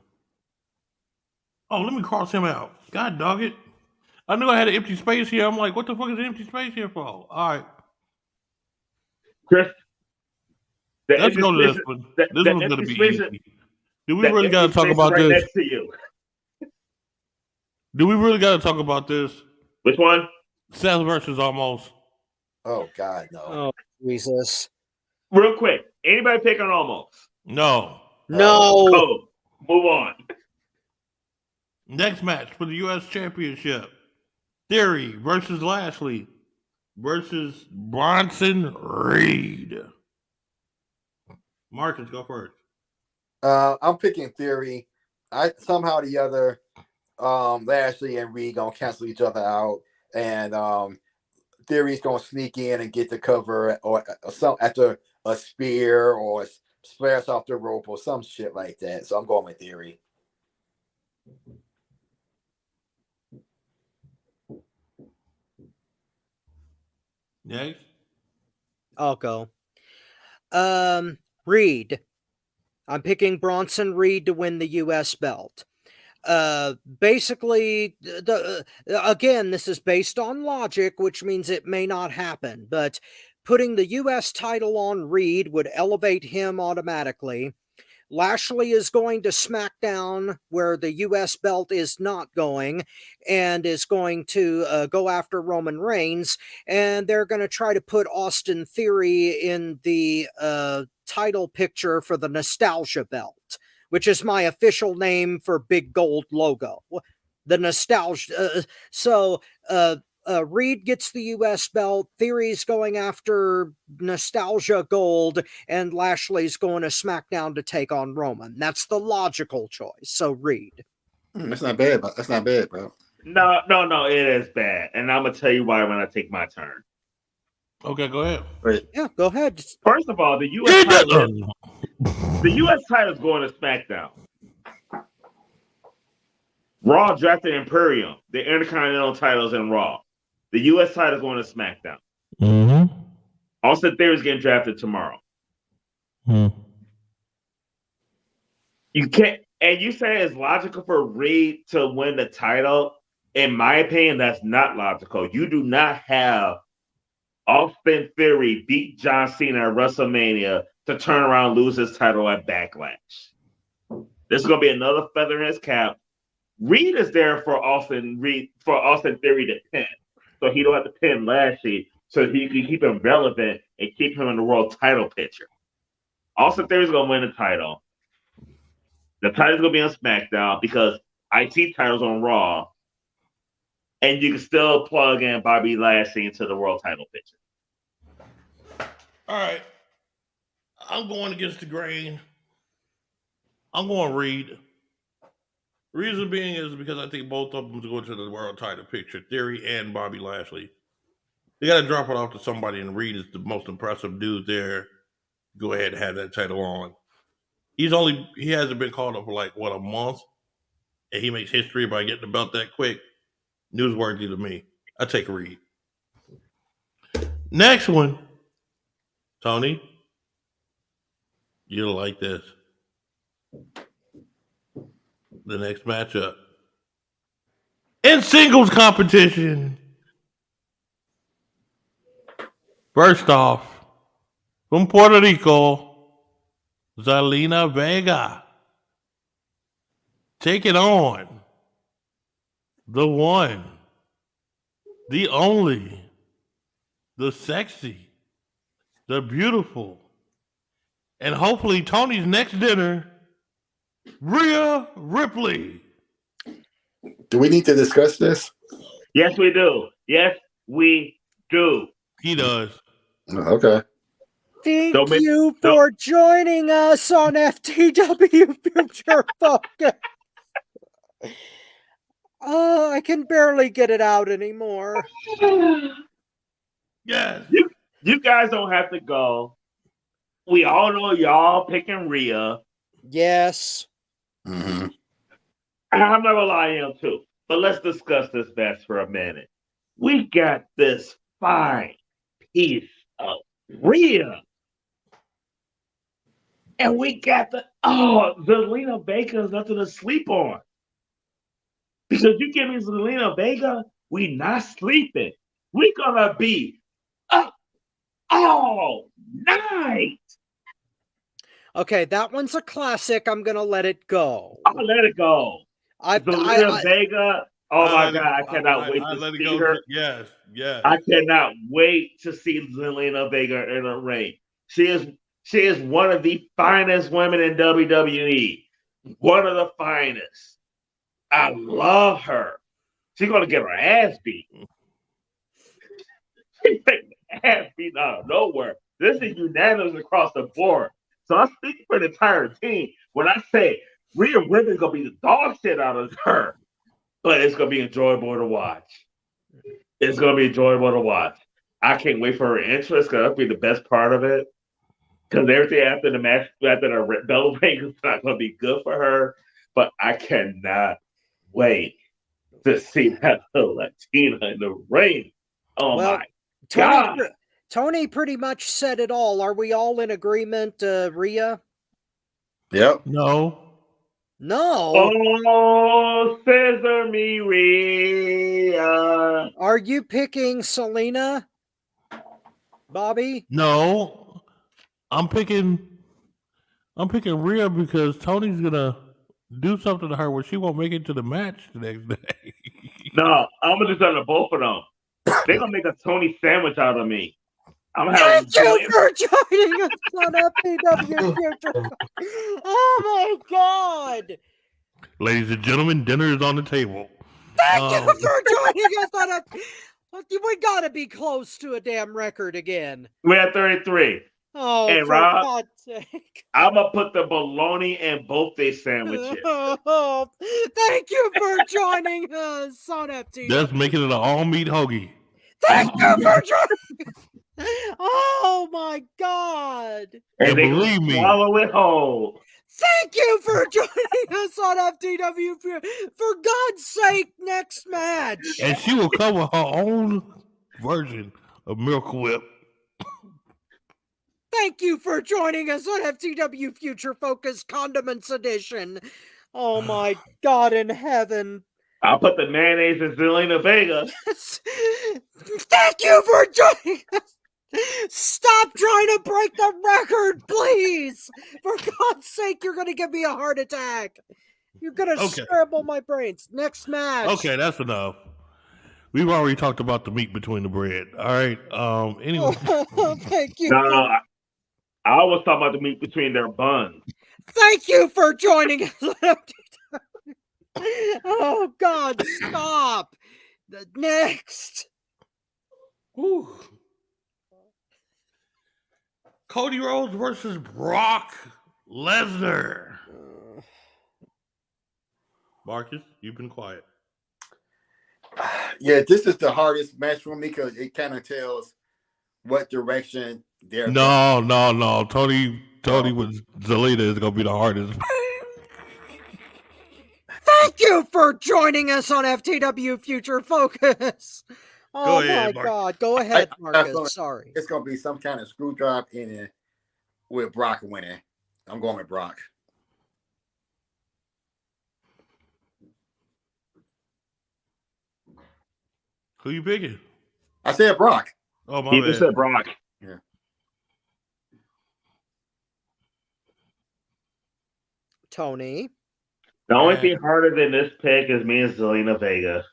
Oh, let me cross him out. God dog it. I knew I had an empty space here. I'm like, what the fuck is an empty space here for? All right. Chris, Let's go to this one. This one's going to be easy. Do we really got to talk about this? Next to you. Do we really got to talk about this? Which one? Seth versus Almost. Oh God, no. Oh, Jesus. Real quick. Anybody pick on Almost? No. No. Oh, move on. Next match for the U.S. Championship. Theory versus Lashley versus Bronson Reed. Marcus, go first. I'm picking Theory. I somehow or the other, Lashley and Reed gonna cancel each other out, and Theory's gonna sneak in and get the cover, or some after a spear or splash off the rope or some shit like that. So I'm going with Theory. Next. I'll go. Reed. I'm picking Bronson Reed to win the U.S. belt. Basically, again, this is based on logic, which means it may not happen, but putting the U.S. title on Reed would elevate him automatically. Lashley is going to SmackDown, where the U.S. belt is not going, and is going to go after Roman Reigns, and they're going to try to put Austin Theory in the title picture for the Nostalgia belt, which is my official name for big gold logo. The Nostalgia. Reed gets the U.S. belt, Theory's going after Nostalgia Gold, and Lashley's going to SmackDown to take on Roman. That's the logical choice. So Reed. That's not bad, but that's not bad, bro. No, it is bad. And I'm going to tell you why when I take my turn. Okay, go ahead. Wait. Yeah, go ahead. First of all, the U.S. title is going to SmackDown. Raw drafted Imperium. The Intercontinental titles in Raw. The U.S. title is going to SmackDown. Mm-hmm. Austin Theory is getting drafted tomorrow. Mm-hmm. You can't, and you say it's logical for Reed to win the title. In my opinion, that's not logical. You do not have Austin Theory beat John Cena at WrestleMania to turn around and lose his title at Backlash. This is going to be another feather in his cap. Reed is there for Austin Theory to pin, so he don't have to pin Lashley, so he can keep him relevant and keep him in the world title picture. Austin Theory is going to win the title. The title's going to be on SmackDown because IT title's on Raw, and you can still plug in Bobby Lashley into the world title picture. All right. I'm going against the grain. I'm going Reed. Reason being is because I think both of them to go to the world title picture, Theory and Bobby Lashley. They got to drop it off to somebody, and Reed is the most impressive dude there. Go ahead and have that title on. He hasn't been called up for a month, and he makes history by getting the belt that quick. Newsworthy to me. I take Reed. Next one, Tony. You'll like this. The next matchup. In singles competition. First off, from Puerto Rico, Zelina Vega. Taking on the one, the only, the sexy, the beautiful, and hopefully Tony's next dinner, Rhea Ripley. Do we need to discuss this? Yes, we do. Yes, we do. He does. Okay. Thank you for joining us on FTW Future Focus. Oh, I can barely get it out anymore. Yes. You guys don't have to go. We all know y'all picking Rhea. Yes. Mm-hmm. I'm not gonna lie, I am too. But let's discuss this best for a minute. We got this fine piece of Rhea. And we got Zelina Vega is nothing to sleep on. Because you give me Zelina Vega, we not sleeping. We gonna be up all night. Okay, that one's a classic. I'm gonna let it go. I'll let it go. Zelina Vega. Oh my God, I cannot wait to see her. Yes. I cannot wait to see Zelina Vega in a ring. She is one of the finest women in WWE. One of the finest. I love her. She's gonna get her ass beat. She's taking her ass beat out of nowhere. This is unanimous across the board. So I speak for the entire team when I say Rhea Ripley's gonna be the dog shit out of her, but it's gonna be enjoyable to watch. It's gonna be enjoyable to watch. I can't wait for her entrance because that'll be the best part of it. Because everything after the match, after the bell ring, is not gonna be good for her. But I cannot wait to see that Latina in the ring. Oh my God! Tony pretty much said it all. Are we all in agreement, Rhea? Yep. No. Oh, scissor me, Rhea. Are you picking Selena, Bobby? No. I'm picking Rhea because Tony's gonna do something to her where she won't make it to the match the next day. No, I'm gonna just tell both of them. They're gonna make a Tony sandwich out of me. Thank you for joining us on FTW Future. Oh my God! Ladies and gentlemen, dinner is on the table. Thank you for joining us on a. We gotta be close to a damn record again. We're at 33. Oh, and for Rob, God's sake! I'm gonna put the bologna in both their sandwiches. Oh, thank you for joining us on FTW. That's making it an all-meat hoagie. Thank you for joining us. Oh my God! And believe me, swallow it whole. Thank you for joining us on FTW. For God's sake, next match. And she will cover her own version of Miracle Whip. Thank you for joining us on FTW Future Focus Condiments Edition. Oh my God in heaven. I'll put the mayonnaise in Zelina Vega. Thank you for joining us. Stop trying to break the record, please. For God's sake, you're going to give me a heart attack. You're going to scramble my brains. Next match. Okay, that's enough. We've already talked about the meat between the bread. All right. Anyway. Thank you. No, I was talking about the meat between their buns. Thank you for joining us. Oh, God, stop. Next. Whew. Cody Rhodes versus Brock Lesnar. Marcus, you've been quiet. Yeah, this is the hardest match for me because it kind of tells what direction they're going. No. Tony with Zelina is going to be the hardest. Thank you for joining us on FTW Future Focus. Oh my God. Go ahead, Marcus. Sorry. It's going to be some kind of screw job in it with Brock winning. I'm going with Brock. Who you picking? I said Brock. Oh, my bad. He just said Brock. Yeah. Tony. The only thing harder than this pick is me and Zelina Vega.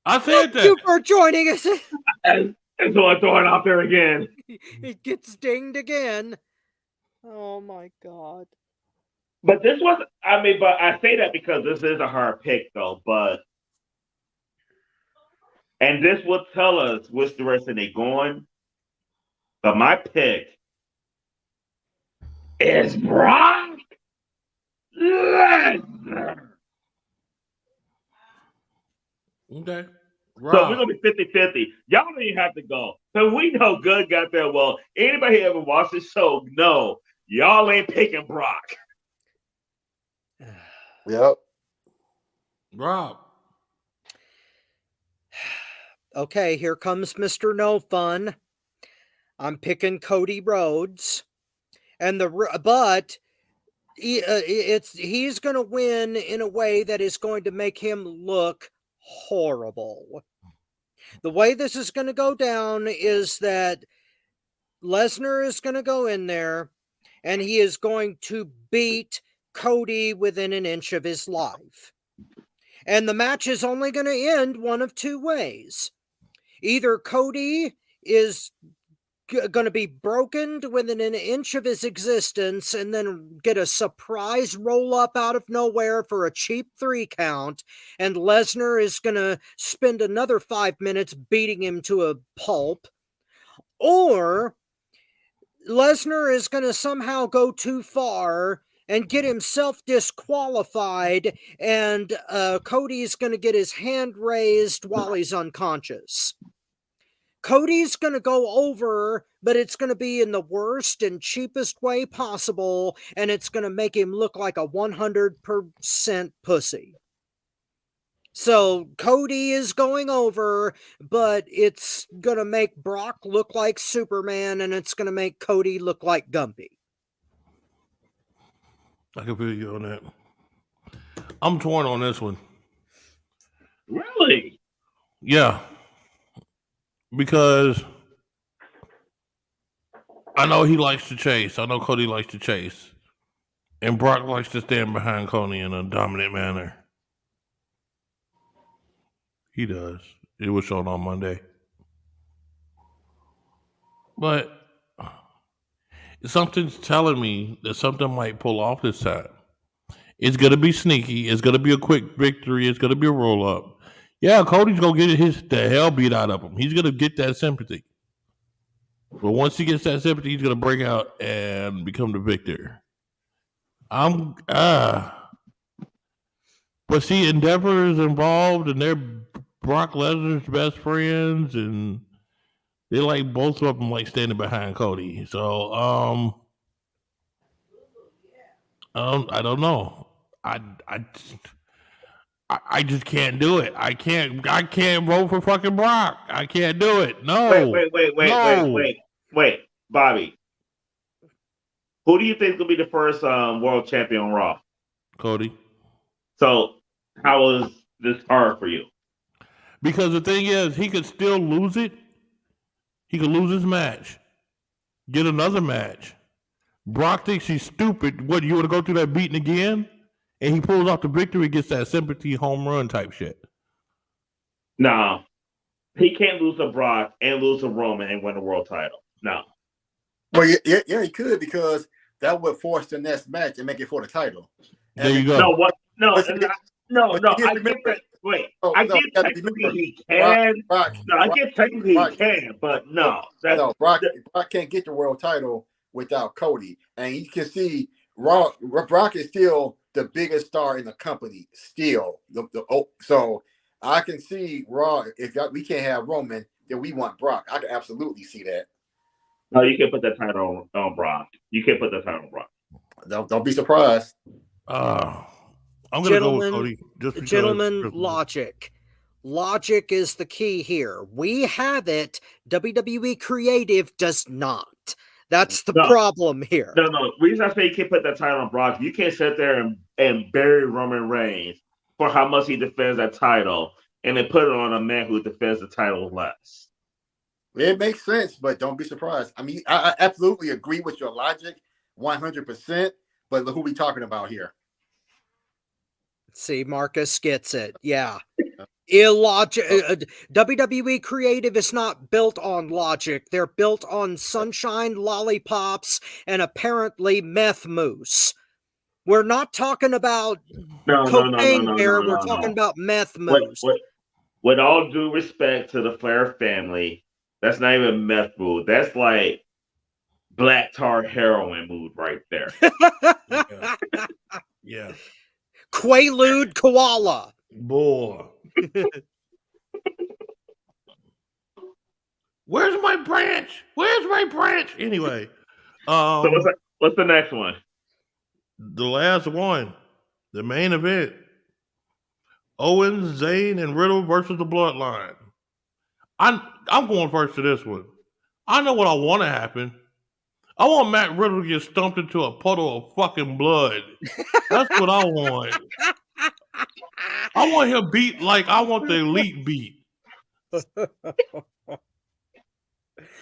I said that. Thank you for joining us. And so I throw it out there again. It gets dinged again. Oh my God. But this was, but I say that because this is a hard pick, though. And this will tell us which direction they're going. But my pick is Brock Lesnar. Okay. So we're going to be 50-50. Y'all don't even have to go. So we know good got there. Well, anybody who ever watched the show know y'all ain't picking Brock. Yep. Rob. Okay, here comes Mr. No Fun. I'm picking Cody Rhodes, but he's going to win in a way that is going to make him look horrible. The way this is going to go down is that Lesnar is going to go in there and he is going to beat Cody within an inch of his life. And the match is only going to end one of two ways. Either Cody is going to be broken within an inch of his existence and then get a surprise roll up out of nowhere for a cheap 3 count, and Lesnar is going to spend another 5 minutes beating him to a pulp, or Lesnar is going to somehow go too far and get himself disqualified, and Cody's going to get his hand raised while he's unconscious. Cody's going to go over, but it's going to be in the worst and cheapest way possible, and it's going to make him look like a 100% pussy. So Cody is going over, but it's going to make Brock look like Superman, and it's going to make Cody look like Gumby. I can feel you on that. I'm torn on this one. Really? Yeah. Because I know he likes to chase. I know Cody likes to chase. And Brock likes to stand behind Cody in a dominant manner. He does. It was shown on Monday. But something's telling me that something might pull off this time. It's going to be sneaky. It's going to be a quick victory. It's going to be a roll-up. Yeah, Cody's going to get the hell beat out of him. He's going to get that sympathy. But once he gets that sympathy, he's going to break out and become the victor. But see, Endeavor is involved, and they're Brock Lesnar's best friends, and they like both of them like standing behind Cody. So, I don't know. I just can't do it. I can't vote for fucking Brock. I can't do it. No. Wait, Bobby. Who do you think will be the first world champion on Raw? Cody. So how is this hard for you? Because the thing is, he could still lose it. He could lose his match. Get another match. Brock thinks he's stupid. What, you want to go through that beating again? And he pulls off the victory, gets that sympathy home run type shit. No. He can't lose to Brock and lose to Roman and win the world title. No. Well, yeah, he could, because that would force the next match and make it for the title. There you go. No, what? No, I get get that. Wait, Oh, I no, get technically he can. I get technically he can, but no. Brock can't get the world title without Cody. And you can see Brock is still the biggest star in the company. Still. So I can see Raw, if we can't have Roman, then we want Brock. I can absolutely see that. No, you can't put that title on Brock. You can't put that title on Brock. Don't be surprised. I'm going to go with Cody. Gentlemen, logic. Logic is the key here. We have it. WWE Creative does not. That's the problem here. No. The reason I say you can't put that title on Brock, you can't sit there and bury Roman Reigns for how much he defends that title and then put it on a man who defends the title less. It makes sense, but don't be surprised. I mean, I absolutely agree with your logic 100%, but look who we talking about here. See, Marcus gets it. Yeah. Illogic. WWE Creative is not built on logic. They're built on sunshine, lollipops, and apparently meth mousse. We're not talking about cocaine bear. We're talking about meth moose. With all due respect to the Flair family, that's not even meth mood. That's like black tar heroin mood right there. Yeah. Quaalude koala. Boy. Where's my branch? Where's my branch? Anyway. So what's the next one? The last one. The main event. Owens, Zayn, and Riddle versus the Bloodline. I'm going first to this one. I know what I want to happen. I want Matt Riddle to get stumped into a puddle of fucking blood. That's what I want. I want him beat like I want the Elite beat.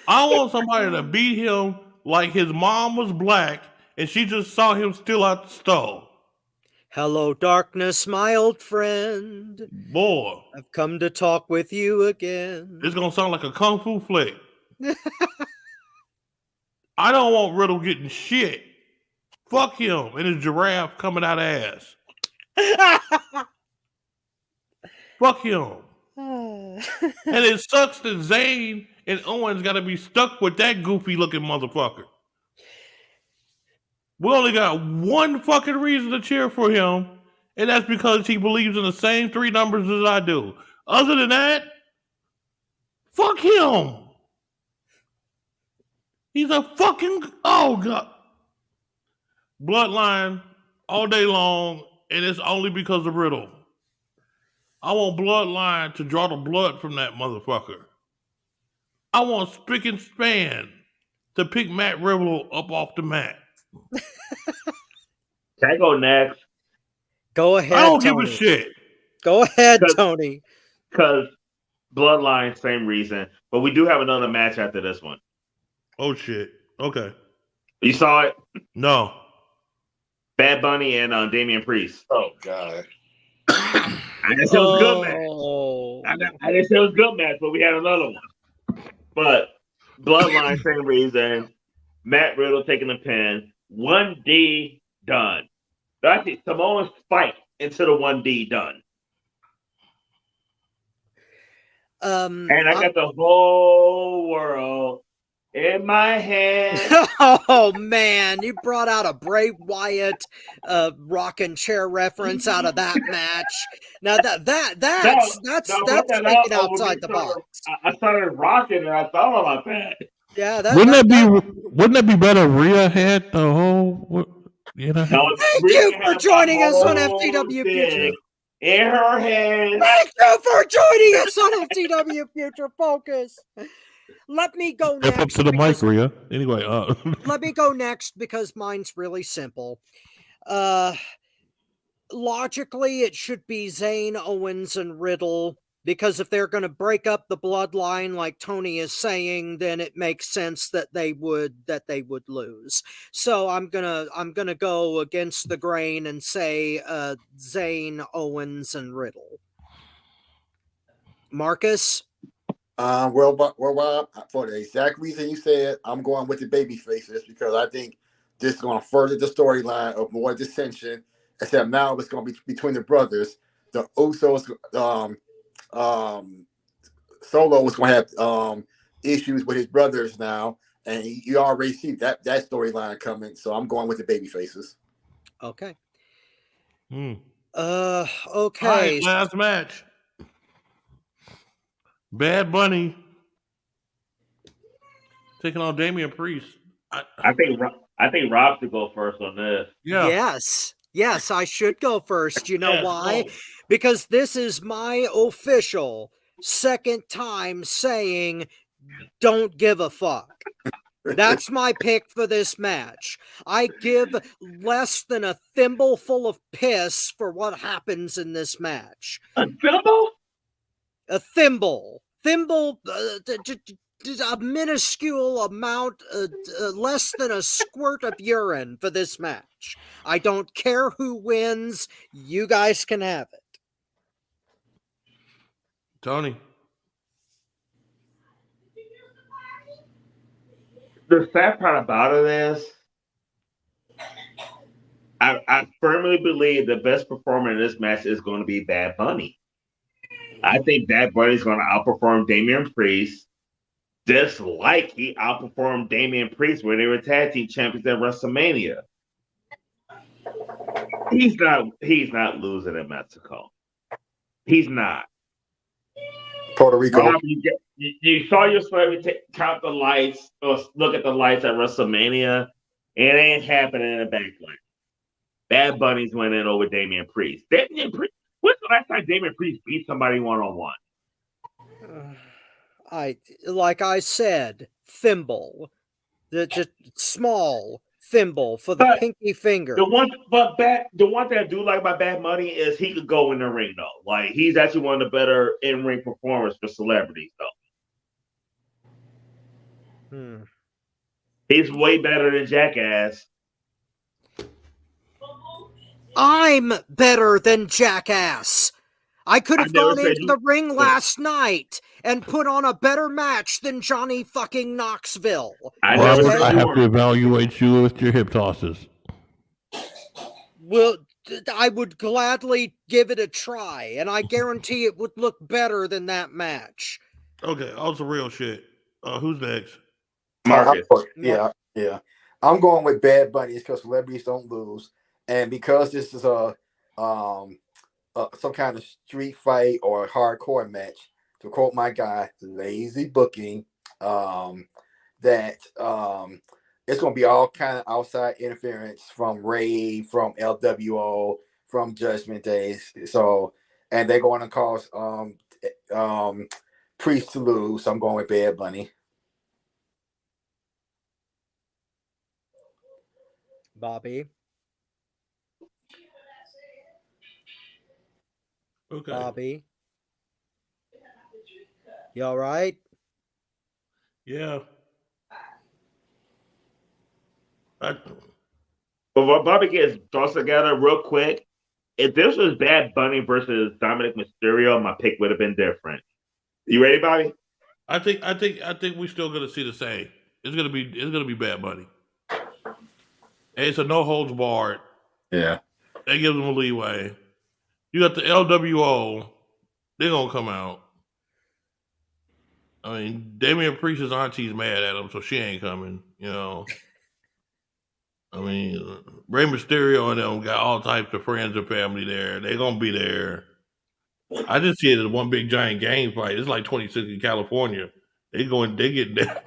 I want somebody to beat him like his mom was black and she just saw him steal out the stove. Hello, darkness, my old friend. Boy. I've come to talk with you again. It's going to sound like a kung fu flick. I don't want Riddle getting shit. Fuck him and his giraffe coming out of ass. Fuck him. And it sucks that Zayn and Owens got to be stuck with that goofy looking motherfucker. We only got one fucking reason to cheer for him, and that's because he believes in the same three numbers as I do. Other than that, fuck him. He's a fucking, oh God. Bloodline all day long, and it's only because of Riddle. I want Bloodline to draw the blood from that motherfucker. I want Spick and Span to pick Matt Riddle up off the mat. Can I go next? Go ahead, I don't Tony. give a shit. Go ahead, Tony. Because Bloodline, same reason. But we do have another match after this one. Oh, shit. Okay. You saw it? No. Bad Bunny and Damian Priest. Oh, God. I didn't say it was a good match. I didn't say it was a good match, but we had another one. But Bloodline, same reason. Matt Riddle taking the pin. 1D done. Actually, Samoans fight into the 1D done. And I got the whole world in my hand. Oh man, you brought out a Bray Wyatt rocking chair reference out of that match. Now that's thinking outside the box. I started rocking and I thought about that. Yeah, wouldn't that be better? if Rhea had the whole, you know. Thank you for joining us on FTW Future. In her hand. Thank you for joining us on FTW Future Focus. Let me go next. Step up to the mic, Rhea. Anyway, let me go next because mine's really simple. Logically, it should be Zayn, Owens, and Riddle. Because if they're going to break up the bloodline, like Tony is saying, then it makes sense that they would lose. So I'm gonna go against the grain and say Zayn, Owens, and Riddle. Marcus. Well, Rob, for the exact reason you said, I'm going with the baby faces because I think this is going to further the storyline of more dissension. Except now it's going to be between the brothers. The Usos. Solo was going to have issues with his brothers now, and you already see that storyline coming. So I'm going with the baby faces. Okay. Okay. Okay. Right, last match. Bad Bunny taking on Damian Priest. I think Rob should go first on this. Yeah. Yes, I should go first. You know why? Go. Because this is my official second time saying don't give a fuck. That's my pick for this match. I give less than a thimbleful of piss for what happens in this match. A thimble? A thimble. A minuscule amount, less than a squirt of urine for this match. I don't care who wins. You guys can have it. Tony. The sad part about it is I firmly believe the best performer in this match is going to be Bad Bunny. I think Bad Bunny is going to outperform Damian Priest, just like he outperformed Damian Priest when they were tag team champions at WrestleMania. He's not losing in Mexico. He's not. Puerto Rico. You saw your celebrity count the lights or look at the lights at WrestleMania. It ain't happening in Backlash. Bad Bunny's winning over Damian Priest. Damian Priest. When's the last time Damian Priest beat somebody one-on-one? Like I said, thimble, just small thimble for the pinky finger. The one thing I do like about Bad Bunny is he could go in the ring though. Like he's actually one of the better in-ring performers for celebrities though. He's way better than Jackass. I'm better than Jackass. I could have gone into the ring last night and put on a better match than Johnny fucking Knoxville. I have to evaluate you with your hip tosses. Well, I would gladly give it a try, and I guarantee it would look better than that match. Okay, also real shit. Who's next? Marcus. Yeah. I'm going with Bad Bunny because celebrities don't lose. And because this is some kind of street fight or hardcore match, to quote my guy, lazy booking, that it's going to be all kind of outside interference from Ray, from LWO, from Judgment Day. So, and they're going to cause Priest to lose. So I'm going with Bad Bunny. Bobby. Okay. Bobby. You all right? Yeah. But Bobby gets tossed together real quick. If this was Bad Bunny versus Dominic Mysterio, my pick would have been different. You ready, Bobby? I think we're still gonna see the same. It's gonna be Bad Bunny. And it's a no holds barred. Yeah. That gives them a leeway. You got the LWO. They're gonna come out. I mean, Damian Priest's auntie's mad at him, so she ain't coming. You know. I mean, Rey Mysterio and them got all types of friends and family there. They're gonna be there. I just see it as one big giant gang fight. It's like 26 in California. They getting there.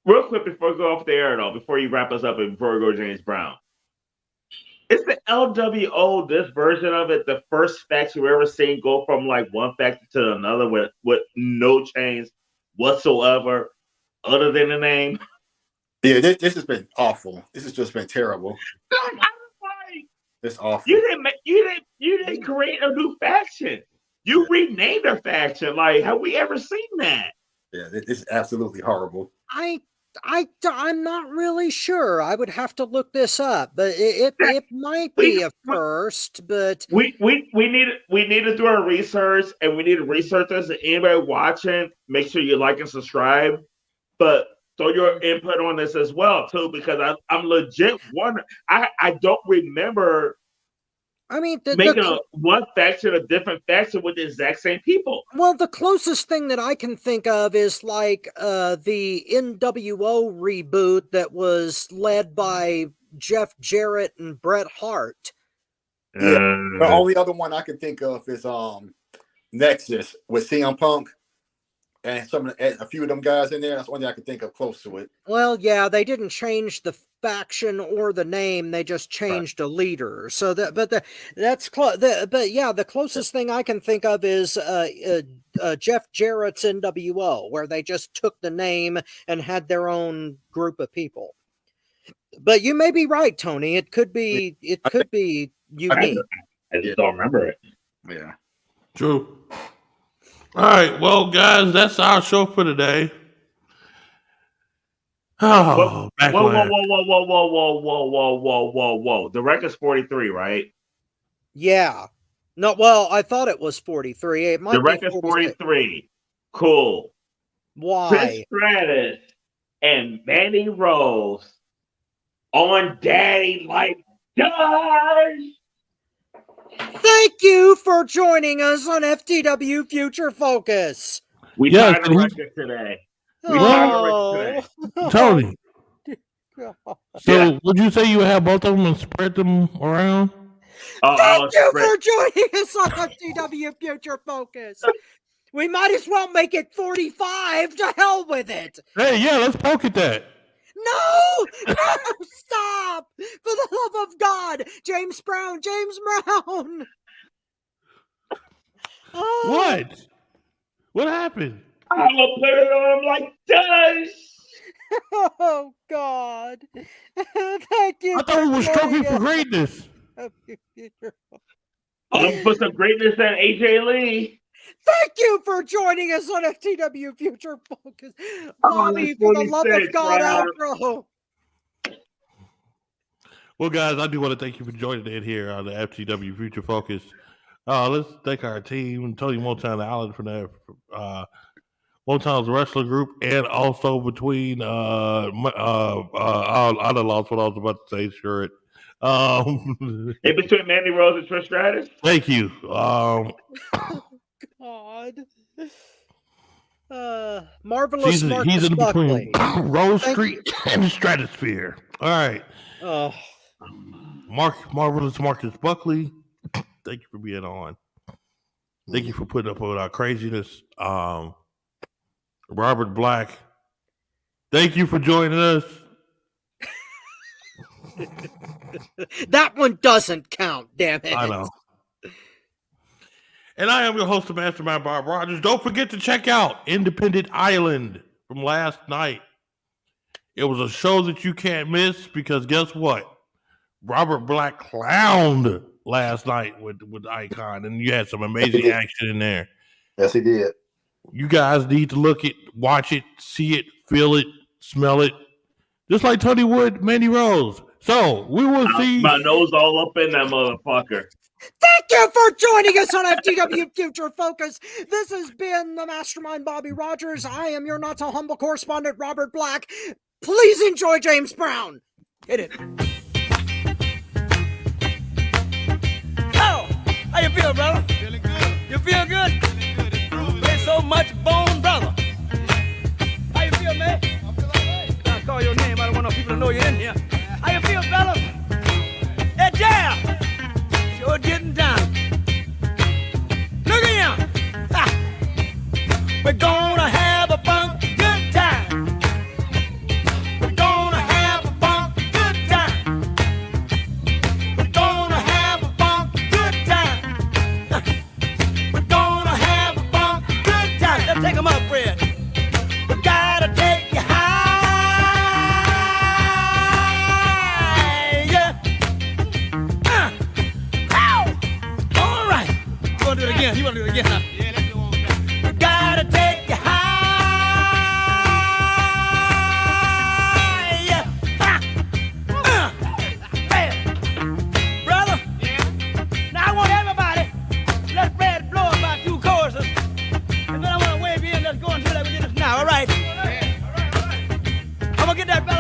Real quick before we go off the air, though, before you wrap us up and before we go to James Brown. Is the LWO, this version of it, the first faction we've ever seen go from like one faction to another with no change whatsoever other than the name? Yeah, this has been awful. This has just been terrible. It's awful. You didn't create a new faction. You renamed a faction. Like, have we ever seen that? Yeah, this is absolutely horrible. I'm not really sure. I would have to look this up, but it might be a first. But we need to do our research, and we need to research this. And anybody watching, make sure you like and subscribe. But throw your input on this as well too, because I'm legit wondering. I don't remember. I mean, making one faction a different faction with the exact same people. Well, the closest thing that I can think of is like the NWO reboot that was led by Jeff Jarrett and Bret Hart. Yeah, the only other one I can think of is Nexus with CM Punk and a few of them guys in there. That's the only I can think of close to it. Well, yeah, they didn't change the faction or the name; they just changed a leader. So that's close. But yeah, the closest thing I can think of is Jeff Jarrett's NWO, where they just took the name and had their own group of people. But you may be right, Tony. It could be unique. I just don't remember it. Yeah, true. All right, well, guys, that's our show for today. Oh, whoa. The record's 43, right? Yeah. No, well, I thought it was 43. It might the record's 43. Cool. Why? Chris Stratus and Mandy Rose on Daddy like Josh. Thank you for joining us on FTW Future Focus. We Yes, tied a record today. We What? tied a record today. Tony. Oh. So Yeah. would you say you would have both of them and spread them around? Thank you for joining us on FTW Future Focus. We might as well make it 45. To hell with it. Hey, yeah, let's poke at that. No, stop. For the love of God. James Brown. Oh. What happened? I'm going to put it on him like Josh. Oh, God. Thank you. I thought we were stroking for greatness. I'm going to put some greatness in AJ Lee. Thank you for joining us on FTW Future Focus. Bobby, for the love of God, outro. Well, guys, I do want to thank you for joining in here on the FTW Future Focus. Let's thank our team, Tony Motown Allen, for that. Motown's wrestler group, and also between I done lost what I was about to say. Sure, it. In between Mandy Rose and Trish Stratus. Thank you. God. Marvelous Marcus he's in Buckley. between Rose Street and the Stratosphere. All right. Oh. Marvelous Marcus Buckley. Thank you for being on. Thank you for putting up with our craziness. Robert Black. Thank you for joining us. That one doesn't count, damn it. I know. And I am your host of Mastermind, Bob Rogers. Don't forget to check out Independent Island from last night. It was a show that you can't miss because guess what? Robert Black clowned last night with Icon, and you had some amazing action in there. Yes, he did. You guys need to look it, watch it, see it, feel it, smell it. Just like Tony Wood, Mandy Rose. So we will see. My nose all up in that motherfucker. Thank you for joining us on FTW Future Focus. This has been the Mastermind, Bobby Rogers. I am your not so humble correspondent, Robert Black. Please enjoy James Brown. Hit it. Oh, how you feel, brother? Feeling good. You feel good? Feeling good. It's grooving. There's so much bone, brother. How you feel, man? I feel all right. I call your name. I don't want no people to know you're in here. How you feel, fella? That jam. Sure getting down. Look at him. Ha. We're gonna have a funky good time. We're gonna have a funky good time. We're gonna have a funky good time. We're gonna have a funky good time. Let's take 'em up, Fred. We gotta take you high. Yeah. All right. You wanna do it again? You wanna do it again, huh? Yeah, let's go on back. We gotta take you high. Yeah. Hey. Brother. Yeah. Now I want everybody, let Fred blow about 2 choruses. And then I want to wave you in. Let's go and do that. We do this now, all right? Yeah. All right. I'm going to get that fella